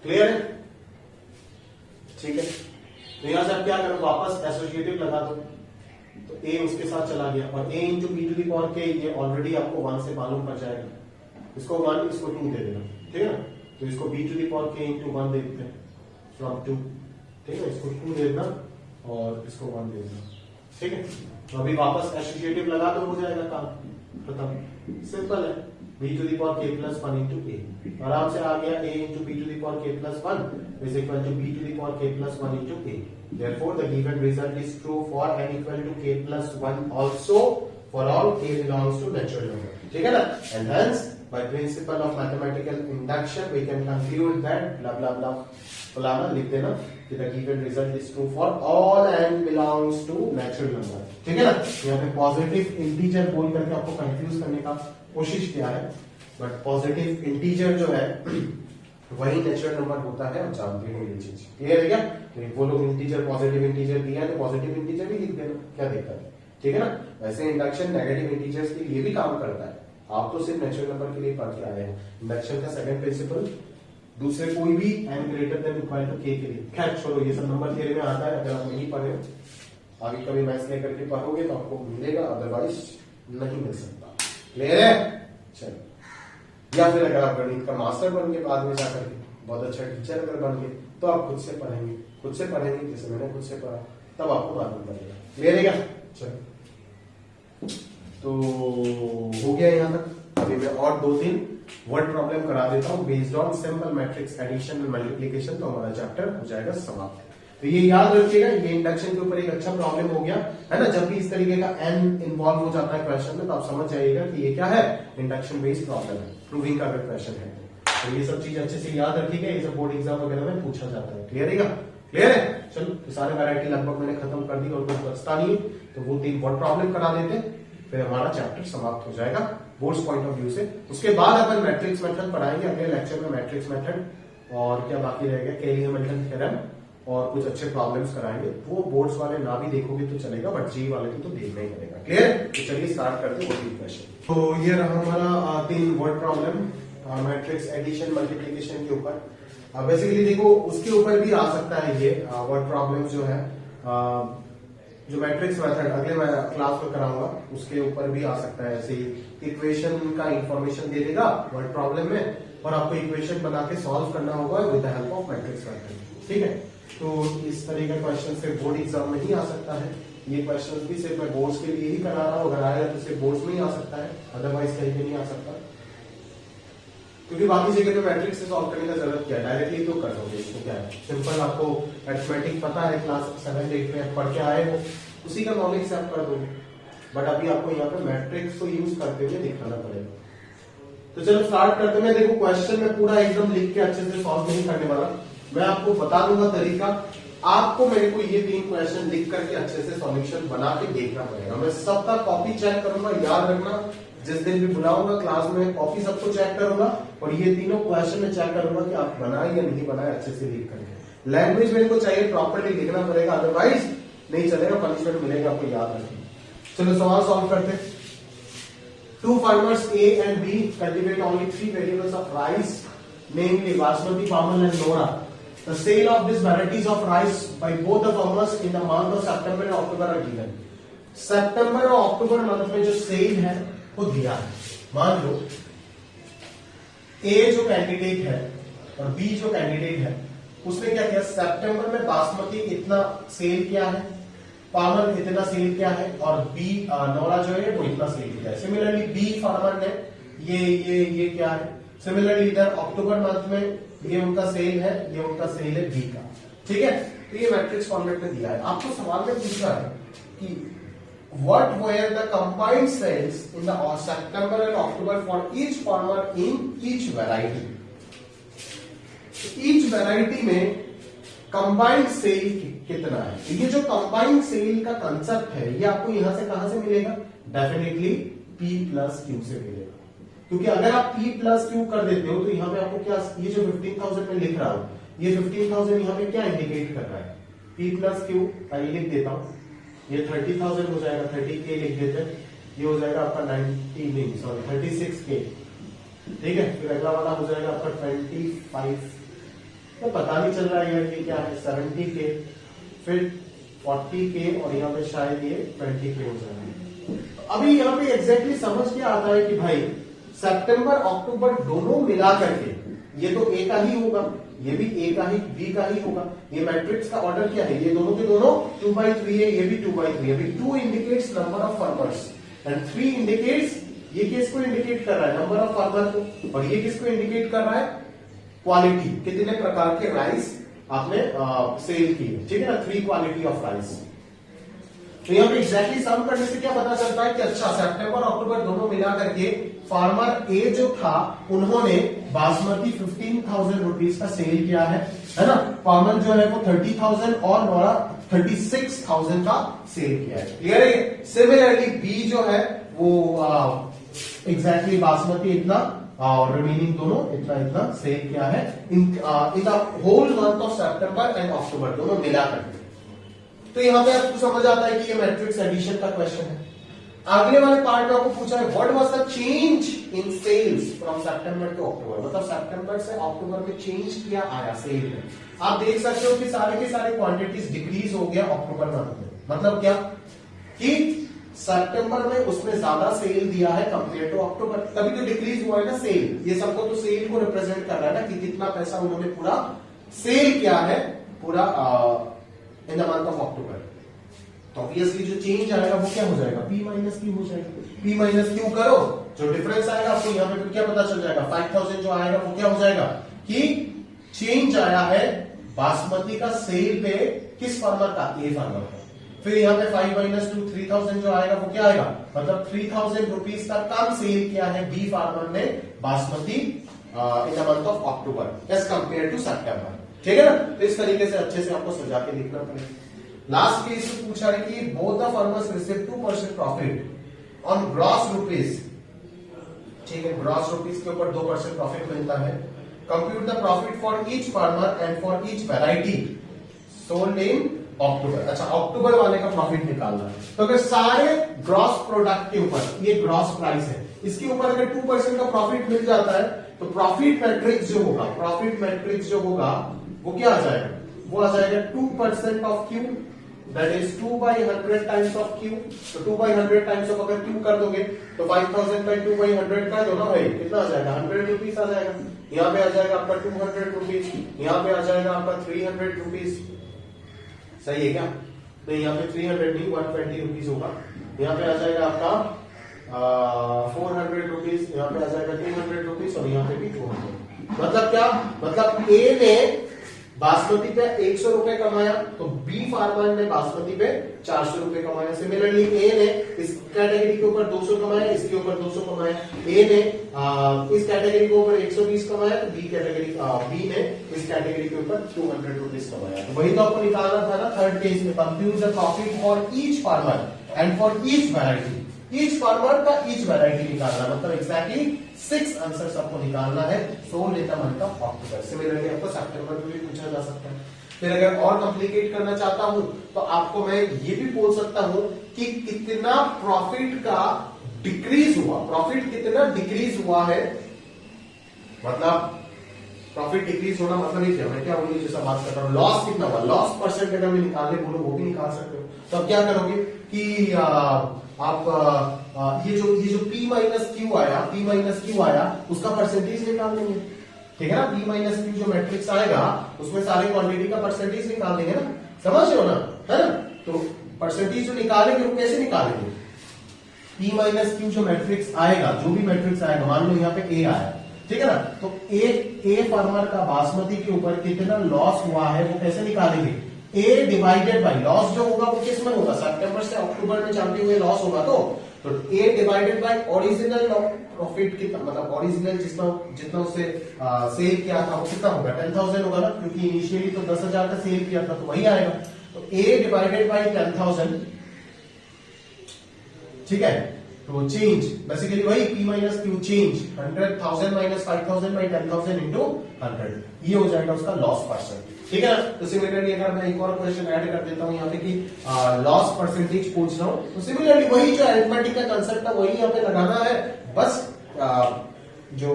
क्लियर है? ठीक है। तो यहां से आप क्या करो? वापस एसोसिएटिव लगा दो। तो a उसके साथ चला गया, और a into b to the power k ये ऑलरेडी आपको 1 से मालूम पड़ जाएगा। इसको 1 इसको 2 दे देना। ठीक है ना? तो इसको b to the power k into 1 दे देते हैं फ्रॉम 2। ठीक है? इसको 2 दे देना और इसको 1 दे देना। ठीक है? तो अभी वापस एसोसिएटिव लगा दो, हो जाएगा काम खत्म। सिंपल है। b to the power k plus 1 into a आराम से आ गया। a into b to the power k plus 1 is equal to b to the power k plus 1 into a। Therefore the given result is true for n equal to k plus 1 also for all k belongs to natural number। ठीक है ना? And hence by principle of mathematical induction we can conclude that blah blah blah फलाना लिख देना कि the given result is true for all n belongs to natural number। ठीक है ना, यहाँ पे पॉजिटिव इंटीजर बोल करके आपको कंफ्यूज करने का कोशिश किया है, बट पॉजिटिव इंटीजर जो है वही नेचुरल नंबर होता है, आप जानते हो ये चीज। क्लियर है क्या? तो वो लोग इंटीजर पॉजिटिव इंटीजर दिया है तो पॉजिटिव इंटीजर भी लिख देना, क्या दिक्कत है? ठीक है ना। वैसे इंडक्शन नेगेटिव इंटीजर्स के लिए भी काम करता है, आप तो सिर्फ नेचुरल नंबर के लिए पढ़ के आए हैं। इंडक्शन का सेकंड प्रिंसिपल दूसरे कोई भी n greater than equal to k के लिए, खैर छोड़ो ये सब नंबर थियरी में आता है, अगर आप नहीं पढ़े हो आगे कभी मैथ्स लेकर के पढ़ोगे तो आपको मिलेगा, अदरवाइज नहीं मिल सकता। क्लियर है? चलो, या फिर अगर आप गणित का मास्टर बन के बाद में जाकर के बहुत अच्छा टीचर अगर बन गए तो आप खुद से पढ़ेंगे जैसे मैंने खुद से पढ़ा, तब आपको मालूम पड़ेगा। क्लियर है क्या? चलो, तो हो गया यहाँ तक। अभी मैं और 2-3 वर्ड प्रॉब्लम करा देता हूँ based on simple matrix addition and multiplication, तो हमारा चैप्टर हो जाएगा समाप्त। तो ये याद रखिएगा, ये इंडक्शन के ऊपर एक अच्छा प्रॉब्लम हो गया है ना। जब भी इस तरीके का n इन्वॉल्व हो जाता है क्वेश्चन में तो आप समझ जाइएगा कि ये क्या है, इंडक्शन बेस्ड प्रॉब्लम है, प्रूविंग का अगर क्वेश्चन है तो ये सब चीज अच्छे से याद रखिएगा, ये सब बोर्ड एग्जाम वगैरह में पूछा जाता है। क्लियर है? क्लियर है? चलो, तो सारे वैरायटी लगभग मैंने खत्म कर दी और कुछ बचता नहीं, तो वो 3 वर्ड प्रॉब्लम करा देते, फिर हमारा चैप्टर समाप्त हो जाएगा बोर्ड्स पॉइंट ऑफ व्यू से। उसके बाद अपन मैट्रिक्स मेथड पढ़ाएंगे अगले लेक्चर में, मैट्रिक्स मेथड और क्या बाकी रहेगा, केली-हैमिल्टन थ्योरम और कुछ अच्छे प्रॉब्लम्स कराएंगे। वो बोर्ड्स वाले ना भी देखोगे तो चलेगा, बट जी वाले को तो देखना ही पड़ेगा। क्लियर? तो चलिए स्टार्ट करते हैं वो क्वेश्चन। तो ये रहा हमारा 3 word problem matrix addition multiplication के ऊपर। बेसिकली देखो उसके ऊपर भी आ सकता है ये वर्ड प्रॉब्लम जो है, जो मैट्रिक्स मेथड अगले मैं क्लास में कराऊंगा उसके ऊपर भी आ सकता है। ऐसे इक्वेशन का इंफॉर्मेशन दे देगा वर्ड प्रॉब्लम में और आपको इक्वेशन बना के सॉल्व करना होगा with the help of matrix method. ठीक है, तो इस तरह का क्वेश्चन से बोर्ड एग्जाम में ही आ सकता है। ये क्वेश्चन भी सिर्फ मैं बोर्ड्स के लिए ही करा रहा हूँ, अगर आएगा तो सिर्फ बोर्ड्स में ही आ सकता है, अदरवाइज कहीं पे नहीं आ सकता, क्योंकि बाकी जगह पे मैट्रिक्स से सॉल्व करने का जरूरत क्या है, डायरेक्टली तो कर दोगे। इसको क्या है, सिंपल आपको अरिथमेटिक पता है, क्लास 7-8 में पढ़ के आए हो, उसी का नॉलेज से आप कर दोगे, बट अभी आपको यहाँ पे मैट्रिक्स को यूज करते हुए दिखाना पड़ेगा। तो चलो स्टार्ट करते हैं। देखो क्वेश्चन में पूरा एकदम लिख के अच्छे से सॉल्व नहीं करने वाला, मैं आपको बता दूंगा तरीका। आपको मेरे को ये 3 क्वेश्चन लिख करके अच्छे से सॉल्यूशन बना के देखना पड़ेगा। मैं सबका कॉपी चेक करूंगा, याद रखना, जिस दिन भी बुलाऊंगा क्लास में कॉपी सबको चेक करूंगा और ये तीनों क्वेश्चन में चेक करूंगा कि आप बनाए या नहीं बनाए अच्छे से लिख करके। लैंग्वेज मेरे को चाहिए प्रॉपर्ली लिखना पड़ेगा, अदरवाइज नहीं चलेगा, पनिशमेंट मिलेगा, आपको याद रखना। चलो सवाल सॉल्व करते हैं। 2 farmers A and B cultivate only 3 variables of rice, namely Basmati, Pamal and Nora. The sale of these varieties of rice by both the farmers in the month of September and October are given. सितंबर और अक्टूबर मंथ में जो सेल है वो दिया है। मान लो ए जो कैंडिडेट है और बी जो कैंडिडेट है उसने क्या किया, सितंबर में बासमती इतना सेल किया है, पामल इतना सेल किया है और बी नोरा जो है वो इतना सेल किया है। सिमिलरली बी फार्मर ने ये क्या है। सिमिलरली इधर अक्टूबर मंथ में ये उनका सेल है, ये उनका सेल है बी का। ठीक है, तो ये मैट्रिक्स फॉर्मेट में दिया है। आपको सवाल में पूछा है कि what were the combined sales in the September and October for each farmer in each variety. each variety में कंबाइंड सेल कितना है। ये जो कंबाइंड सेल का कंसेप्ट है ये आपको यहां से कहां से मिलेगा, डेफिनेटली P प्लस Q से मिलेगा, क्योंकि अगर आप P प्लस Q कर देते हो तो यहाँ पे आपको क्या, ये जो 15,000 में लिख रहा हूं ये 15,000 यहाँ पे क्या इंडिकेट कर रहा है, P प्लस Q। लिख देता हूं, ये 30,000 हो जाएगा, 30K लिख देते हैं, ये हो जाएगा आपका 36K। ठीक है, फिर अगला वाला हो जाएगा आपका 25, तो पता नहीं चल रहा है यार ये क्या है, 70K, फिर 40K और यहाँ पे शायद ये 20K हो जाएगा। अभी यहाँ पे एग्जैक्टली समझ क्या आता है कि भाई सितंबर अक्टूबर दोनों मिला करके ये तो ए का ही होगा, ये भी ए का ही, बी का ही होगा। ये मैट्रिक्स का ऑर्डर क्या है, ये दोनों के दोनों 2/3 है, ये भी 2/3 है। 2 indicates number of farmers and 3 indicates, ये किसको इंडिकेट कर रहा है, नंबर ऑफ फार्मर को, और ये किसको इंडिकेट कर रहा है, क्वालिटी, कितने प्रकार के राइस आपने सेल किए। ठीक है ना, 3 क्वालिटी ऑफ राइस। तो यहाँ पे एग्जैक्टली सम करने से क्या पता चलता है कि अच्छा सितंबर और अक्टूबर दोनों मिला करके फार्मर ए जो था उन्होंने बासमती 15,000 रुपीज का सेल किया है ना। फार्मर जो है वो 30,000 और नोरा 36,000 का सेल किया है। क्लियर है। सिमिलरली बी जो है वो एग्जैक्टली बासमती इतना और रिमेनिंग दोनों इतना इतना सेल किया है in the whole month of September and October दोनों मिला करके। तो यहां पे आपको समझ आता है कि ये मैट्रिक्स एडिशन का क्वेश्चन है। अगले वाले पार्ट में आपको पूछा है what was the change in sales from September to October, मतलब सितंबर से अक्टूबर में चेंज किया आया सेल में। आप देख सकते हो कि सारे के सारे क्वांटिटीज डिक्रीज हो गया अक्टूबर मंथ में। मतलब क्या कि सितंबर में उसने ज्यादा सेल दिया है कंपेयर टू अक्टूबर, तभी तो डिक्रीज हुआ है ना सेल। ये सबको तो सेल को रिप्रेजेंट कर रहा है ना कि कितना पैसा उन्होंने पूरा सेल किया है पूरा इन द मंथ ऑफ अक्टूबर। तो ऑब्वियसली जो चेंज आएगा वो क्या हो जाएगा, P माइनस क्यू हो जाएगा। P माइनस क्यू करो, जो डिफरेंस आएगा आपको यहाँ पे क्या पता चल जाएगा, 5,000 जो आएगा वो क्या हो जाएगा कि चेंज आया है बासमती का सेल पे किस फार्मर का, ए फार्मर का। फिर यहाँ पे 5 माइनस 2 3,000 जो आएगा वो क्या आएगा, मतलब 3,000 रुपीज का कम सेल किया है बी फार्मर ने basmati in the month of October as compare to September. ठीक है ना। तो इस तरीके से अच्छे से आपको सजा के लिखना पड़ेगा। लास्ट केस में पूछा है कि both the farmers receive 2% profit on gross rupees. ठीक है, ग्रॉस रुपीज के ऊपर 2% प्रॉफिट मिलता है। Compute the profit for each farmer and for each variety sold in October. अच्छा, अक्टूबर वाले का प्रॉफिट निकालना है। तो अगर सारे ग्रॉस प्रोडक्ट के ऊपर, ये ग्रॉस प्राइस है, इसके ऊपर अगर 2% का प्रॉफिट मिल जाता है तो प्रॉफिट मैट्रिक्स जो होगा, प्रॉफिट मैट्रिक्स जो होगा वो क्या आ जाएगा, वो आ जाएगा 2% of Q, that is 2/100 times of Q. तो 2/100 टाइम्स ऑफ अगर क्यू कर दोगे तो 5,000 बाई 2/100 कर दो ना भाई, कितना आ जाएगा, 100 रुपीज आ जाएगा। यहाँ पे आ जाएगा आपका 200 रुपीज, यहाँ पे आ जाएगा आपका 300 रुपीज। सही है क्या। तो यहाँ पे 300 नहीं 120 रुपीज होगा। यहाँ पे आ जाएगा आपका 400 रुपीज, यहाँ पे आ जाएगा 300 रुपीज और यहाँ पे भी 400। मतलब क्या, मतलब ए ने बासमती पे 100 रुपए कमाया तो बी फार्मर ने बासमती पे 400 रुपए कमाया। सिमिलरली ए ने इस कैटेगरी के ऊपर 200 कमाया, इसके ऊपर 200 कमाया। ए ने इस कैटेगरी के ऊपर 120 कमाया तो बी ने इस कैटेगरी के ऊपर 200 रुपीज कमाया। तो वही तो आपको निकालना था ना थर्ड केस में। Compute the profit for each farmer and for each variety. Each farmer का ईच वैरायटी निकालना, मतलब एक्जैक्टली 6 आंसर आपको निकालना है sold in the month of October. Similarly आपको सितंबर में भी पूछा जा सकता है। फिर अगर और कॉम्प्लिकेट करना चाहता हूं तो आपको मैं ये भी बोल सकता हूं कि कितना प्रॉफिट का डिक्रीज हुआ, प्रॉफिट कितना डिक्रीज हुआ है, मतलब प्रॉफिट डिक्रीज होना मतलब क्या, मैं क्या उन्हीं जैसा बात कर रहा हूँ, लॉस कितना हुआ, लॉस परसेंट अगर मैं निकालने बोलो वो भी निकाल सकते हो। तो अब क्या करोगे कि आप ये जो P माइनस क्यू आया, P माइनस क्यू आया उसका परसेंटेज निकाल लेंगे। ठीक है ना। P माइनस क्यू जो मैट्रिक्स आएगा उसमें सारे क्वांटिटी का परसेंटेज निकाल लेंगे ना, समझ रहे हो ना, है ना। तो परसेंटेज जो निकालेंगे वो कैसे निकालेंगे, P माइनस क्यू जो मैट्रिक्स आएगा, जो भी मैट्रिक्स आएगा, मान लो यहाँ पे A आया, ठीक है ना, तो ए फार्मर का बासमती के ऊपर कितना लॉस हुआ है वो कैसे निकालेंगे, ए डिवाइडेड बाई लॉस जो होगा वो किस में होगा, सितंबर से अक्टूबर में चलते हुए लॉस होगा। तो ए डिवाइडेड बाई ओरिजिनल प्रॉफिट कितना, मतलब ओरिजिनल जितना उससे सेल किया था वो कितना होगा, 10,000 होगा ना, क्योंकि इनिशियली तो 10,000 का सेल किया था तो वही आएगा। तो ए डिवाइडेड बाई 10,000, ठीक है। तो चेंज बेसिकली वही P minus Q change 100,000 minus 5,000 by 10,000 into 100, ये हो जाएगा उसका लॉस परसेंट। ठीक है ना। तो सिमिलरली अगर मैं एक और क्वेश्चन ऐड कर देता हूं यहाँ पे कि लॉस परसेंटेज पूछ रहा हूं, तो सिमिलरली वही जो अरिथमेटिक का कंसेप्ट है वही यहाँ पे लगाना है, बस जो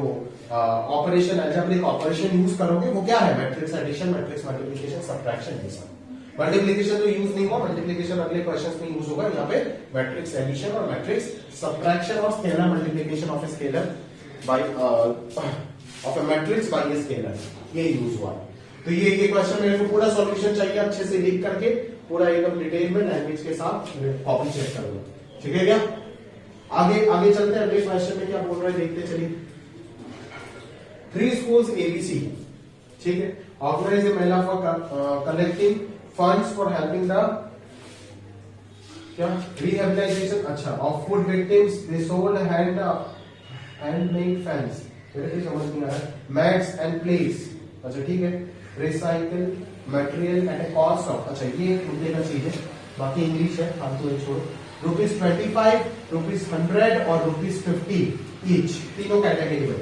ऑपरेशन अलजेब्रिक ऑपरेशन यूज करोगे वो क्या है, matrix addition, matrix multiplication, subtraction, ये सब। मल्टीप्लिकेशन तो यूज नहीं हुआ, मल्टीप्लिकेशन अगले क्वेश्चंस में यूज होगा। यहाँ पे मैट्रिक्स एडिशन और मैट्रिक्स सब्ट्रैक्शन और scalar multiplication of a scalar by of a matrix by a scalar, ये यूज हुआ। तो ये क्वेश्चन मेरे को पूरा सॉल्यूशन चाहिए अच्छे से लिख करके, पूरा एकदम डिटेल में लैंग्वेज के साथ कॉपी चेक करूंगा। ठीक है क्या। आगे चलते हैं, अगले क्वेश्चन में क्या बोल रहे हैं देखते चलिए। 3 schools ABC, ठीक है, ऑर्गेनाइज ए मेला for collecting funds for helping the क्या रिहेबिलिटेशन, अच्छा, of food victims. They sold hand hand made fans, मेरे को समझ नहीं आ रहा है। मैट्स एंड प्लेट्स, अच्छा ठीक है। Recycle material at A cost of, अच्छा ये एक मुद्दे का चीज है, बाकी इंग्लिश है, फालतू है छोड़ो। ₹25, ₹100 और ₹50 ईच, तीनों कैटेगरी में,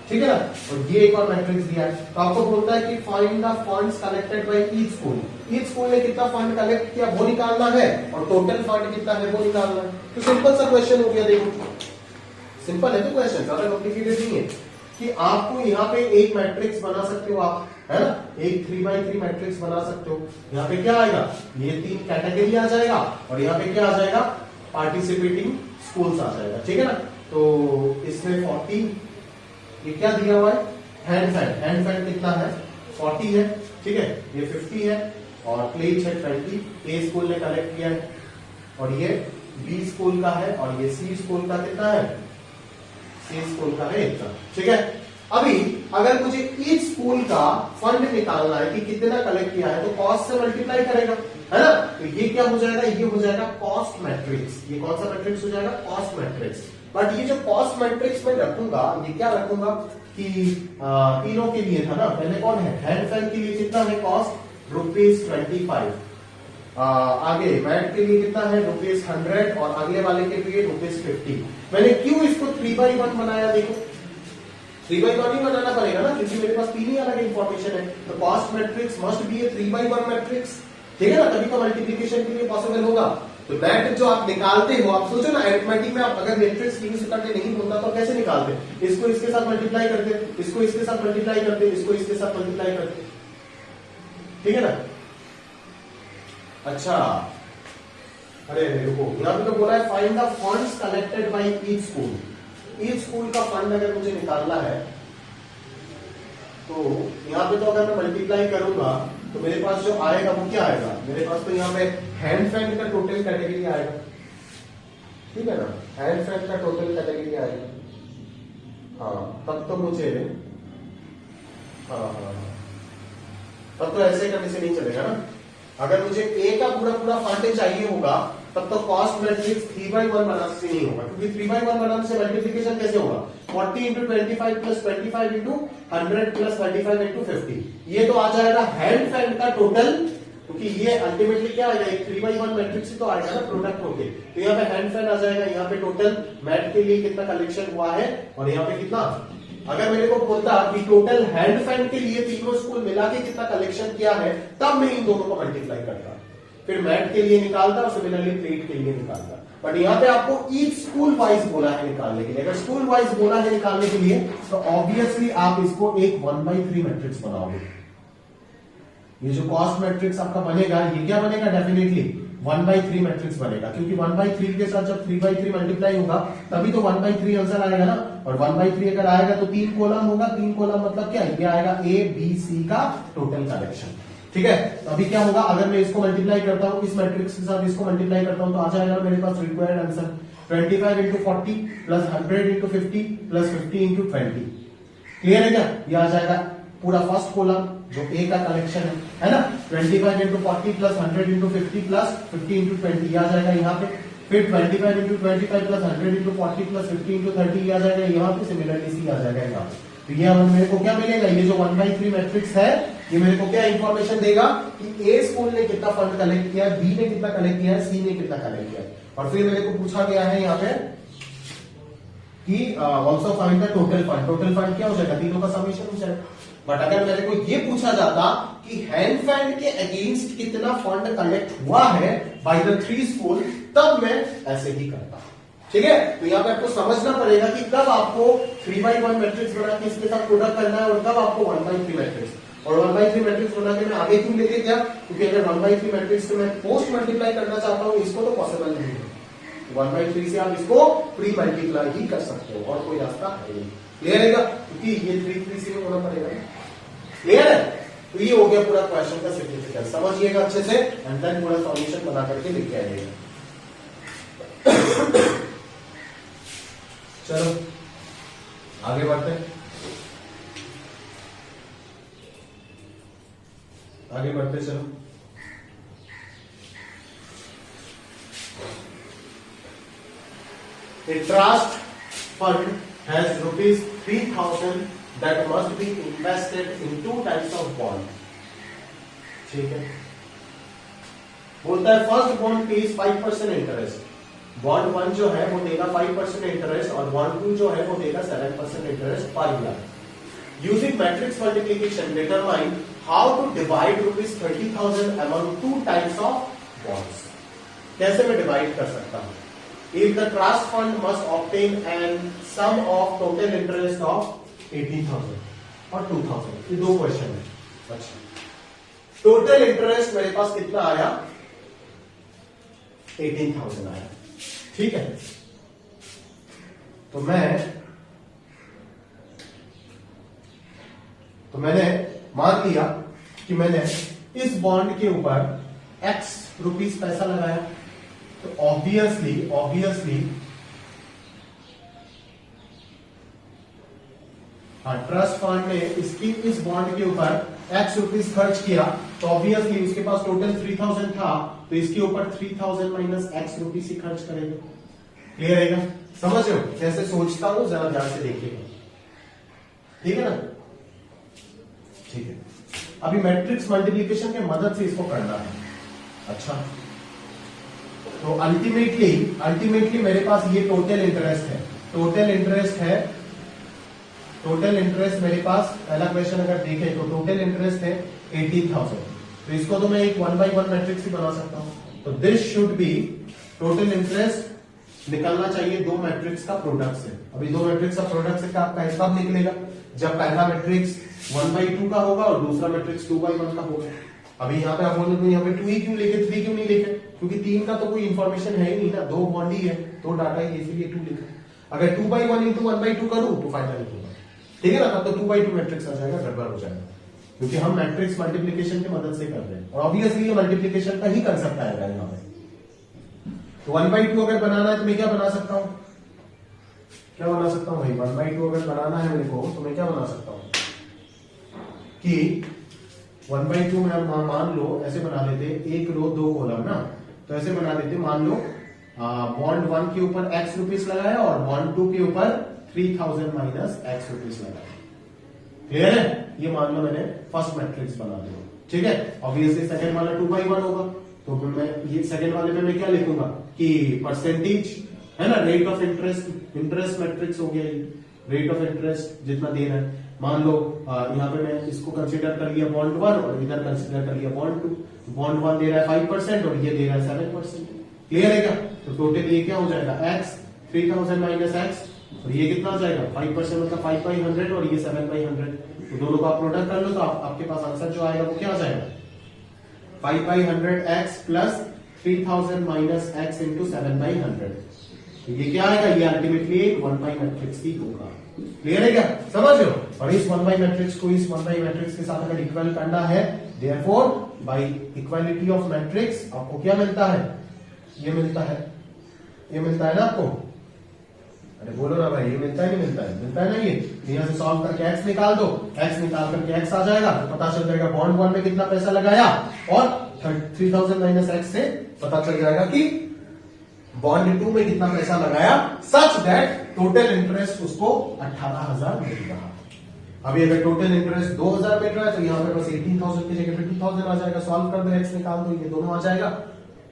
ठीक है ना। और ये एक और मैट्रिक्स दिया है, तो आपको बोलता है कि find the funds collected by each school. Each school ने कितना फंड कलेक्ट किया वो निकालना है, और टोटल फंड कितना है वो निकालना है। तो सिंपल सा क्वेश्चन हो गया, देखो सिंपल है तो क्वेश्चन, ज्यादा कॉम्प्लिकेटेड नहीं है। कि आपको यहाँ पे एक मैट्रिक्स बना सकते हो आप, है ना, एक 3x3 मैट्रिक्स बना सकते हो। यहाँ पे क्या आएगा, ये 3 कैटेगरी आ जाएगा, और यहाँ पे क्या आ जाएगा, पार्टिसिपेटिंग स्कूल्स आ जाएगा, ठीक है ना। तो इसमें 40, ये क्या दिया हुआ है, हैंड फैन कितना है, 40 है, ठीक है, ये 50 है, और प्लेट है 20, ए स्कूल ने कलेक्ट किया है, और ये बी स्कूल का है, और ये सी स्कूल का कितना है, सी स्कूल का है इतना, ठीक है। अभी अगर मुझे ईच स्कूल का फंड निकालना है कि कितना कलेक्ट किया है, तो कॉस्ट से मल्टीप्लाई करेगा, है ना। तो ये क्या हो जाएगा, ये हो जाएगा कॉस्ट मैट्रिक्स। ये कौन सा मैट्रिक्स हो जाएगा, कॉस्ट मैट्रिक्स। बट ये जो कॉस्ट मैट्रिक्स में रखूंगा, ये क्या रखूंगा कि तीनों के लिए था ना, पहले कौन है, हैंड फैन के लिए कितना है कॉस्ट, ₹25। आगे मैट के लिए कितना है, ₹100, और अगले वाले के लिए ₹50। मैंने क्यों इसको 3x1 बनाया, देखो 3x1 ही बनाना पड़ेगा ना, क्योंकि मेरे पास 3 ही अलग इंफॉर्मेशन है। तो cost matrix must be A 3x1 matrix, ठीक है ना, तभी तो मल्टीप्लिकेशन के लिए पॉसिबल होगा। तो मैट जो आप निकालते हो, आप सोचो ना अरिथमेटिक में आप अगर मैट्रिक्स यूज करके नहीं होता तो कैसे निकालते, इसको इसके साथ मल्टीप्लाई करते, इसको इसके साथ मल्टीप्लाई करते, इसको इसके साथ मल्टीप्लाई करते, ठीक है ना। अच्छा, अरे रुको, यहाँ पे तो बोला है find the funds collected by each school. Each school का फंड अगर मुझे निकालना है, तो यहाँ पे तो अगर मैं मल्टीप्लाई करूंगा तो मेरे पास जो आएगा वो क्या आएगा, मेरे पास तो यहाँ पे हैंड फैन का टोटल कैटेगरी आएगा, ठीक है ना, हैंड फैन का टोटल कैटेगरी आएगा। हाँ तब तो मुझे, हाँ तब तो ऐसे करने से नहीं चलेगा ना। अगर मुझे ए का पूरा पूरा फंड चाहिए होगा, तब तो कॉस्ट मैट्रिक्स 3x1 बनाने से नहीं होगा, क्योंकि 3x1 बनाने से मल्टीप्लिकेशन कैसे होगा, 40 × 25 + 25 × 100 + 35 × 50। ये तो आ जाएगा हैंड फैन का टोटल, क्योंकि ये अल्टीमेटली क्या आएगा, एक 3x1 मैट्रिक्स ही तो आएगा ना प्रोडक्ट होके। तो यहाँ पे हैंड फैन आ जाएगा, यहाँ पे टोटल मैट के लिए कितना कलेक्शन हुआ है, और यहाँ पे कितना। अगर मेरे को बोलता कि टोटल हैंड फैन के लिए तीनों स्कूल मिला के कितना कलेक्शन किया है, तब मैं इन दोनों को मल्टीप्लाई करता, फिर मैट के लिए निकालता और सिमिलरली प्लेट के लिए निकालता। बट यहाँ पे आपको ईच स्कूल वाइज बोला है निकालने के लिए। अगर स्कूल वाइज बोला है निकालने के लिए, तो ऑब्वियसली आप इसको एक 1/3 मैट्रिक्स बनाओगे। ये जो कॉस्ट मैट्रिक्स आपका बनेगा, ये क्या बनेगा, डेफिनेटली 1/3 मैट्रिक्स बनेगा, क्योंकि 1/3 के साथ जब 3/3 मल्टीप्लाई होगा तभी तो 1/3 आंसर आएगा ना। और 1/3 अगर आएगा तो 3 कॉलम होगा, 3 कॉलम मतलब क्या, ये आएगा ए बी सी का टोटल कलेक्शन, ठीक है। तो अभी क्या होगा, अगर मैं इसको मल्टीप्लाई करता हूं, इस मैट्रिक्स के साथ इसको मल्टीप्लाई करता हूं, तो आ जाएगा मेरे पास रिक्वायर्ड आंसर 25 × 40 + 100 × 50 + 50 × 20। क्लियर है क्या, ये आ जाएगा पूरा फर्स्ट कॉलम जो ए का कलेक्शन है ना। 25 × 40 + 100 × 50 + 50 × 20 आ जाएगा यहाँ पे। फिर 25 × 25 + 100 × 40 + 50 × 30 आ जाएगा यहाँ पे। सिमिलरली सी आ जाएगा यहाँ पे। तो ये मेरे को क्या मिलेगा, ये जो 1/3 मैट्रिक्स है, ये मेरे को क्या इंफॉर्मेशन देगा कि ए स्कूल ने कितना फंड कलेक्ट किया, बी ने कितना कलेक्ट किया है, सी ने कितना कलेक्ट किया है। और फिर मेरे को पूछा गया है यहाँ पे कि also find the total fund. Total fund क्या हो जाएगा, तीनों का समेशन हो जाएगा। बट अगर मेरे को ये पूछा जाता कि हैंड फैन के अगेंस्ट कितना फंड कलेक्ट हुआ है बाय द 3 स्कूल, तब मैं ऐसे ही करता, ठीक है। तो यहाँ पे आपको समझना पड़ेगा कि कब आपको 3x1 मैट्रिक्स बना के इसके साथ प्रोडक्ट करना है, और कब आपको 1/3 मैट्रिक्स। और 1/3 मैट्रिक्स बना के मैं आगे क्यों लेके गया, क्योंकि अगर 1/3 मैट्रिक्स को मैं पोस्ट मल्टीप्लाई करना चाहता हूं, इसको तो पॉसिबल नहीं है। 1/3 से आप इसको प्री मल्टीप्लाई ही कर सकते हो, और कोई रास्ता है नहीं। क्लियर है, क्योंकि ये 3 से होना पड़ेगा। क्लियर है, तो ये हो गया पूरा क्वेश्चन का सिग्निफिकेंस। समझिएगा अच्छे से, एंड देन पूरा सॉल्यूशन बना करके लिख के आइएगा। चलो आगे बढ़ते हैं, आगे बढ़ते चलो। A trust fund has rupees 3000 that must be invested in 2 types of bond. ठीक है, बोलता है first bond page 5% interest, bond 1 जो है वो देगा 5% इंटरेस्ट और बॉन्ड 2 जो है वो देगा 7% इंटरेस्ट पर year. Using matrix multiplication determine how to divide rupees 30,000 among 2 types of bonds. कैसे मैं डिवाइड कर सकता हूं? If the trust fund must obtain an sum of total interest of 18,000 और 2,000, ये दो क्वेश्चन है. अच्छा, टोटल इंटरेस्ट मेरे पास कितना आया? 18,000 आया. ठीक है, तो मैंने मान लिया कि मैंने इस बॉन्ड के ऊपर x रुपीस पैसा लगाया, तो ऑब्वियसली हाँ, ट्रस्ट फंड ने इस बॉन्ड के ऊपर x रुपीस खर्च किया, तो ऑब्वियसली उसके पास टोटल 3,000 था, तो इसके ऊपर 3,000 माइनस x रुपीस ही खर्च करेगा. क्लियर है क्या? समझ रहे हो कैसे सोचता हूं? जरा ध्यान से देखिएगा. ठीक है ना? ठीक है, अभी मैट्रिक्स मल्टीप्लिकेशन के मदद से इसको करना है. अच्छा, तो अल्टीमेटली मेरे पास ये टोटल इंटरेस्ट मेरे पास, पहला क्वेश्चन अगर देखें तो टोटल इंटरेस्ट है 18,000, तो इसको तो मैं एक 1 by 1 मैट्रिक्स ही बना सकता हूं. तो this should B total interest निकलना चाहिए दो मैट्रिक्स का प्रोडक्ट से. अभी दो मैट्रिक्स का प्रोडक्ट से कब निकलेगा? जब पहला मैट्रिक्स 1 by 2 का होगा और दूसरा मैट्रिक्स 2 by 1 का होगा. अभी यहाँ पे आप बोलोगे यहाँ पे 2 ही क्यों लेके 3 क्यों नहीं लेके? क्योंकि 3 का तो कोई इंफॉर्मेशन है ही नहीं ना, दो बॉन्ड ही है, दो डाटा ही, इसीलिए 2 लिखा. अगर 2 by 1 into 1 by 2 करूं तो फायदा नहीं होगा. ठीक है ना? तब तो 2 by 2 मैट्रिक्स आ जाएगा, गड़बड़ हो जाएगा, क्योंकि हम मैट्रिक्स मल्टीप्लिकेशन की मदद से कर रहे हैं और ऑब्वियसली ये मल्टीप्लिकेशन का ही कंसेप्ट आएगा यहाँ पे. तो 1 by 2 अगर बनाना है तो मैं क्या बना सकता हूं? भाई 1 by 2 अगर बनाना है मेरे को तो मैं क्या बना सकता हूं कि 1 by 2 में मान लो ऐसे बना देते, एक रो दो कॉलम ना, तो ऐसे बना देते, मान लो बॉन्ड 1 के ऊपर x रुपीस लगाया और बॉन्ड 2 के ऊपर 3,000 माइनस x रुपीस लगाया. क्लियर है? ये मान लो मैंने फर्स्ट मैट्रिक्स बना दिया. ठीक है, ऑब्वियसली सेकंड वाला 2 by 1 होगा, तो मैं ये सेकंड वाले में मैं क्या लिखूंगा कि परसेंटेज है ना, रेट ऑफ इंटरेस्ट मैट्रिक्स हो गया. रेट ऑफ इंटरेस्ट जितना देना है, मान लो यहाँ पे मैं इसको कंसीडर कर लिया बॉन्ड 1 और इधर कंसीडर कर लिया बॉन्ड 2. बॉन्ड 1 दे रहा है 5% और ये दे रहा है 7%. क्लियर है क्या? तो टोटल ये क्या हो जाएगा? x 3,000 माइनस x, और ये कितना आ जाएगा? 5% मतलब 5 by 100 और ये 7 by 100. तो दोनों का प्रोडक्ट कर लो तो आपके पास आंसर जो आएगा वो क्या आ जाएगा? 5 by 100 x plus 3,000 minus x into 7 by 100. तो ये क्या आएगा? ये अल्टीमेटली एक 1 by मैट्रिक्स ही होगा. क्लियर है क्या? समझ रहे हो? और इस 1 by मैट्रिक्स को इस 1 by मैट्रिक्स के साथ अगर इक्वल करना है, therefore by equality of matrix आपको क्या मिलता है? ये मिलता है ना आपको? अरे बोलो ना भाई, ये मिलता है नहीं मिलता है? मिलता है ना. ये यहाँ से सॉल्व करके x निकाल दो, x निकाल करके x आ जाएगा, तो पता चल जाएगा बॉन्ड 1 में कितना पैसा लगाया और 3,000 माइनस x से पता चल जाएगा कि बॉन्ड 2 में कितना पैसा लगाया, सच दैट टोटल इंटरेस्ट उसको 18,000 मिल रहा. अभी अगर टोटल इंटरेस्ट 2,000 मिल रहा है तो यहाँ पे बस 18,000 की जगह पे 2,000 आ जाएगा. सॉल्व कर दो, x निकाल दो, ये दोनों आ जाएगा.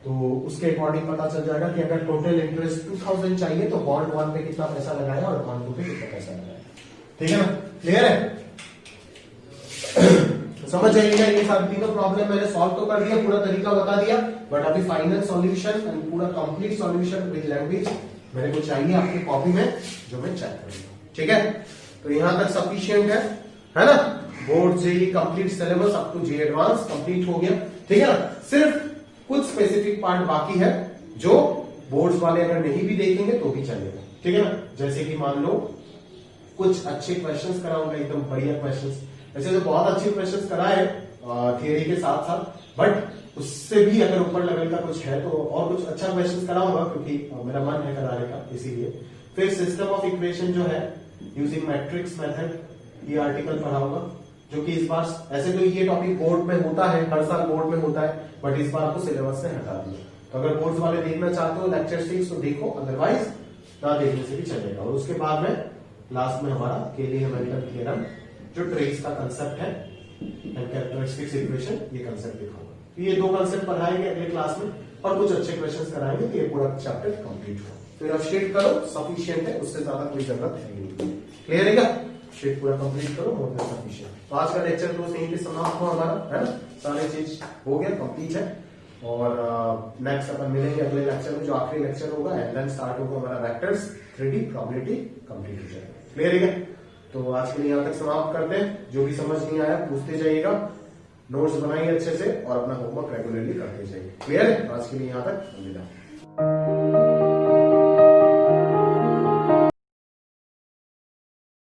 तो उसके अकॉर्डिंग पता चल जाएगा कि अगर टोटल इंटरेस्ट 2,000 चाहिए तो बॉन्ड 1 पे कितना पैसा लगाया और बॉन्ड 2 पे कितना पैसा लगाया. ठीक है ना? क्लियर है? समझ जाइएगा. ये सारी तीनों प्रॉब्लम मैंने सॉल्व तो कर दिया, पूरा तरीका बता दिया, बट अभी फाइनल सॉल्यूशन एंड पूरा कंप्लीट सॉल्यूशन विद लैंग्वेज मेरे को चाहिए आपकी कॉपी में, जो मैं चेक करूंगा. ठीक है? तो यहां तक सफिशिएंट है ना? Board JEE complete syllabus up to J advance complete हो गया. ठीक है ना? सिर्फ कुछ स्पेसिफिक पार्ट बाकी है जो बोर्ड्स वाले अगर नहीं भी देखेंगे तो भी चलेगा. ठीक है ना? जैसे कि मान लो कुछ अच्छे क्वेश्चंस कराऊंगा, एकदम बढ़िया क्वेश्चंस. ऐसे तो बहुत अच्छे क्वेश्चंस कराए थियरी के साथ साथ, बट उससे भी अगर ऊपर लेवल का कुछ है तो और कुछ अच्छा क्वेश्चंस कराऊंगा, क्योंकि मेरा मन है कराने का. इसीलिए फिर सिस्टम ऑफ इक्वेशन जो है यूजिंग मैट्रिक्स मेथड, ये आर्टिकल पढ़ाऊंगा, जो कि इस बार ऐसे तो ये टॉपिक बोर्ड में होता है, हर साल बोर्ड में होता है, बट इस बार को सिलेबस से हटा दिया. तो अगर बोर्ड वाले देखना चाहते हो लेक्चर 6 तो देखो, अदरवाइज ना देखने से भी चलेगा. और उसके बाद में लास्ट में हमारा केली हैमिल्टन थ्योरम, जो ट्रेस का कंसेप्ट है एंड कैरेक्टरिस्टिक्स इक्वेशन, ये कंसेप्ट दिखाऊंगा। तो ये 2 कंसेप्ट पढ़ाएंगे अगले क्लास में और कुछ अच्छे क्वेश्चंस कराएंगे तो ये पूरा चैप्टर कंप्लीट हो। फिर अब शीट करो, सफिशिएंट है, उससे ज्यादा कोई जरूरत है नहीं। क्लियर है क्या? शीट पूरा कंप्लीट करो, मोर देन सफिशिएंट। तो आज का लेक्चर तो यहीं पे समाप्त हुआ हमारा, है ना? सारी चीज हो गया, कंप्लीट है। और नेक्स्ट अपन मिलेंगे अगले लेक्चर में, जो आखिरी लेक्चर होगा, एंड देन स्टार्ट होगा हमारा वेक्टर्स, 3D प्रोबेबिलिटी कंप्लीट हो जाएगा। क्लियर है क्या? तो आज के लिए यहां तक समाप्त करते हैं। जो भी समझ नहीं आया पूछते जाइएगा, नोट्स बनाइए अच्छे से और अपना होमवर्क रेगुलरली करते जाइए। क्लियर है? आज के लिए यहां तक अलविदा।